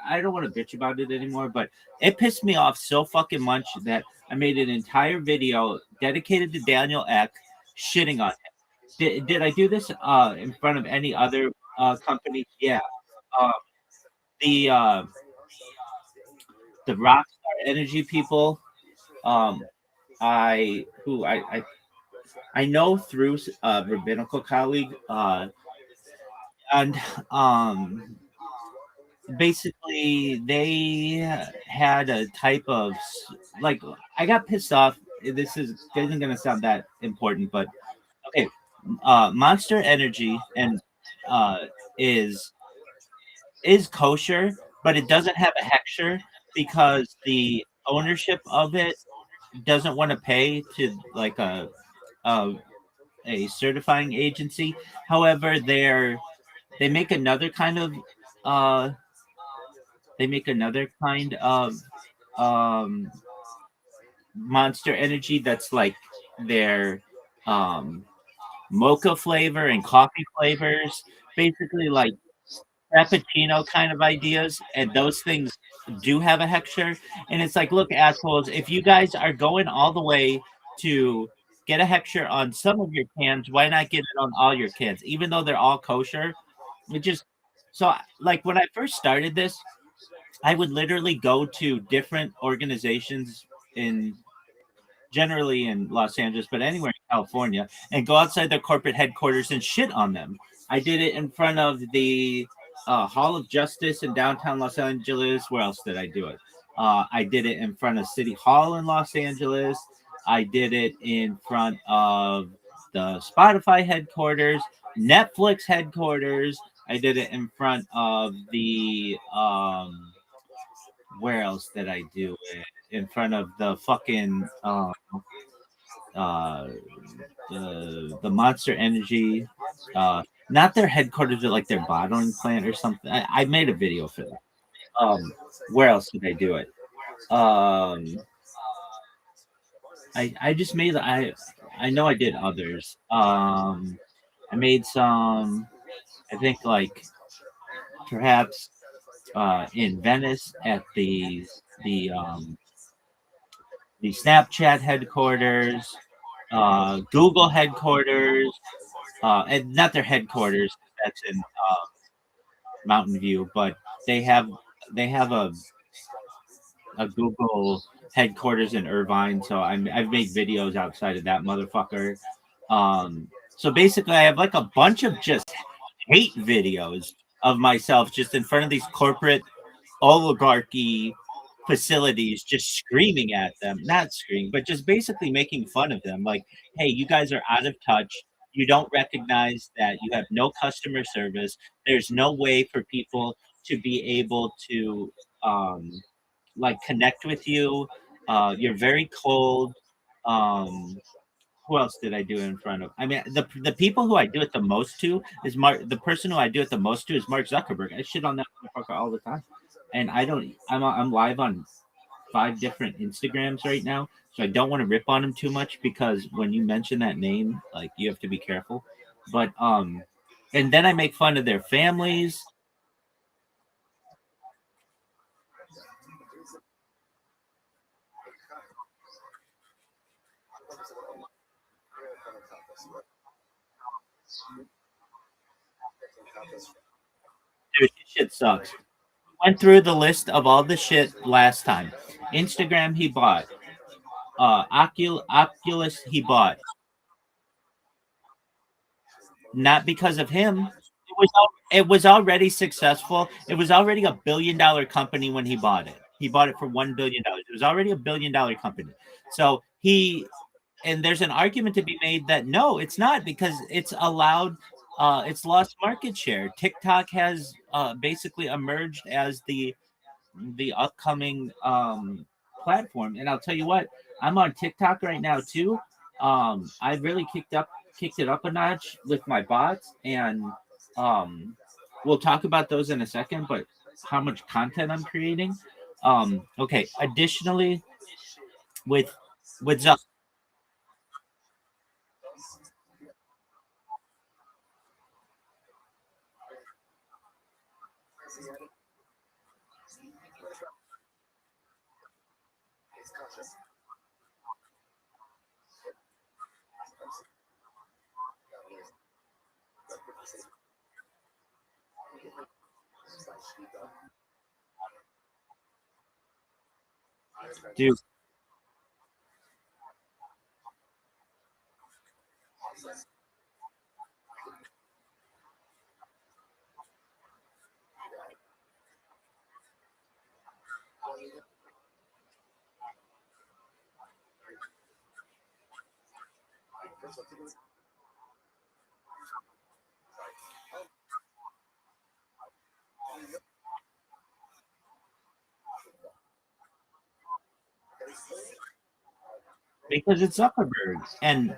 I don't want to bitch about it anymore, but it pissed me off so fucking much that I made an entire video dedicated to Daniel Ek shitting on him. Did I do this in front of any other company? Yeah. The Rockstar Energy people, I know through a rabbinical colleague, and basically they had a type of like, I got pissed off. This isn't going to sound that important, but okay, Monster Energy and is kosher, but it doesn't have a hechsher because the ownership of it doesn't want to pay to like a certifying agency. However, they make another kind of Monster Energy that's like their mocha flavor and coffee flavors, basically like Frappuccino kind of ideas, and those things do have a hechsher. And it's like, look, assholes, if you guys are going all the way to get a hechsher on some of your cans, why not get it on all your cans, even though they're all kosher? It just so like when I first started this, I would literally go to different organizations generally in Los Angeles, but anywhere in California, and go outside their corporate headquarters and shit on them. I did it in front of the Hall of Justice in downtown Los Angeles. Where else did I do it? I did it in front of City Hall in Los Angeles. I did it in front of the Spotify headquarters, Netflix headquarters. I did it in front of the where else did I do it? In front of the fucking the Monster Energy, not their headquarters, but like their bottling plant or something. I made a video for that. Where else did I do it? I just made I know I did others. I made some. I think like perhaps in Venice at the Snapchat headquarters, Google headquarters, and not their headquarters. That's in Mountain View, but they have a Google headquarters in Irvine. So I've made videos outside of that motherfucker. So basically, I have like a bunch of just hate videos of myself just in front of these corporate oligarchy facilities, just screaming at them, not screaming, but just basically making fun of them. Like, hey, you guys are out of touch. You don't recognize that you have no customer service. There's no way for people to be able to like connect with you. You're very cold. Who else did I do it in front of? I mean, the people who I do it the most to is Mark. The person who I do it the most to is Mark Zuckerberg. I shit on that motherfucker all the time, and I don't. I'm live on 5 different Instagrams right now, so I don't want to rip on him too much because when you mention that name, like you have to be careful. But and then I make fun of their families. Dude, this shit sucks. Went through the list of all the shit last time. Instagram he bought. Oculus he bought. Not because of him. It was already successful. It was already a $1 billion company when he bought it. He bought it for $1 billion. It was already a $1 billion company. So and there's an argument to be made that no, it's not because it's allowed. It's lost market share. TikTok has basically emerged as the upcoming platform. And I'll tell you what, I'm on TikTok right now too. I really kicked it up a notch with my bots, and we'll talk about those in a second. But how much content I'm creating. Okay. Additionally, with Zuck. Dude, because it's Zuckerberg, and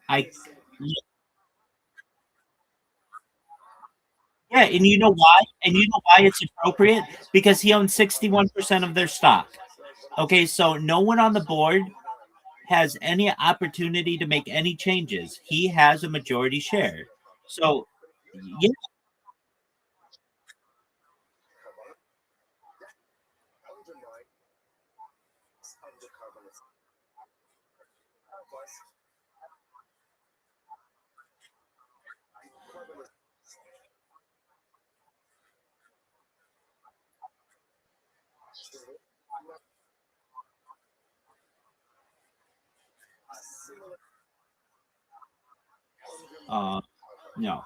I yeah, and you know why? And you know why it's appropriate? Because he owns 61% of their stock. Okay, so no one on the board has any opportunity to make any changes. He has a majority share. So yeah, uh no.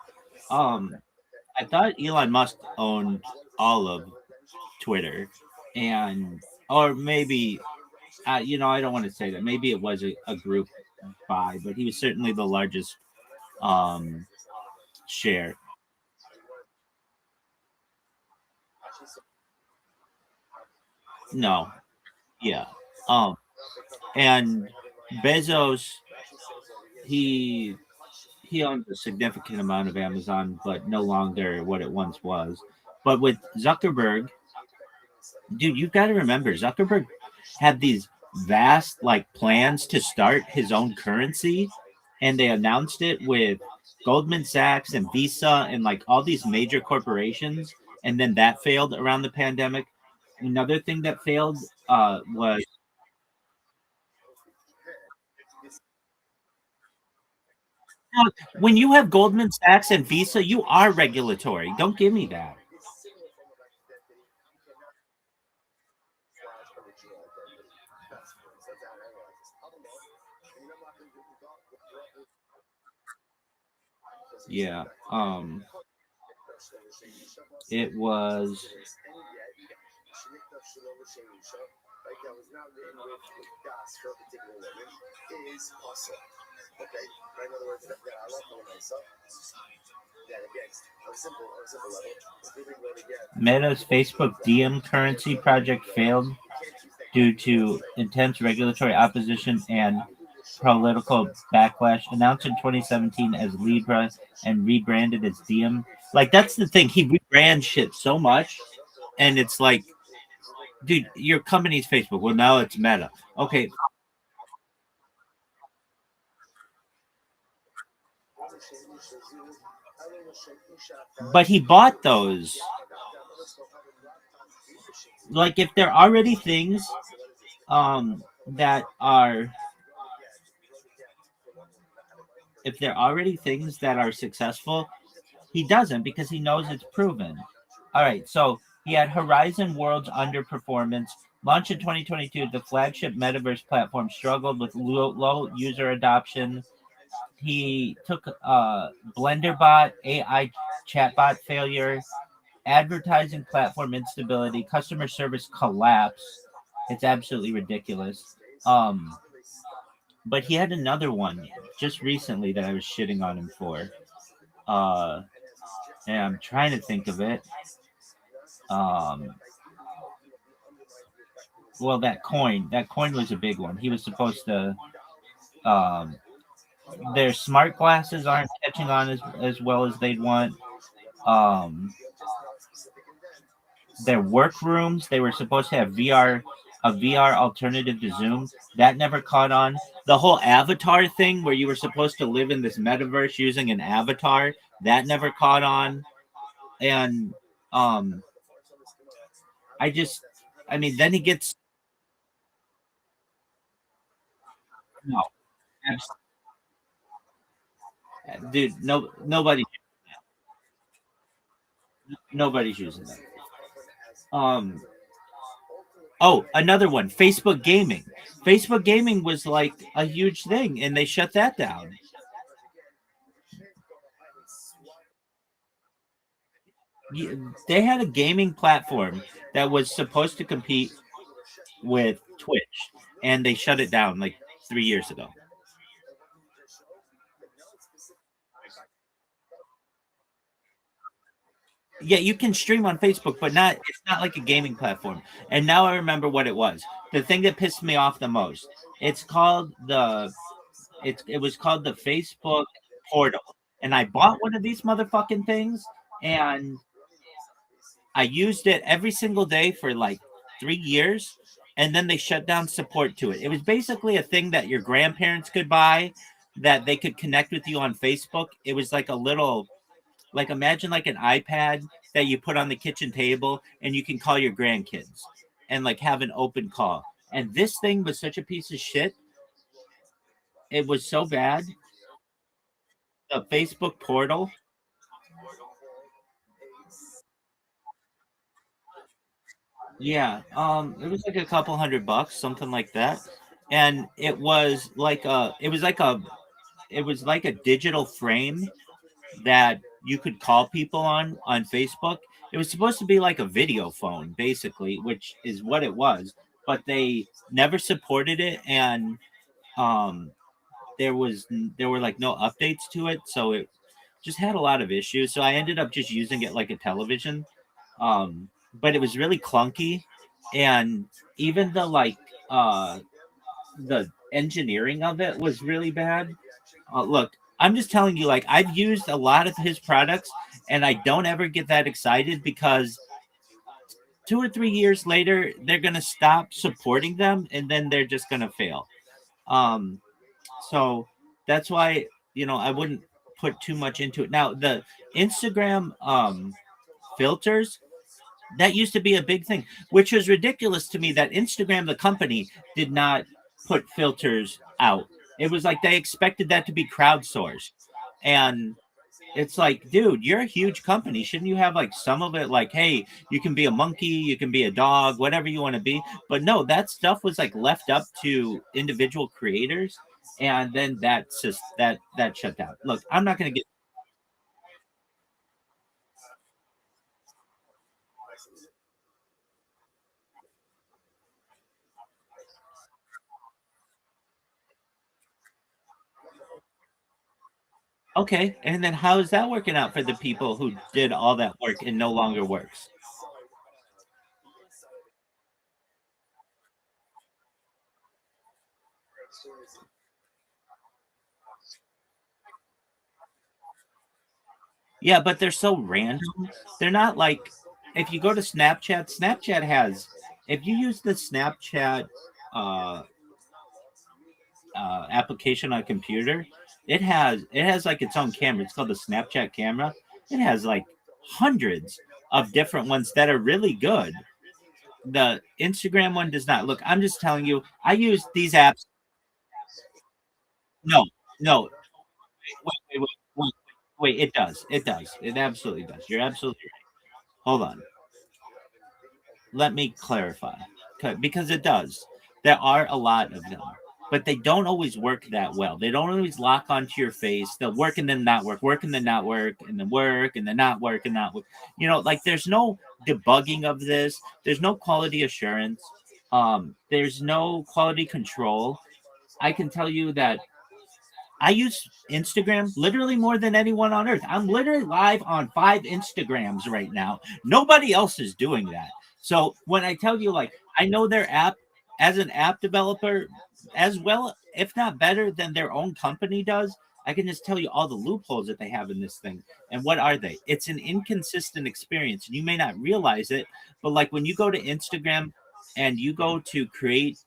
I thought Elon Musk owned all of Twitter, and or maybe I don't want to say that. Maybe it was a group buy, but he was certainly the largest um share. No, yeah. Um, and Bezos, he he owns a significant amount of Amazon, but no longer what it once was. But with Zuckerberg, dude, you've got to remember Zuckerberg had these vast like plans to start his own currency, and they announced it with Goldman Sachs and Visa and like all these major corporations, and then that failed around the pandemic. Another thing that failed was when you have Goldman Sachs and Visa, you are regulatory. Don't give me that. Yeah. It was Meta's Facebook DM currency project failed due to intense regulatory opposition and political backlash. Announced in 2017 as Libra and rebranded as Diem. Like that's the thing. He rebrands shit so much, and it's like Dude, your company's Facebook. Well, now it's Meta. Okay. But he bought those. Like, if they're already things that are if they're already things that are successful, he doesn't because he knows it's proven. All right, so he had Horizon Worlds underperformance. Launched in 2022, the flagship metaverse platform struggled with low user adoption. He took BlenderBot, AI chatbot failure, advertising platform instability, customer service collapse. It's absolutely ridiculous. But he had another one just recently that I was shitting on him for. And I'm trying to think of it. Well, that coin was a big one. He was supposed to. Um, their smart glasses aren't catching on as well as they'd want. Um, their workrooms, they were supposed to have a VR alternative to Zoom. That never caught on. The whole avatar thing, where you were supposed to live in this metaverse using an avatar, that never caught on. And I mean, then he gets no, dude, nobody's using that. Oh, another one, Facebook Gaming. Facebook Gaming was like a huge thing, and they shut that down. They had a gaming platform that was supposed to compete with Twitch, and they shut it down like 3 years ago. Yeah, you can stream on Facebook, but it's not like a gaming platform. And now I remember what it was. The thing that pissed me off the most. It's called it was called the Facebook Portal. And I bought one of these motherfucking things, and I used it every single day for like 3 years, and then they shut down support to it. It was basically a thing that your grandparents could buy, that they could connect with you on Facebook. It was like a little, like, imagine like an iPad that you put on the kitchen table, and you can call your grandkids and like have an open call. And this thing was such a piece of shit. It was so bad. The Facebook Portal. Yeah, it was like a couple $100, something like that. And it was like a digital frame that you could call people on Facebook. It was supposed to be like a video phone, basically, which is what it was, but they never supported it, and um, there were like no updates to it, so it just had a lot of issues. So I ended up just using it like a television, but it was really clunky, and even the engineering of it was really bad. Look, I'm just telling you, like, I've used a lot of his products, and I don't ever get that excited because 2 or 3 years later, they're gonna stop supporting them, and then they're just gonna fail. Um, so that's why I wouldn't put too much into it. Now, the Instagram filters, that used to be a big thing, which was ridiculous to me that Instagram, the company, did not put filters out. It was like they expected that to be crowdsourced. And it's like, dude, you're a huge company. Shouldn't you have like some of it like, hey, you can be a monkey, you can be a dog, whatever you want to be? But no, that stuff was like left up to individual creators. And then that's just that shut down. Look, I'm not going to get okay. And then how is that working out for the people who did all that work and no longer works? Yeah, but they're so random. They're not like, if you go to Snapchat, Snapchat has if you use the Snapchat uh, application on a computer, it has like its own camera. It's called the Snapchat camera. It has like hundreds of different ones that are really good. The Instagram one does not. Look, I'm just telling you, I use these apps. No, no, wait. Wait, it does. It does. It absolutely does. You're absolutely right. Hold on. Let me clarify. Because it does. There are a lot of them, but they don't always work that well. They don't always lock onto your face. They'll work and then not work and then not work, and then work and then not work and not work. Like there's no debugging of this. There's no quality assurance. There's no quality control. I can tell you that I use Instagram literally more than anyone on earth. I'm literally live on 5 Instagrams right now. Nobody else is doing that. So when I tell you, like, I know their app as an app developer as well, if not better than their own company does, I can just tell you all the loopholes that they have in this thing. And what are they? It's an inconsistent experience. And you may not realize it, but like when you go to Instagram and you go to create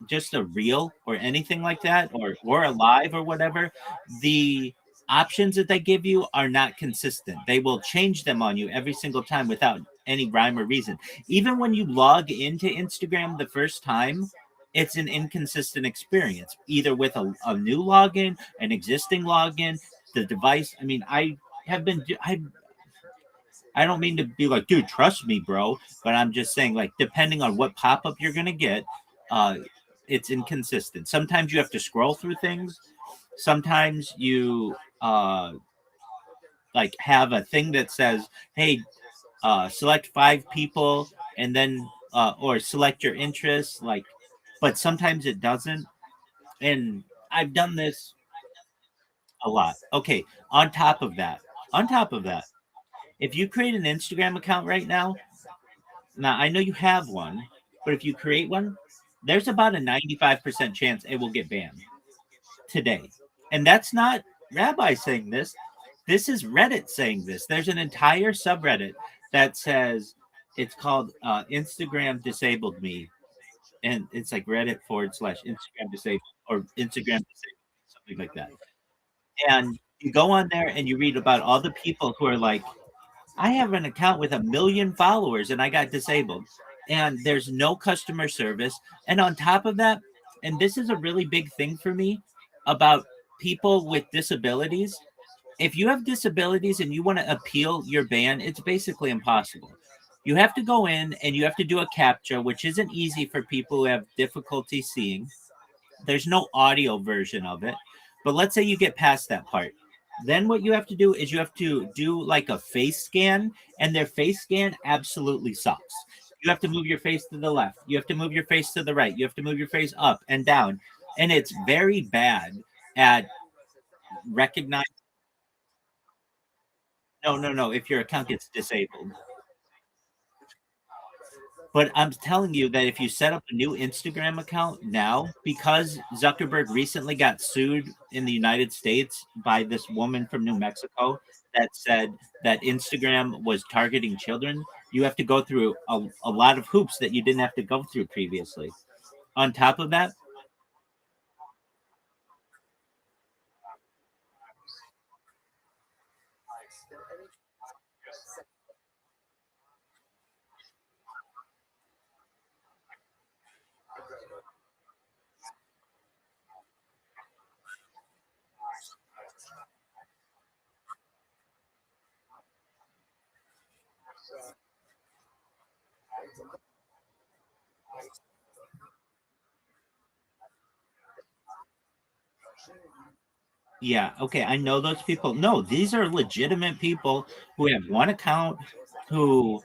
just a reel or anything like that, or a live or whatever, the options that they give you are not consistent. They will change them on you every single time without any rhyme or reason. Even when you log into Instagram the first time, it's an inconsistent experience, either with a new login, an existing login, the device. I mean, I don't mean to be like, dude, trust me, bro. But I'm just saying, like, depending on what pop up you're gonna get, uh, it's inconsistent. Sometimes you have to scroll through things. Sometimes you like have a thing that says, "Hey, select 5 people," and then or select your interests. Like, but sometimes it doesn't. And I've done this a lot. Okay, on top of that, if you create an Instagram account right now, I know you have one, but if you create one, there's about a 95% chance it will get banned today. And that's not Rabbi saying this. This is Reddit saying this. There's an entire subreddit that says it's called Instagram disabled me. And it's like Reddit /Instagram disabled or Instagram disabled, something like that. And you go on there and you read about all the people who are like, I have an account with 1 million followers and I got disabled. And there's no customer service. And on top of that, and this is a really big thing for me about people with disabilities. If you have disabilities and you want to appeal your ban, it's basically impossible. You have to go in and you have to do a CAPTCHA, which isn't easy for people who have difficulty seeing. There's no audio version of it. But let's say you get past that part. Then what you have to do is you have to do like a face scan, and their face scan absolutely sucks. You have to move your face to the left. You have to move your face to the right. You have to move your face up and down. And it's very bad at recognizing. No, no, no. If your account gets disabled. But I'm telling you that if you set up a new Instagram account now, because Zuckerberg recently got sued in the United States by this woman from New Mexico that said that Instagram was targeting children, you have to go through a lot of hoops that you didn't have to go through previously. On top of that, yeah, okay, I know those people. No, these are legitimate people who have one account, who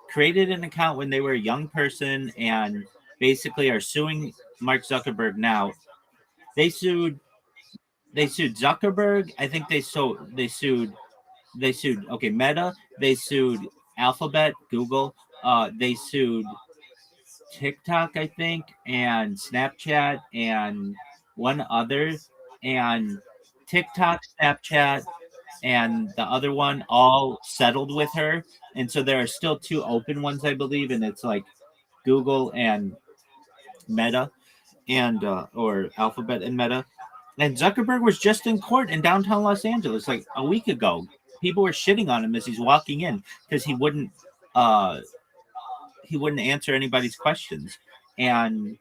created an account when they were a young person and basically are suing Mark Zuckerberg now. They sued Zuckerberg. I think they sued okay, Meta, they sued Alphabet, Google, they sued TikTok, I think, and Snapchat and one other, and TikTok, Snapchat, and the other one all settled with her. And so there are still 2 open ones, I believe, and it's like Google and Meta and or Alphabet and Meta. And Zuckerberg was just in court in downtown Los Angeles like a week ago. People were shitting on him as he's walking in because he wouldn't answer anybody's questions, and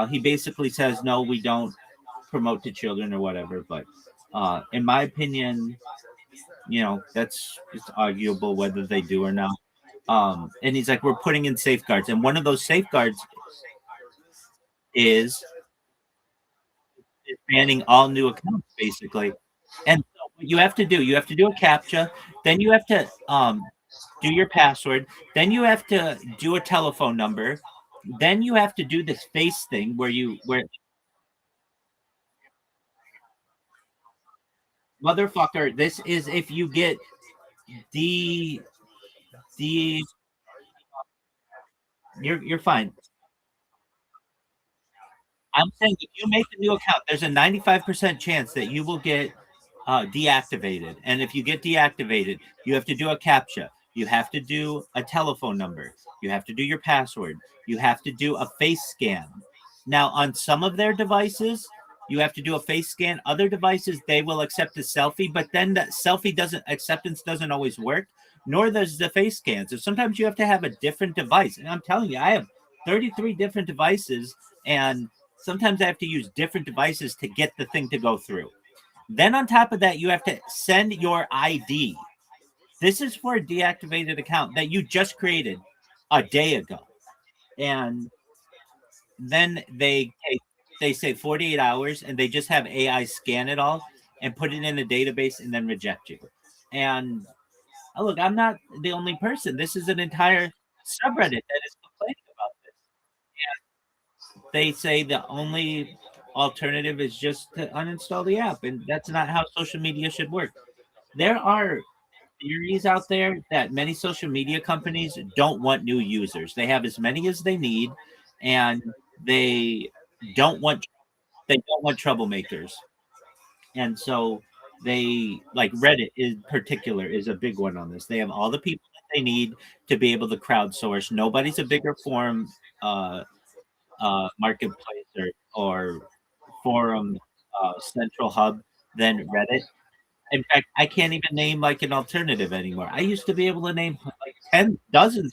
he basically says, "No, we don't promote to children or whatever." But in my opinion, that's it's arguable whether they do or not. And he's like, "We're putting in safeguards," and one of those safeguards is banning all new accounts, basically. And so what you have to do a CAPTCHA, then you have to do your password, then you have to do a telephone number, then you have to do this face thing where motherfucker, this is if you get the you're fine. I'm saying if you make a new account, there's a 95% chance that you will get deactivated. And if you get deactivated, you have to do a CAPTCHA. You have to do a telephone number. You have to do your password. You have to do a face scan. Now, on some of their devices, you have to do a face scan. Other devices, they will accept a selfie, but then that acceptance doesn't always work, nor does the face scan. So sometimes you have to have a different device. And I'm telling you, I have 33 different devices, and sometimes I have to use different devices to get the thing to go through. Then on top of that, you have to send your ID. This is for a deactivated account that you just created a day ago. And then they say 48 hours, and they just have AI scan it all and put it in a database and then reject you. And look, I'm not the only person. This is an entire subreddit that is complaining about this. And they say the only alternative is just to uninstall the app, and that's not how social media should work. There are theories out there that many social media companies don't want new users. They have as many as they need, and they don't want troublemakers. And so they, like Reddit in particular, is a big one on this. They have all the people that they need to be able to crowdsource. Nobody's a bigger forum marketplace or forum central hub than Reddit. In fact, I can't even name like an alternative anymore. I used to be able to name like dozens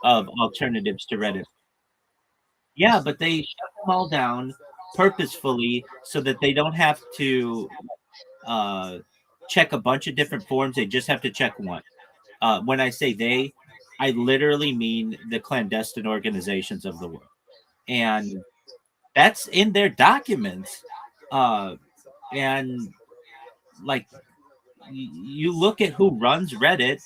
of alternatives to Reddit. Yeah, but they shut them all down purposefully so that they don't have to check a bunch of different forms. They just have to check one. When I say they, I literally mean the clandestine organizations of the world. And that's in their documents. And like you look at who runs Reddit.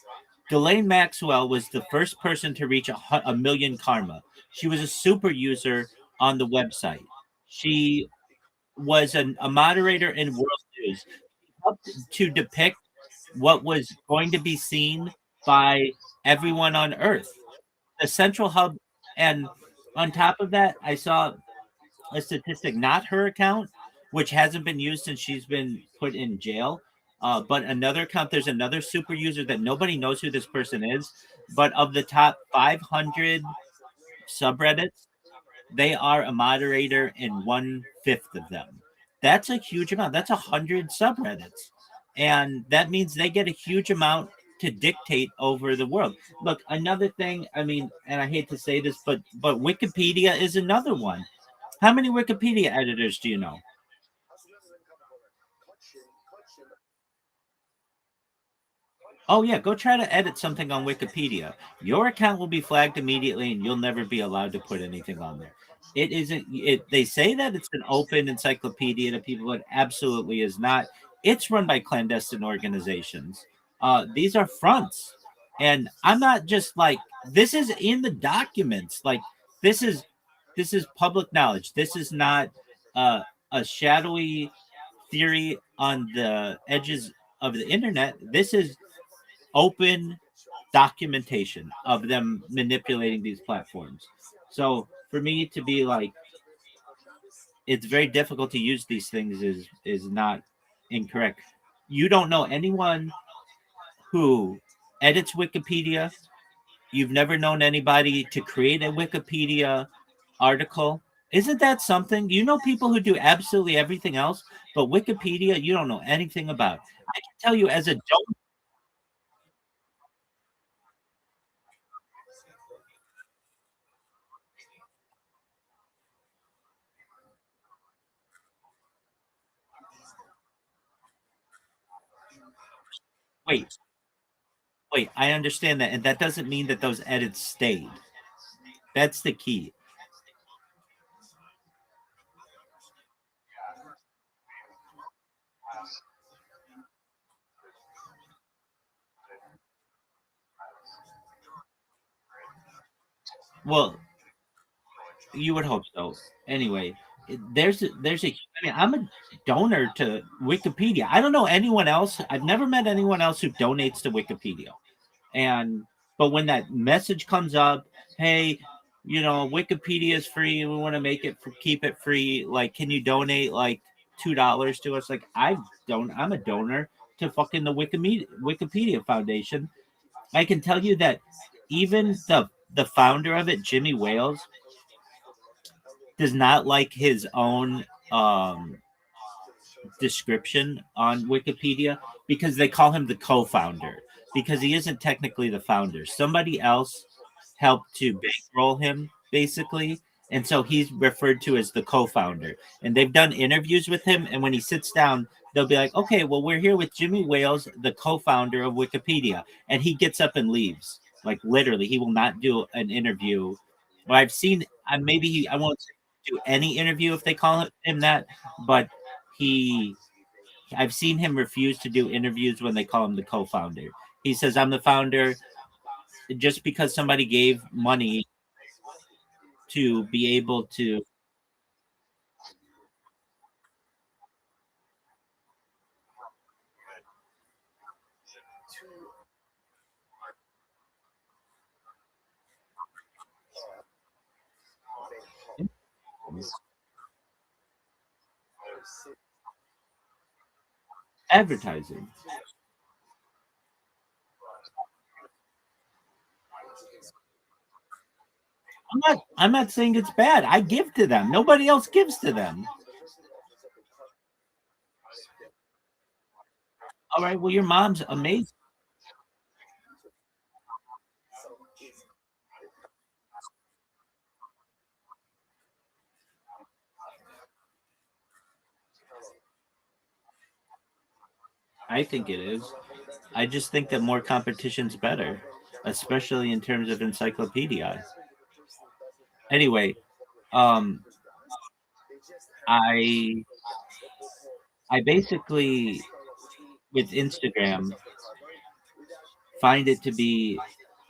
Ghislaine Maxwell was the first person to reach a million karma. She was a super user on the website. She was a moderator in World News. She helped to depict what was going to be seen by everyone on Earth. The central hub, and on top of that, I saw a statistic, not her account, which hasn't been used since she's been put in jail. But another account, there's another super user that nobody knows who this person is. But of the top 500 subreddits, they are a moderator in 1/5 of them. That's a huge amount. That's 100 subreddits. And that means they get a huge amount to dictate over the world. Look, another thing, I mean, and I hate to say this, but Wikipedia is another one. How many Wikipedia editors do you know? Oh yeah, go try to edit something on Wikipedia. Your account will be flagged immediately, and you'll never be allowed to put anything on there. It isn't. They say that it's an open encyclopedia to people, but absolutely is not. It's run by clandestine organizations. These are fronts, and I'm not just like this is in the documents. Like this is public knowledge. This is not a shadowy theory on the edges of the internet. This is open documentation of them manipulating these platforms. So for me to be like, it's very difficult to use these things is not incorrect. You don't know anyone who edits Wikipedia, you've never known anybody to create a Wikipedia article. Isn't that something? You know people who do absolutely everything else, but Wikipedia, you don't know anything about. I can tell you as a donor. Wait, wait, I understand that, and that doesn't mean that those edits stayed. That's the key. Well, you would hope so. Anyway, there's a. I mean, I'm a donor to Wikipedia. I don't know anyone else. I've never met anyone else who donates to Wikipedia. And but when that message comes up, hey, Wikipedia is free, and we want to make it keep it free. Like, can you donate like $2 to us? Like, I'm a donor to fucking the Wikipedia Foundation. I can tell you that even the founder of it, Jimmy Wales, does not like his own description on Wikipedia because they call him the co-founder because he isn't technically the founder. Somebody else helped to bankroll him basically, and so he's referred to as the co-founder. And they've done interviews with him, and when he sits down, they'll be like, "Okay, well, we're here with Jimmy Wales, the co-founder of Wikipedia," and he gets up and leaves. Like literally, he will not do an interview. Well, I've seen. I won't do any interview if they call him that, but he I've seen him refuse to do interviews when they call him the co-founder. He says, "I'm the founder." Just because somebody gave money to be able to advertising. I'm not saying it's bad. I give to them. Nobody else gives to them. All right. Well, your mom's amazing. I think it is. I just think that more competition's better, especially in terms of encyclopedia. Anyway, um, I I basically with Instagram find it to be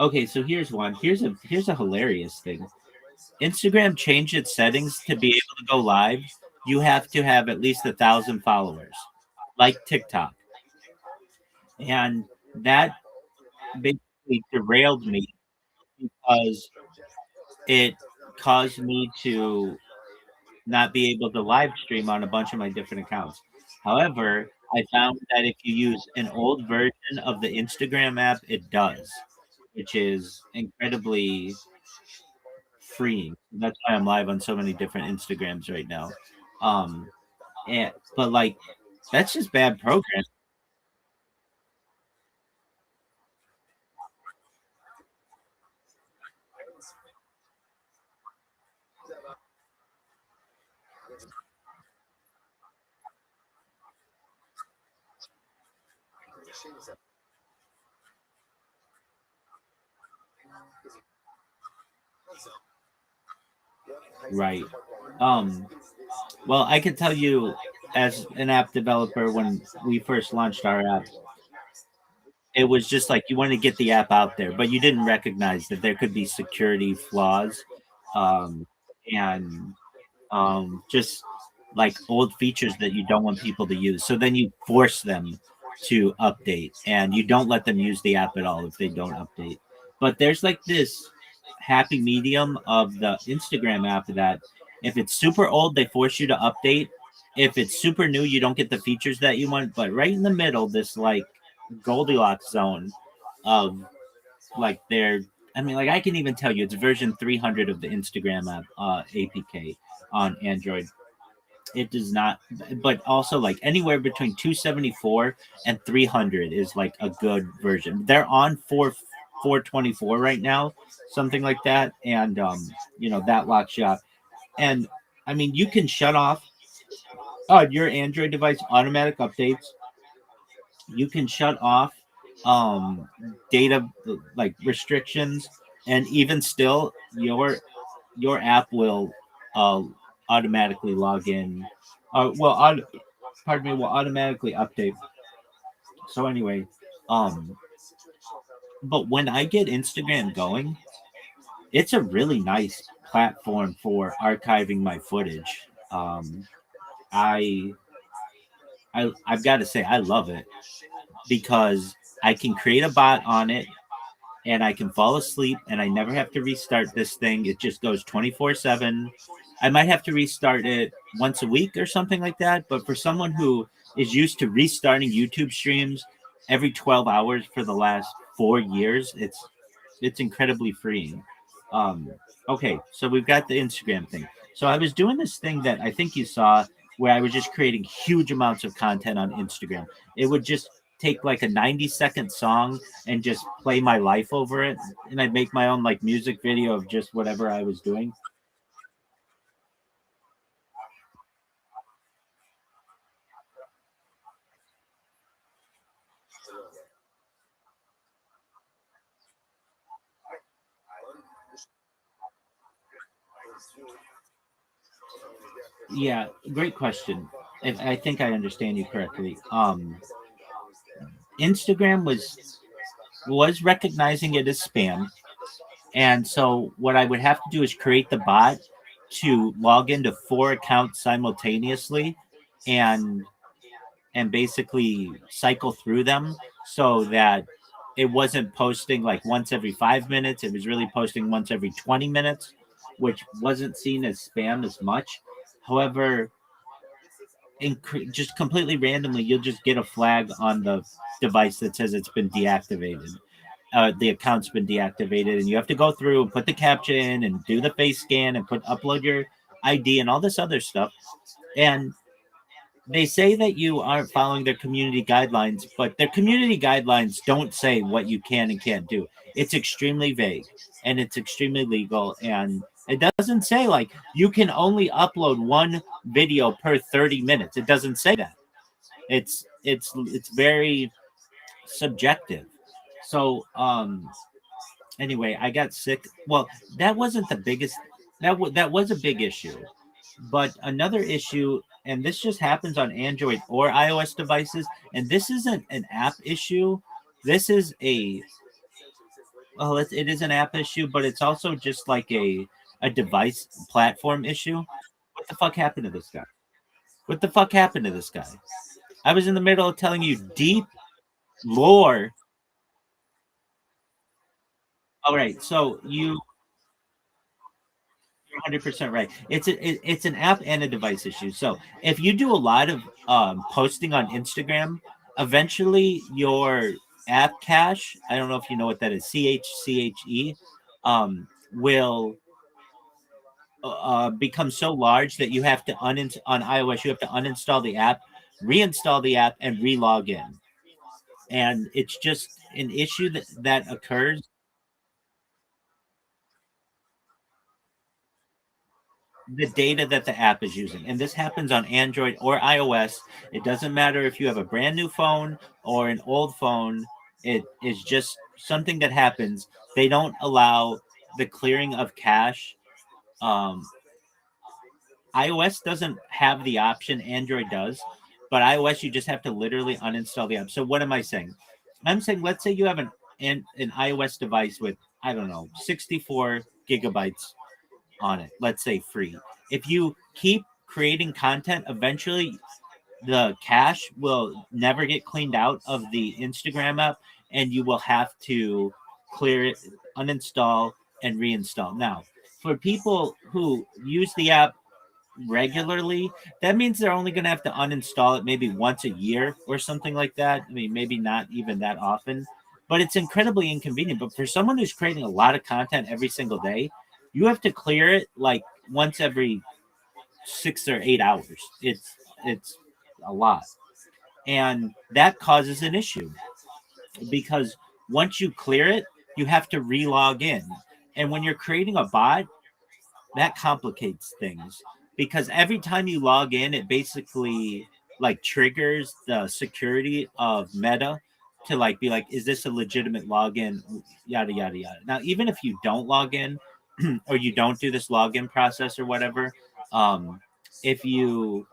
okay. So here's one. Here's a hilarious thing. Instagram changed its settings to be able to go live. You have to have at least 1,000 followers, like TikTok, and that basically derailed me because it caused me to not be able to live stream on a bunch of my different accounts. However, I found that if you use an old version of the Instagram app, it does, which is incredibly freeing. That's why I'm live on so many different Instagrams right now. Um, but like, that's just bad program. Right. Um, well, I can tell you as an app developer, when we first launched our app, it was just like you wanted to get the app out there, but you didn't recognize that there could be security flaws, um, and just like old features that you don't want people to use. So then you force them to update, and you don't let them use the app at all if they don't update. But there's like this happy medium of the Instagram app that if it's super old, they force you to update. If it's super new, you don't get the features that you want. But right in the middle, this like Goldilocks zone of like they're I mean, like I can even tell you, it's version 300 of the Instagram app, APK on Android. It does not, but also like anywhere between 274 and 300 is like a good version. They're on 424 right now, something like that, and that locks you out. And I mean, you can shut off your Android device automatic updates. You can shut off data like restrictions, and even still, your app will uh, automatically log in. Pardon me, will automatically update. So anyway, um, but when I get Instagram going, it's a really nice platform for archiving my footage. I I've got to say I love it because I can create a bot on it and I can fall asleep and I never have to restart this thing. It just goes 24/7. I might have to restart it once a week or something like that, but for someone who is used to restarting YouTube streams every 12 hours for the last 4 years, it's incredibly freeing. Um okay, so we've got the Instagram thing. So I was doing this thing that I think you saw where I was just creating huge amounts of content on Instagram. It would just take like a 90-second song and just play my life over it, and I'd make my own like music video of just whatever I was doing. Yeah, great question. If I think I understand you correctly. Instagram was recognizing it as spam. And so what I would have to do is create the bot to log into 4 accounts simultaneously and basically cycle through them so that it wasn't posting like once every 5 minutes. It was really posting once every 20 minutes, which wasn't seen as spam as much. However, just completely randomly, you'll just get a flag on the device that says it's been deactivated. The account's been deactivated, and you have to go through and put the captcha in and do the face scan and upload your ID and all this other stuff. And they say that you aren't following their community guidelines, but their community guidelines don't say what you can and can't do. It's extremely vague and it's extremely legal. And it doesn't say like you can only upload one video per 30 minutes. It doesn't say that. It's very subjective. So anyway, I got sick. Well, that wasn't the biggest. That was a big issue, but another issue, and this just happens on Android or iOS devices, and this isn't an app issue. This is it is an app issue, but it's also just like a device platform issue. What the fuck happened to this guy? What the fuck happened to this guy? I was in the middle of telling you deep lore. All right, so you're 100% right. It's an app and a device issue. So if you do a lot of posting on Instagram, eventually your app cache, I don't know if you know what that is, CHCHE, will become so large that you have to on iOS, you have to uninstall the app, reinstall the app, and re-log in. And it's just an issue that occurs. The data that the app is using. And this happens on Android or iOS. It doesn't matter if you have a brand new phone or an old phone. It is just something that happens. They don't allow the clearing of cache. iOS doesn't have the option, Android does, but iOS, you just have to literally uninstall the app. So what am I saying? I'm saying, let's say you have an iOS device with, I don't know, 64 gigabytes on it, let's say free. If you keep creating content, eventually the cache will never get cleaned out of the Instagram app, and you will have to clear it, uninstall, and reinstall. Now, for people who use the app regularly, that means they're only going to have to uninstall it maybe once a year or something like that. I mean, maybe not even that often, but it's incredibly inconvenient. But for someone who's creating a lot of content every single day, you have to clear it like once every 6 or 8 hours. It's a lot, and that causes an issue because once you clear it, you have to re-log in, and when you're creating a bot, that complicates things because every time you log in, it basically like triggers the security of Meta to like be like, is this a legitimate login? Yada yada yada. Now, even if you don't log in or you don't do this login process or whatever, um, if you're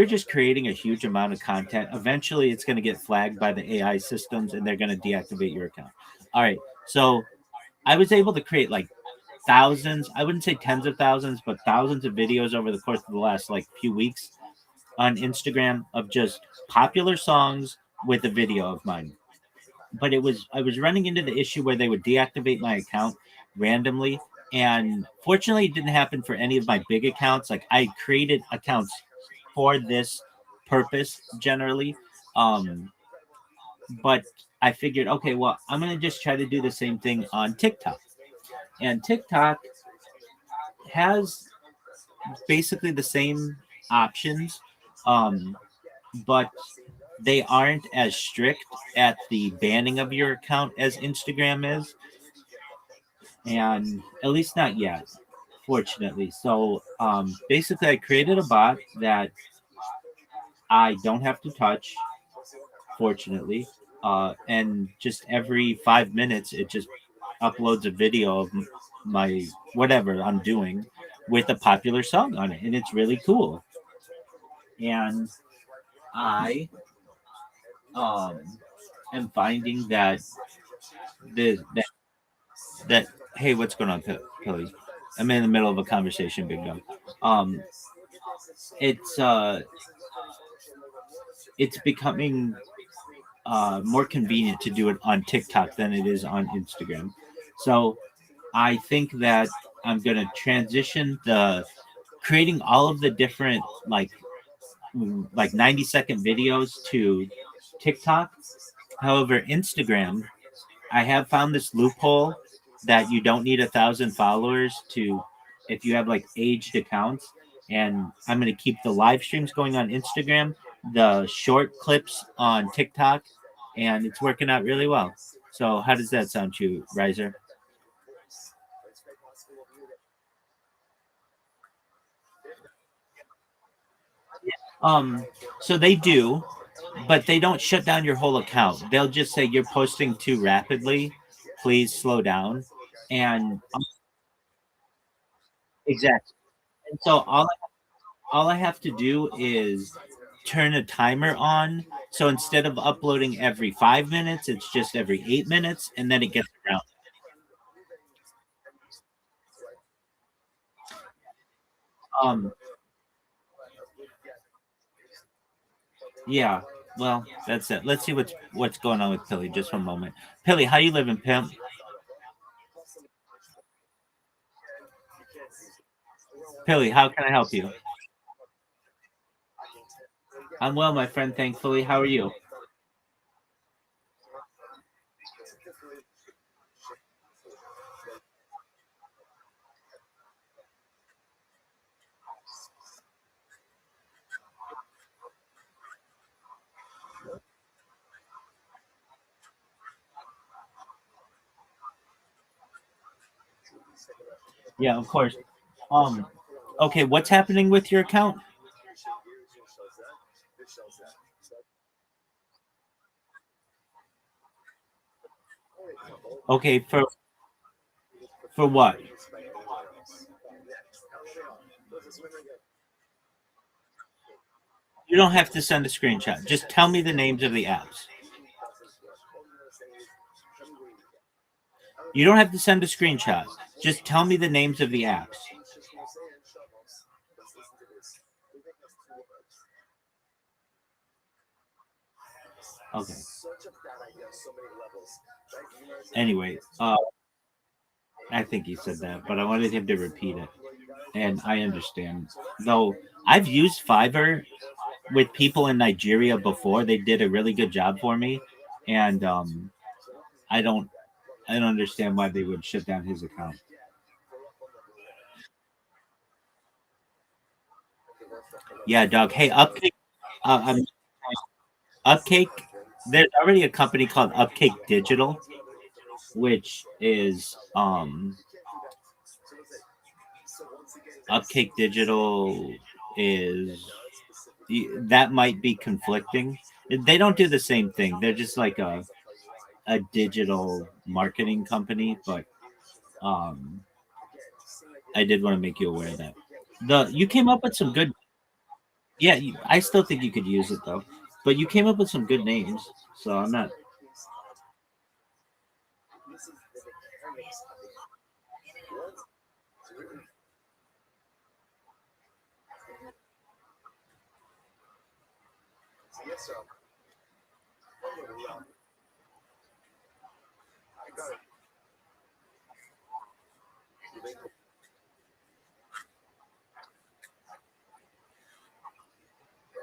just creating a huge amount of content, eventually it's going to get flagged by the AI systems and they're going to deactivate your account. All right, so I was able to create like thousands, I wouldn't say tens of thousands, but thousands of videos over the course of the last like few weeks on Instagram of just popular songs with a video of mine. But I was running into the issue where they would deactivate my account randomly. And fortunately, it didn't happen for any of my big accounts. Like I created accounts for this purpose generally. But I figured, okay, well, I'm going to just try to do the same thing on TikTok. And TikTok has basically the same options, but they aren't as strict at the banning of your account as Instagram is, and at least not yet, fortunately. So basically, I created a bot that I don't have to touch, fortunately, and just every 5 minutes, it just uploads a video of my whatever I'm doing with a popular song on it, and it's really cool. And I am finding that the that hey, what's going on, Kelly? I'm in the middle of a conversation, big dog. It's it's becoming more convenient to do it on TikTok than it is on Instagram. So I think that I'm gonna transition the creating all of the different like 90-second videos to TikTok. However, Instagram, I have found this loophole that you don't need 1,000 followers to if you have like aged accounts. And I'm going to keep the live streams going on Instagram, the short clips on TikTok, and it's working out really well. So how does that sound to you, Riser? So they do, but they don't shut down your whole account. They'll just say you're posting too rapidly. Please slow down. And exactly. And so all I have to do is turn a timer on. So instead of uploading every 5 minutes, it's just every 8 minutes, and then it gets around. Um, yeah. Well, that's it. Let's see what's going on with Pilly. Just one moment. Pilly, how you living, pimp? Pilly, how can I help you? I'm well, my friend. Thankfully, how are you? Yeah, of course. Um, okay, what's happening with your account? Okay, for what? You don't have to send a screenshot. Just tell me the names of the apps. You don't have to send a screenshot. Just tell me the names of the apps. Okay. Anyway, I think he said that, but I wanted him to repeat it. And I understand. Though I've used Fiverr with people in Nigeria before. They did a really good job for me. And I don't understand why they would shut down his account. Yeah, dog. Hey, Upcake. I'm Upcake. There's already a company called Upcake Digital, which is Upcake Digital is that might be conflicting. They don't do the same thing. They're just like a digital marketing company, but um I did want to make you aware of that. You came up with some good. Yeah, I still think you could use it though, but you came up with some good names, so I'm not.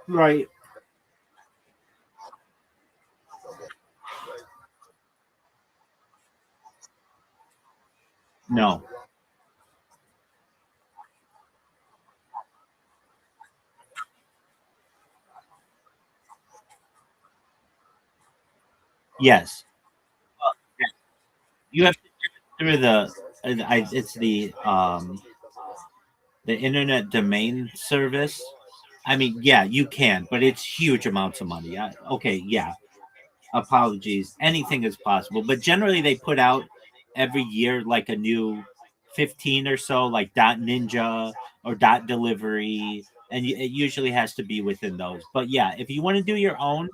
Right. No. Yes. Well, you have to do it through it's the internet domain service. I mean, yeah, you can, but it's huge amounts of money. Okay, yeah. Apologies. Anything is possible, but generally they put out every year like a new 15 or so, like dot ninja or dot delivery, and it usually has to be within those. But yeah, if you want to do your own,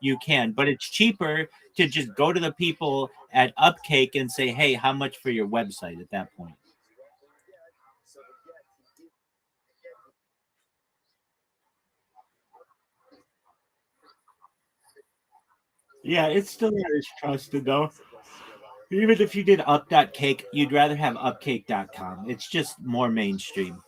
you can, but it's cheaper to just go to the people at Upcake and say, hey, how much for your website at that point? Yeah, it's still not as trusted though. Even if you did up.cake, you'd rather have upcake.com. It's just more mainstream.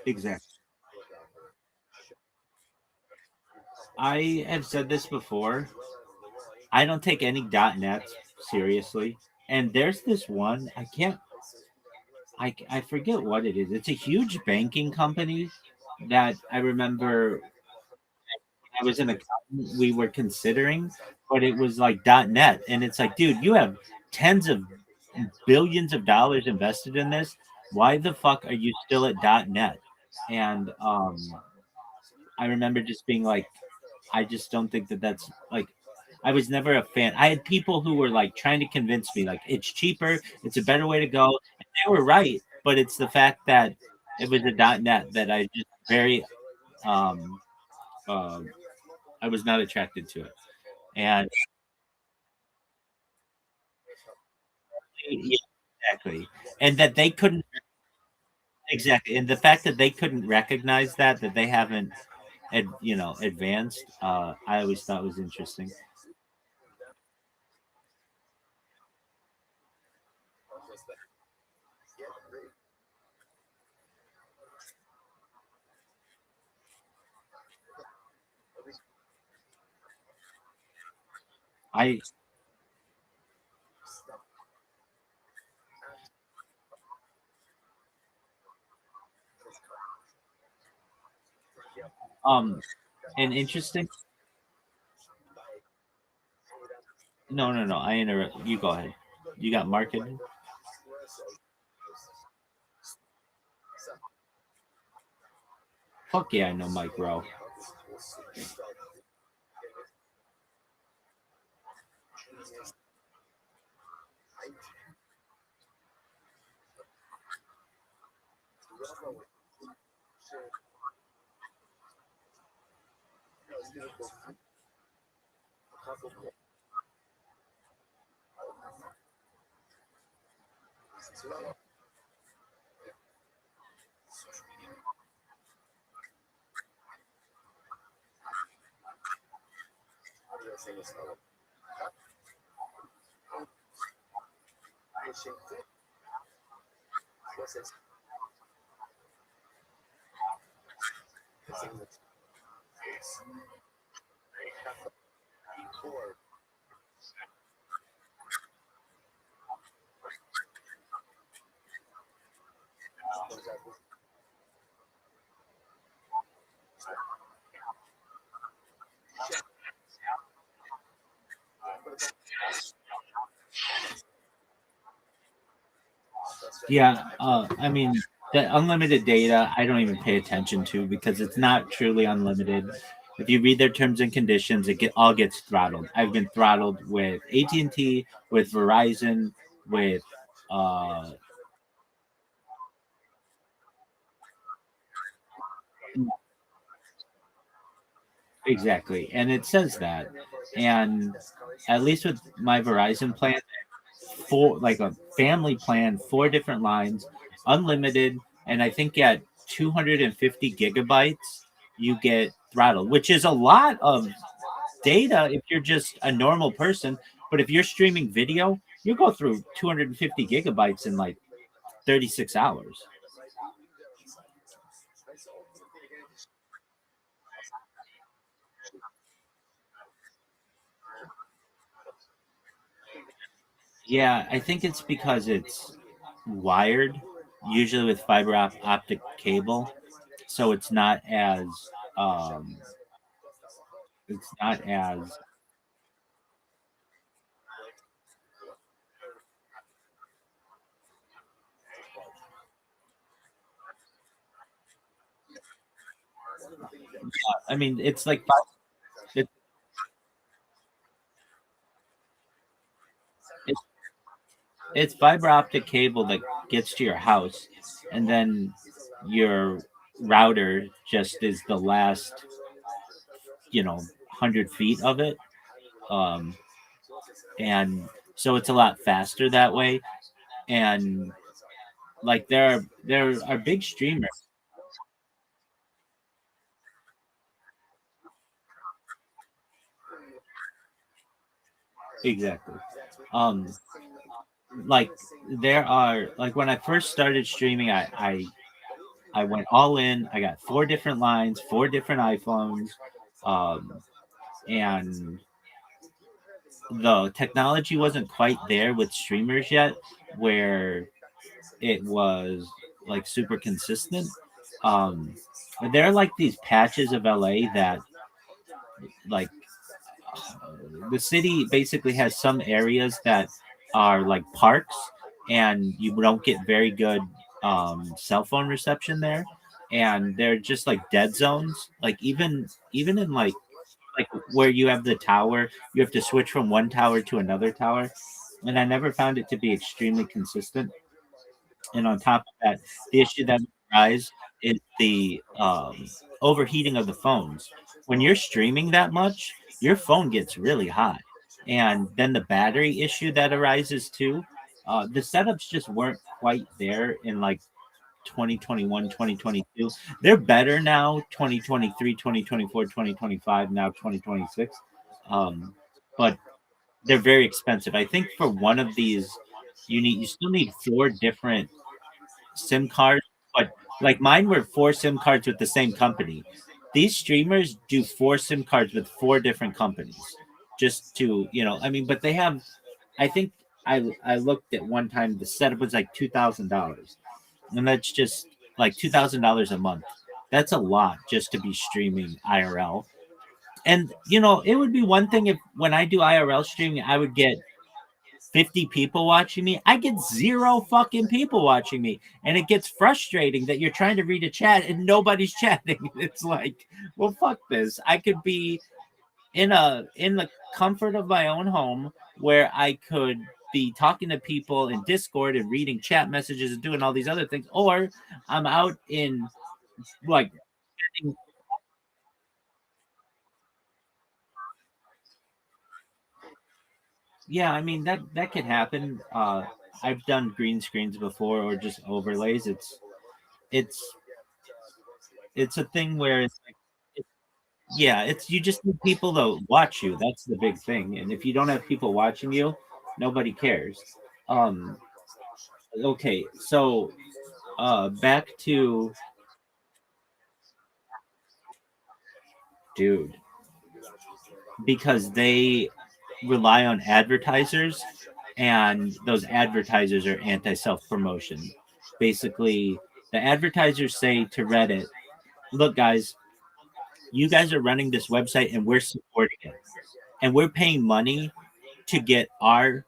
Exactly. I have said this before. I don't take any .net seriously. And there's this one, I forget what it is. It's a huge banking company that I remember I was in a we were considering, but it was like .net, and it's like, dude, you have tens of billions of dollars invested in this. Why the fuck are you still at .net? And I remember just being like, I just don't think that that's like. I was never a fan. I had people who were like trying to convince me, like it's cheaper, it's a better way to go. And they were right, but it's the fact that it was a .net that I just very um, um I was not attracted to it. And yeah, exactly. And that they couldn't exactly. And the fact that they couldn't recognize that they haven't advanced, I always thought was interesting. I and interesting. No. I interrupt. You go ahead. You got marketing. Fuck yeah, I know Mike Rowe. Yeah, I mean, the unlimited data, I don't even pay attention to because it's not truly unlimited. If you read their terms and conditions, all gets throttled. I've been throttled with AT&T, with Verizon, with uh, exactly, and it says that. And at least with my Verizon plan, four like a family plan, 4 different lines, unlimited, and I think at 250 gigabytes you get throttled, which is a lot of data if you're just a normal person. But if you're streaming video, you go through 250 gigabytes in like 36 hours. Yeah, I think it's because it's wired, usually with optic cable, so um, it's not as I mean, it's like it, it's it's fiber optic cable that gets to your house, and then your router just is the last, 100 feet of it. Um, and so it's a lot faster that way. And like there are big streamers. Exactly. Um, like there are like when I first started streaming, I went all in. I got 4 different lines, 4 different iPhones, um, and the technology wasn't quite there with streamers yet, where it was like super consistent. Um, but there are like these patches of LA that like the city basically has some areas that are like parks, and you don't get very good cell phone reception there, and they're just like dead zones. Like even in like where you have the tower, you have to switch from one tower to another tower, and I never found it to be extremely consistent. And on top of that, the issue that arises is the overheating of the phones. When you're streaming that much, your phone gets really hot. And then the battery issue that arises too. The setups just weren't quite there in like 2021, 2022. They're better now, 2023, 2024, 2025, now 2026. But they're very expensive. I think for one of these, you still need 4 different SIM cards, but like mine were 4 SIM cards with the same company. These streamers do 4 SIM cards with 4 different companies, just to I mean, but they have. I think I looked at one time. The setup was like $2,000, and that's just like $2,000 a month. That's a lot just to be streaming IRL. And it would be one thing if when I do IRL streaming, I would get 50 people watching me. I get 0 fucking people watching me. And it gets frustrating that you're trying to read a chat and nobody's chatting. It's like, well, fuck this. I could be in the comfort of my own home where I could be talking to people in Discord and reading chat messages and doing all these other things, or I'm out in like yeah, I mean that could happen. I've done green screens before or just overlays. It's it's a thing where it's like yeah, it's you just need people to watch you. That's the big thing. And if you don't have people watching you, nobody cares. Um Okay, so back to dude, because they rely on advertisers, and those advertisers are anti self promotion. Basically, the advertisers say to Reddit, "Look, guys, you guys are running this website, and we're supporting it, and we're paying money to get our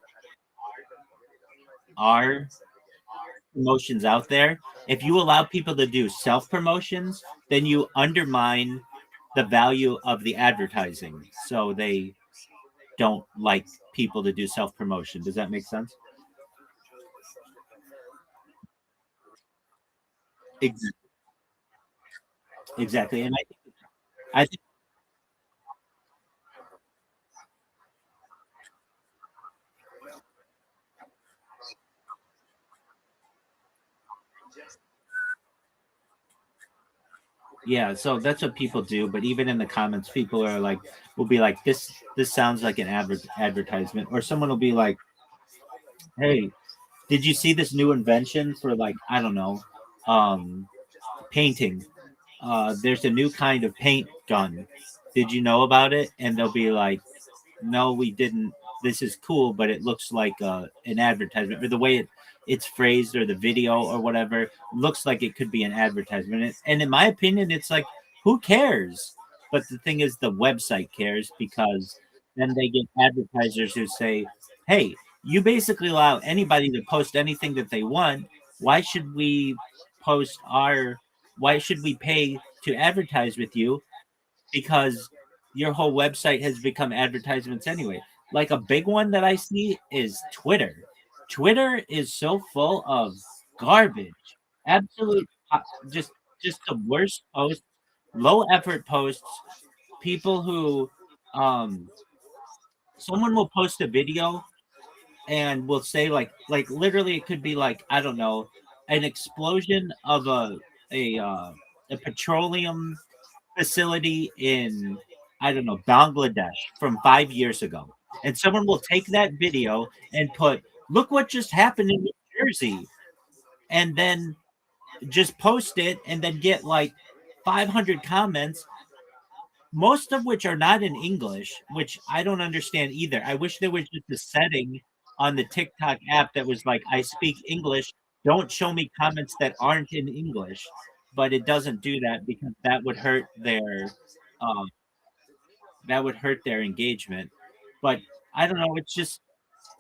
promotions out there. If you allow people to do self promotions, then you undermine the value of the advertising. So they don't like people to do self promotion. Does that make sense? Ex- Exactly. And I think yeah, so that's what people do. But even in the comments, people are like, will be like, this sounds like an advertisement, or someone will be like, hey, did you see this new invention for like I don't know, um, painting? There's a new kind of paint gun. Did you know about it? And they'll be like, no, we didn't. This is cool, but it looks like an advertisement, or the way it's phrased, or the video, or whatever, looks like it could be an advertisement. And in my opinion, it's like, who cares? But the thing is, the website cares because then they get advertisers who say, hey, you basically allow anybody to post anything that they want. Why should we post our, why should we pay to advertise with you? Because your whole website has become advertisements anyway. Like a big one that I see is Twitter. Twitter is so full of garbage, absolute, just just the worst posts, low effort posts. People who, um, someone will post a video and will say like literally it could be like I don't know, an explosion of a petroleum facility in I don't know Bangladesh from 5 years ago, and someone will take that video and put, "Look what just happened in New Jersey," and then just post it, and then get like 500 comments, most of which are not in English, which I don't understand either. I wish there was just a setting on the TikTok app that was like, "I speak English. Don't show me comments that aren't in English." But it doesn't do that because um, that would hurt their engagement. But I don't know. It's just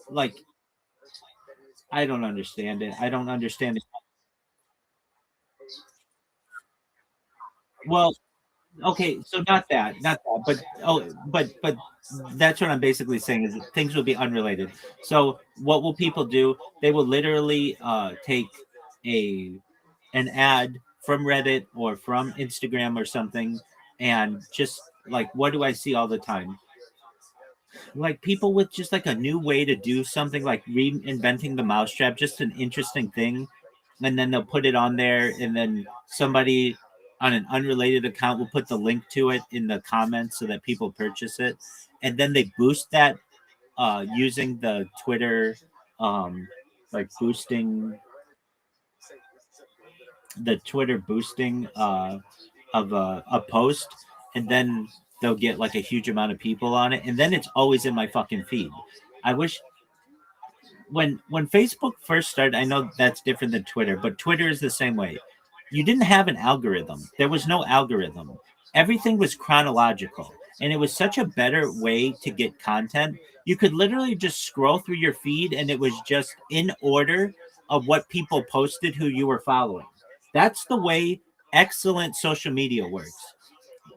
like I don't understand it. I don't understand it. Well, okay, so not that, but but that's what I'm basically saying is that things will be unrelated. So what will people do? They will literally take a an ad from Reddit or from Instagram or something, and just like what do I see all the time? Like people with just like a new way to do something, like reinventing the mousetrap, just an interesting thing, and then they'll put it on there, and then somebody on an unrelated account will put the link to it in the comments so that people purchase it, and then they boost that using the Twitter, like boosting the Twitter boosting of a post, and then they'll get like a huge amount of people on it, and then it's always in my fucking feed. I wish when Facebook first started, I know that's different than Twitter, but Twitter is the same way. You didn't have an algorithm. There was no algorithm. Everything was chronological, and it was such a better way to get content. You could literally just scroll through your feed, and it was just in order of what people posted who you were following. That's the way excellent social media works.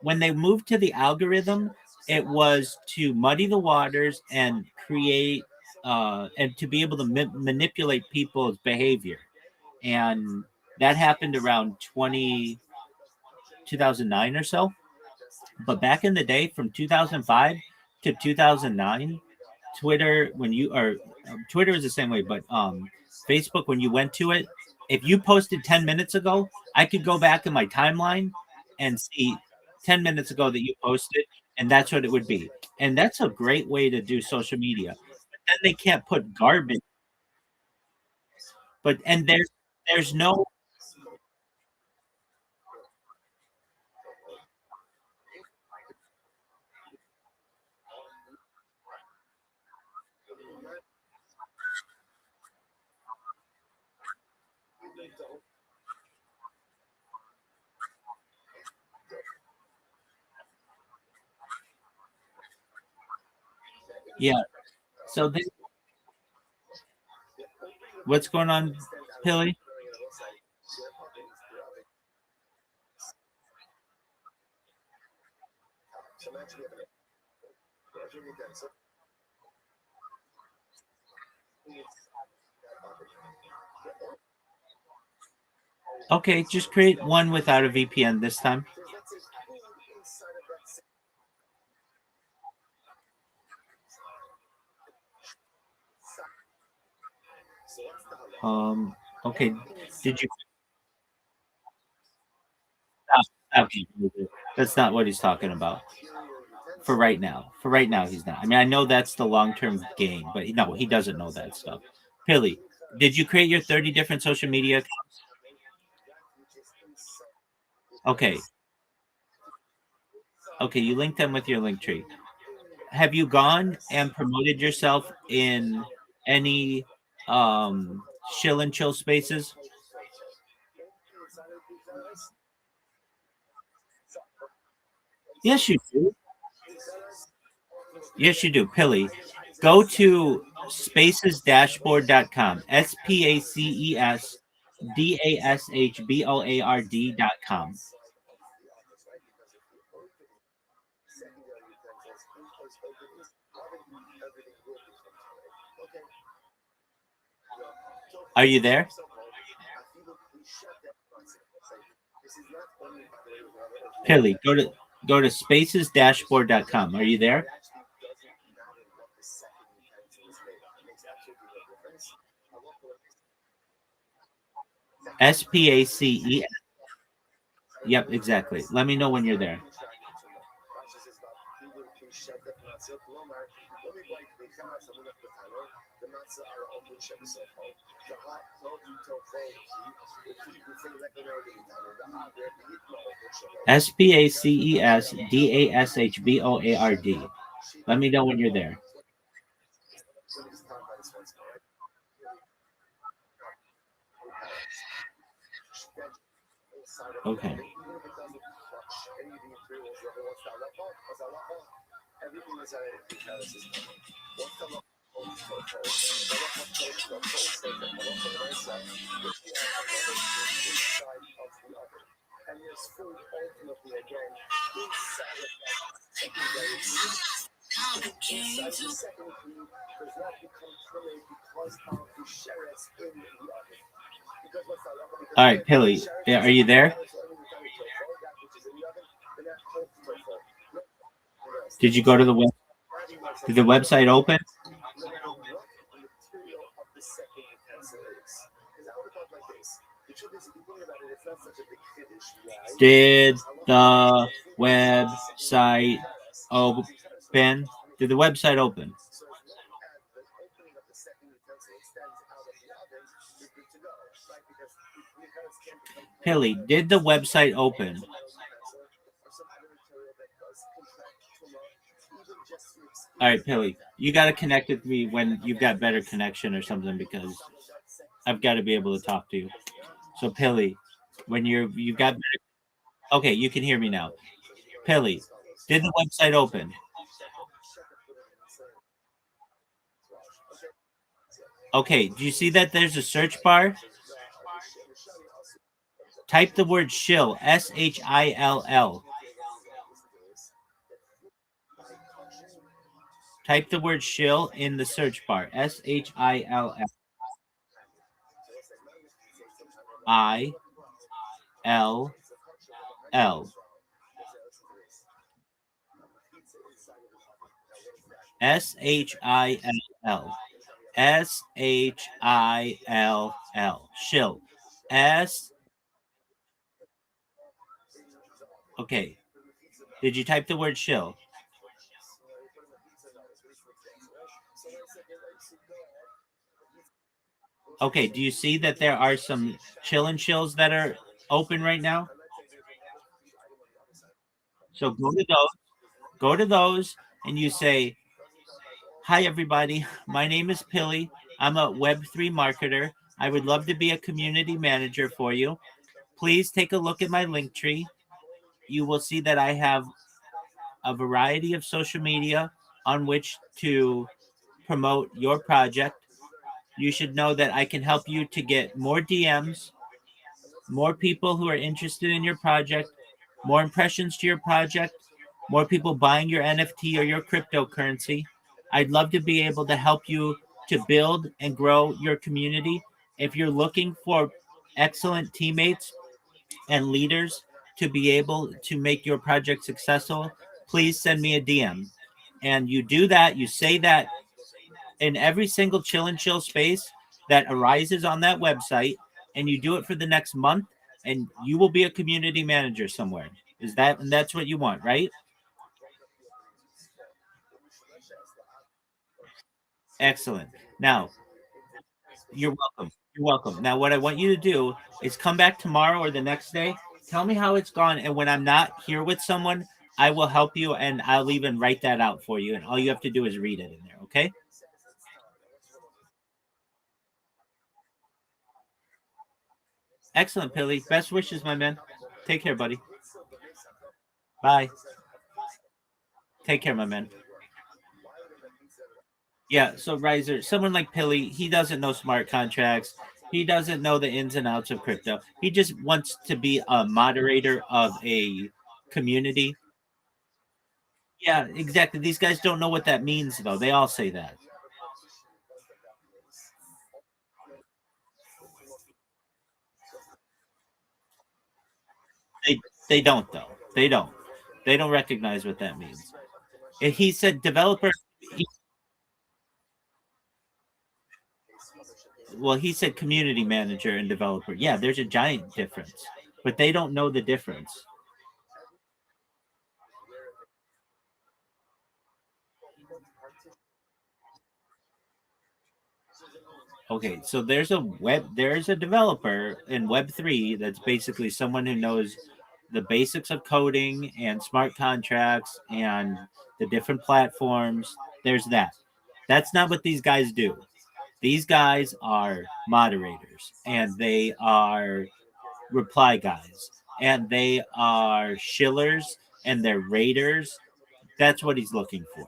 When they moved to the algorithm, it was to muddy the waters and create and to be able to manipulate people's behavior. And that happened around 2009 or so. But back in the day, from 2005 to 2009, Twitter, when you are Twitter is the same way, but Facebook, when you went to it, if you posted 10 minutes ago, I could go back in my timeline and see 10 minutes ago that you posted, and that's what it would be. And that's a great way to do social media. But then they can't put garbage. But and there's no yeah. So what's going on, Pilly? Okay, just create one without a VPN this time. Okay. Did you stop? That's not what he's talking about. For right now. For right now, he's not. I mean, I know that's the long-term game, but no, he doesn't know that stuff. Pilly, did you create your 30 different social media accounts? Okay. Okay, you linked them with your link tree. Have you gone and promoted yourself in any chill and chill spaces? Yes, you do. Yes, you do. Pilly, go to spacesdashboard.com. spacesdashboard.com. Are you there? Pilly, go to spacesdashboard.com. Are you there? SPACE. Yep, exactly. Let me know when you're there. SPACESDASHBOARD. Let me know when you're there. Okay. All right, Pilly, are you there? Did you go to the web? Did the website open? Did the website open? Did the website open? Pilly, did the website open? All right, Pilly, you got to connect with me when you've got better connection or something because I've got to be able to talk to you. So, Pilly, when you've got better, okay, you can hear me now. Pilly, did the website open? Okay, do you see that there's a search bar? Type the word shill, SHILL. Type the word shill in the search bar, SHILL. ILL. SHILL. SHILL. Shill. S. Okay. Did you type the word shill? Okay, do you see that there are some chill and chills that are open right now? So go to those, and you say, "Hi, everybody. My name is Pilly. I'm a Web3 marketer. I would love to be a community manager for you. Please take a look at my link tree. You will see that I have a variety of social media on which to promote your project. You should know that I can help you to get more DMs, more people who are interested in your project, more impressions to your project, more people buying your NFT or your cryptocurrency. I'd love to be able to help you to build and grow your community. If you're looking for excellent teammates and leaders to be able to make your project successful, please send me a DM." And you do that, you say that in every single chill and chill space that arises on that website, and you do it for the next month, and you will be a community manager somewhere. Is that, and that's what you want, right? Excellent. Now, you're welcome. You're welcome. Now, what I want you to do is come back tomorrow or the next day. Tell me how it's gone. And when I'm not here with someone, I will help you, and I'll even write that out for you. And all you have to do is read it in there. Okay. Excellent, Pilly. Best wishes, my man. Take care, buddy. Bye. Take care, my man. Yeah, so Riser, someone like Pilly, he doesn't know smart contracts. He doesn't know the ins and outs of crypto. He just wants to be a moderator of a community. Yeah, exactly. These guys don't know what that means, though. They all say that. They they don't though. They don't. They don't recognize what that means. And he said developer. Well, he said community manager and developer. Yeah, there's a giant difference, but they don't know the difference. Okay, so there's a developer in Web3 that's basically someone who knows the basics of coding and smart contracts and the different platforms. There's that. That's not what these guys do. These guys are moderators, and they are reply guys, and they are shillers, and they're raiders. That's what he's looking for.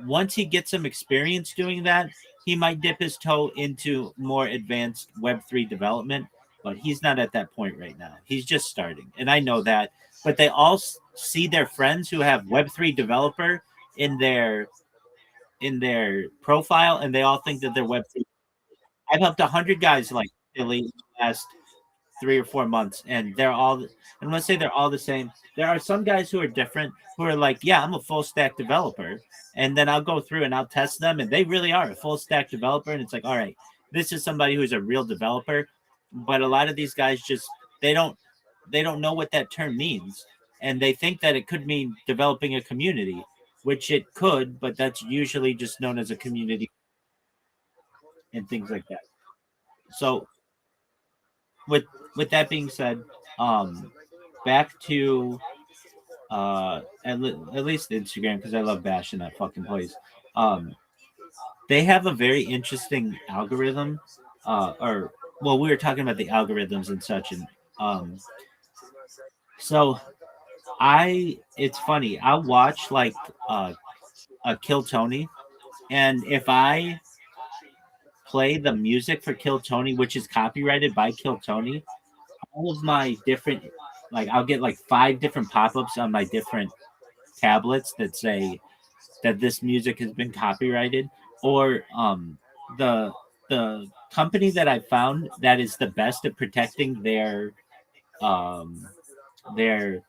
Once he gets some experience doing that, he might dip his toe into more advanced Web3 development, but he's not at that point right now. He's just starting. And I know that. But they all see their friends who have Web3 developer in their profile, and they all think that they're Web3. I've helped 100 guys like Billy in the last 3 or 4 months, and they're all, and let's say they're all the same. There are some guys who are different, who are like, yeah, I'm a full stack developer, and then I'll go through and I'll test them, and they really are a full stack developer, and it's like, all right, this is somebody who's a real developer. But a lot of these guys just they don't they don't know what that term means, and they think that it could mean developing a community, which it could, but that's usually just known as a community and things like that. So with with that being said, um, back to at least Instagram, because I love bashing that fucking place. Um, they have a very interesting algorithm, or well, we were talking about the algorithms and such, and so it's funny. I'll watch like a Kill Tony, and if I play the music for Kill Tony, which is copyrighted by Kill Tony, all of my different, like, I'll get like 5 different pop-ups on my different tablets that say that this music has been copyrighted, or the company that I found that is the best at protecting um their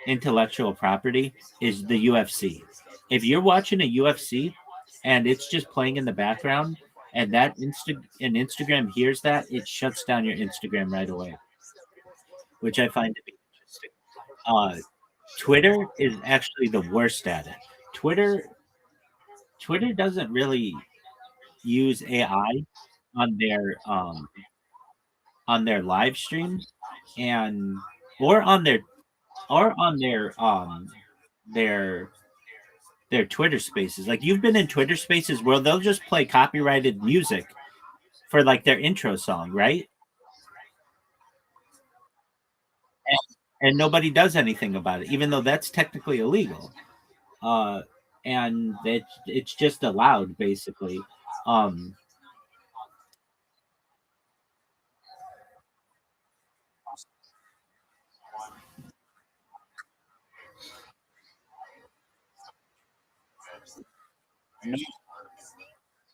intellectual property is the UFC. If you're watching a UFC and it's just playing in the background, and Instagram hears that, it shuts down your Instagram right away, which I find to be interesting. Uh, Twitter is actually the worst at it. Twitter Twitter doesn't really use AI. on their live stream, and or on their their their Twitter Spaces. Like you've been in Twitter Spaces where they'll just play copyrighted music for like their intro song, right? And nobody does anything about it, even though that's technically illegal. Uh, and it's just allowed basically. Um,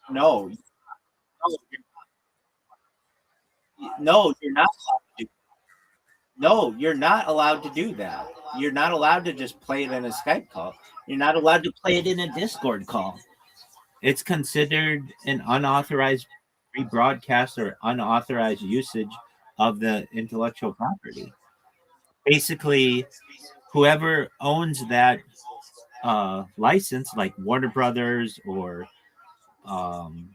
no, no, you're not allowed to. No, you're not allowed to do that. You're not allowed to just play it in a Skype call. You're not allowed to play it in a Discord call. It's considered an unauthorized rebroadcast or unauthorized usage of the intellectual property. Basically, whoever owns that license, like Warner Brothers or um,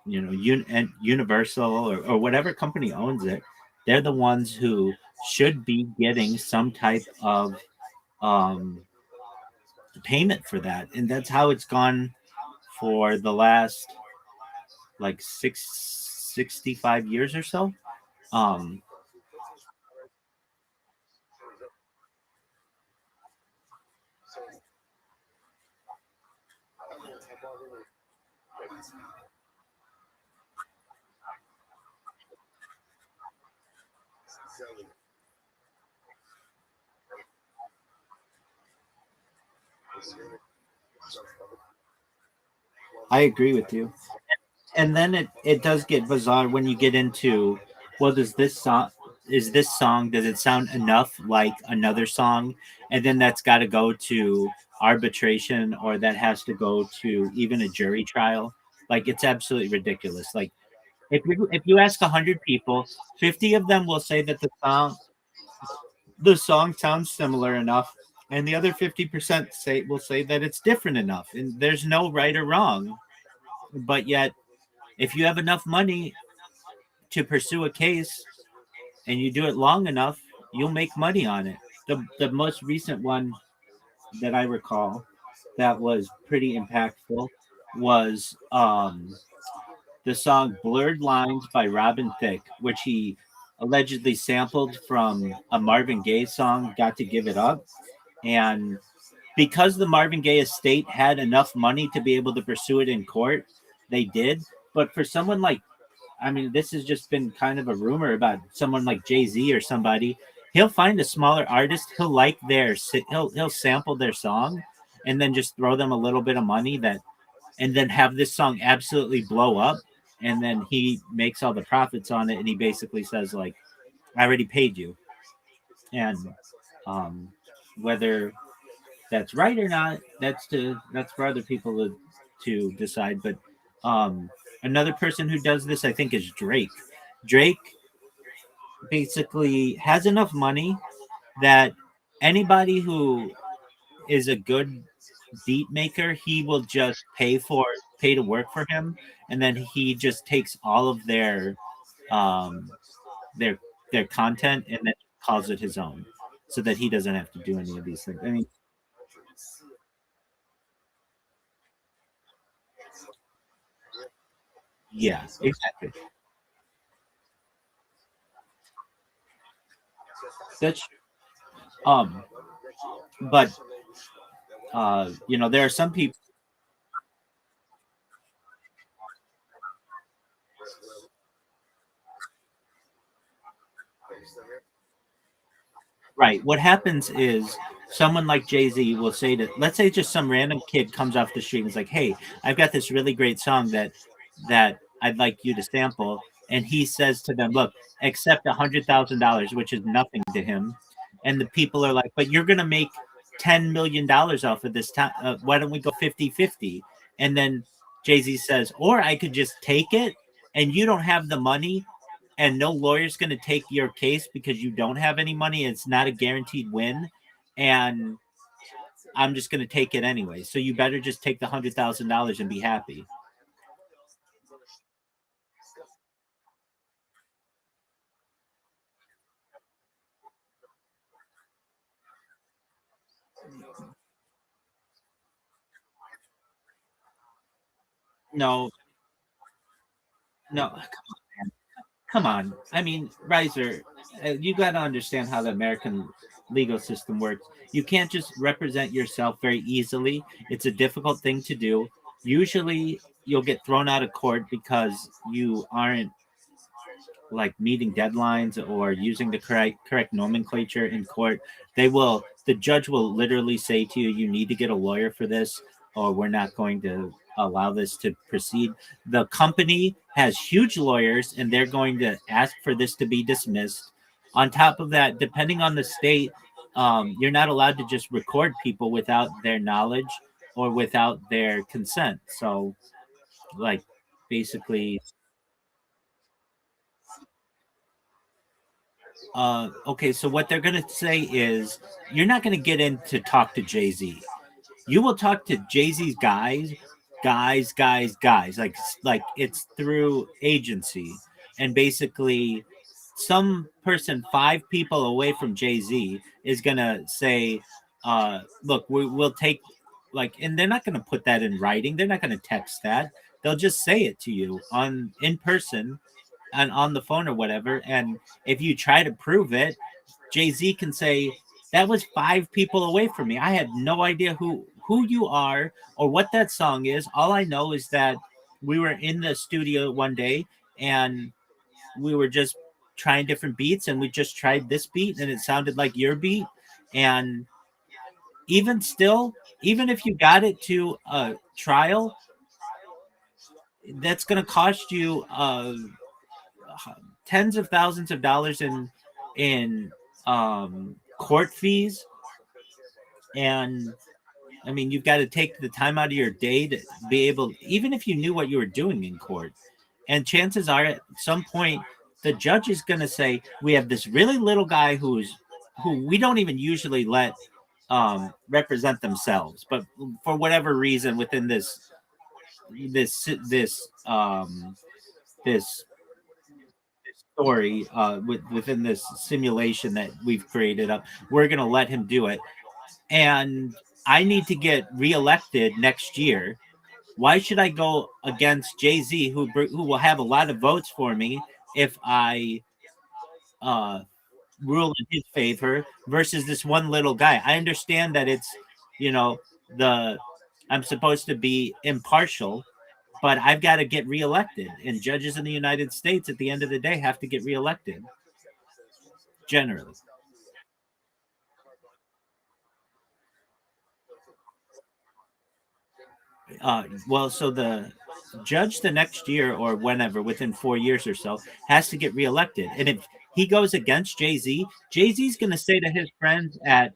Universal or whatever company owns it, they're the ones who should be getting some type of um, payment for that, and that's how it's gone for the last like 65 years or so. Um, I agree with you. And then it does get bizarre when you get into, well, this song, does it sound enough like another song? And then that's got to go to arbitration, or that has to go to even a jury trial. Like it's absolutely ridiculous. Like if you ask 100 people, 50 of them will say that the song sounds similar enough, and the other 50% will say that it's different enough, and there's no right or wrong. But yet, if you have enough money to pursue a case and you do it long enough, you'll make money on it. The most recent one that I recall that was pretty impactful was the song Blurred Lines by Robin Thicke, which he allegedly sampled from a Marvin Gaye song, Got to Give It Up. And because the Marvin Gaye estate had enough money to be able to pursue it in court, they did. But for someone like, I mean, this has just been kind of a rumor about someone like Jay-Z or somebody. He'll find a smaller artist. He'll sample their song, and then just throw them a little bit of money and then have this song absolutely blow up. And then he makes all the profits on it, and he basically says like, "I already paid you," and um, whether that's right or not, that's for other people to decide. But um, another person who does this, I think, is Drake. Drake basically has enough money that anybody who is a good beat maker, he will just pay to work for him, and then he just takes all of um their their content and then calls it his own, so that he doesn't have to do any of these things. I mean, yeah, exactly. That's um, but there are some people. Right. What happens is someone like Jay Z will say to, let's say, just some random kid comes off the street and is like, "Hey, I've got this really great song that I'd like you to sample," and he says to them, "Look, accept $100,000, which is nothing to him," and the people are like, "But you're gonna make $10 million off of this time. Why don't we go 50-50?" And then Jay Z says, "Or I could just take it, and you don't have the money, and no lawyer's going to take your case because you don't have any money. It's not a guaranteed win, and I'm just going to take it anyway. So you better just take the $100,000 and be happy." No, no, come on. I mean, Riser, you got to understand how the American legal system works. You can't just represent yourself very easily. It's a difficult thing to do. Usually, you'll get thrown out of court because you aren't like meeting deadlines or using the correct nomenclature in court. The judge will literally say to you, you need to get a lawyer for this, or we're not going to allow this to proceed. The company has huge lawyers and they're going to ask for this to be dismissed. On top of that, depending on the state, you're not allowed to just record people without their knowledge or without their consent. So like basically, okay, so what they're going to say is you're not going to get in to talk to Jay-Z. You will talk to Jay-Z's guys. Like it's through agency, and basically, some person 5 people away from Jay-Z is going to say, "Look, we'll take." Like, and they're not going to put that in writing. They're not going to text that. They'll just say it to you on in person and on the phone or whatever. And if you try to prove it, Jay-Z can say, that was 5 people away from me. I had no idea who you are or what that song is. All I know is that we were in the studio one day and we were just trying different beats and we just tried this beat and it sounded like your beat. And even still, even if you got it to a trial, that's going to cost you tens of thousands of dollars in court fees. And I mean, you've got to take the time out of your day to be able, even if you knew what you were doing in court. And chances are, at some point, the judge is going to say, "We have this really little guy who we don't even usually let represent themselves, but for whatever reason, within this story, within this simulation that we've created up, we're going to let him do it." And I need to get reelected next year. Why should I go against Jay-Z, who will have a lot of votes for me if I rule in his favor versus this one little guy? I understand that it's, you know, the I'm supposed to be impartial, but I've got to get reelected. And judges in the United States, at the end of the day, have to get reelected generally. Well, so the judge the next year or whenever, within 4 years or so, has to get reelected. And if he goes against Jay-Z, Jay-Z's going to say to his friends at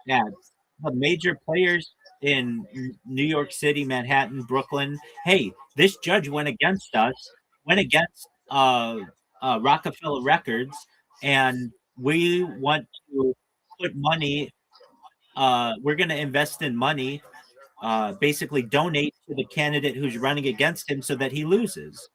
the major players in New York City, Manhattan, Brooklyn, "Hey, this judge went against us, went against Rockefeller Records, and we want to put money. We're going to invest in money, basically donate to the candidate who's running against him so that he loses."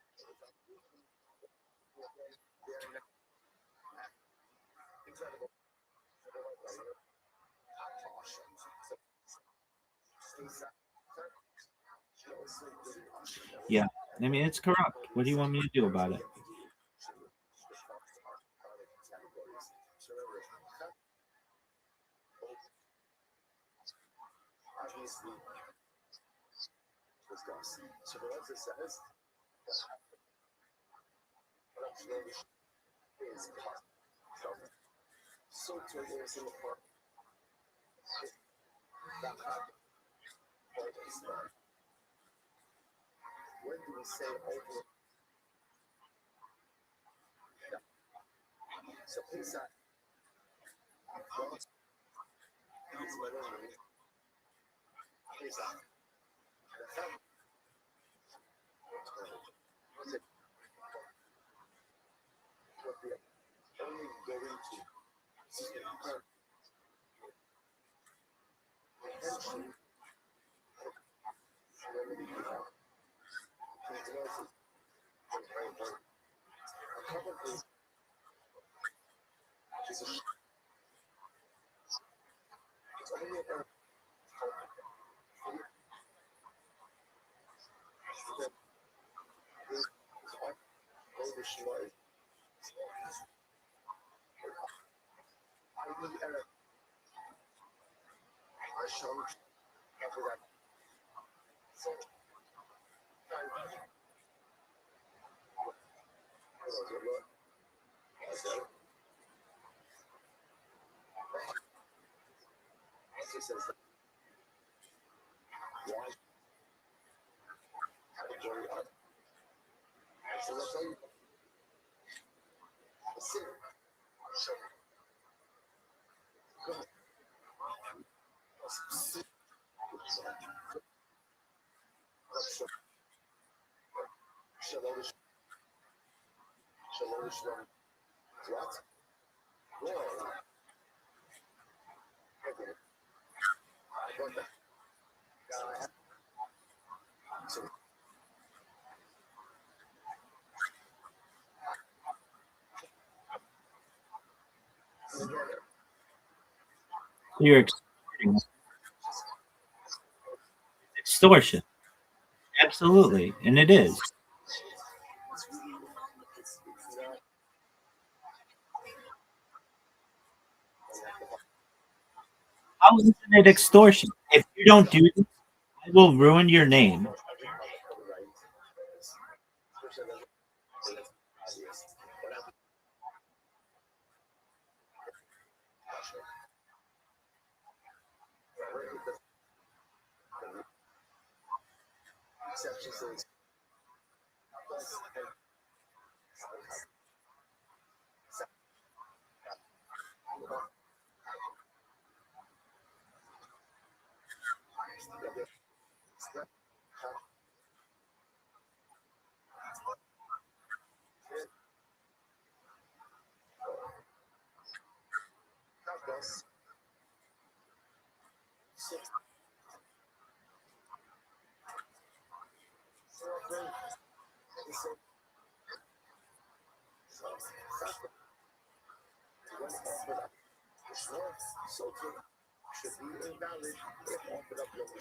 Yeah, I mean, it's corrupt. What do you want me to do about it? You're extortion. Absolutely. And it is. How isn't it extortion? If you don't do this, I will ruin your name.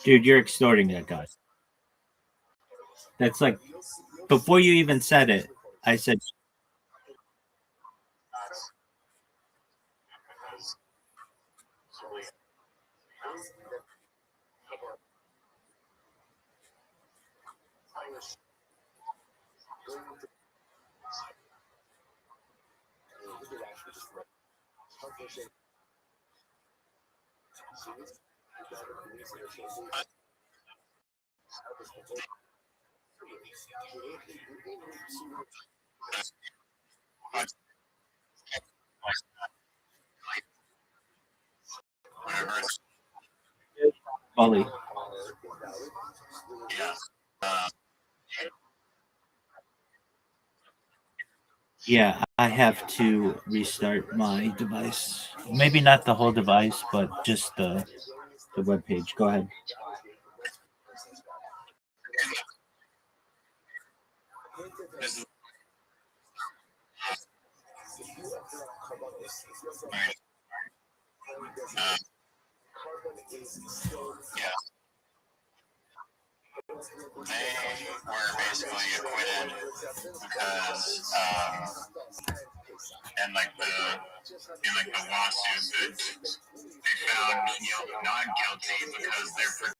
Dude, you're extorting that guy. That's like, before you even said it, I said, Bully. Yeah, I have to restart my device. Maybe not the whole device, but just the web page. Go ahead. They were basically acquitted because, and like the lawsuit that they found not guilty because they're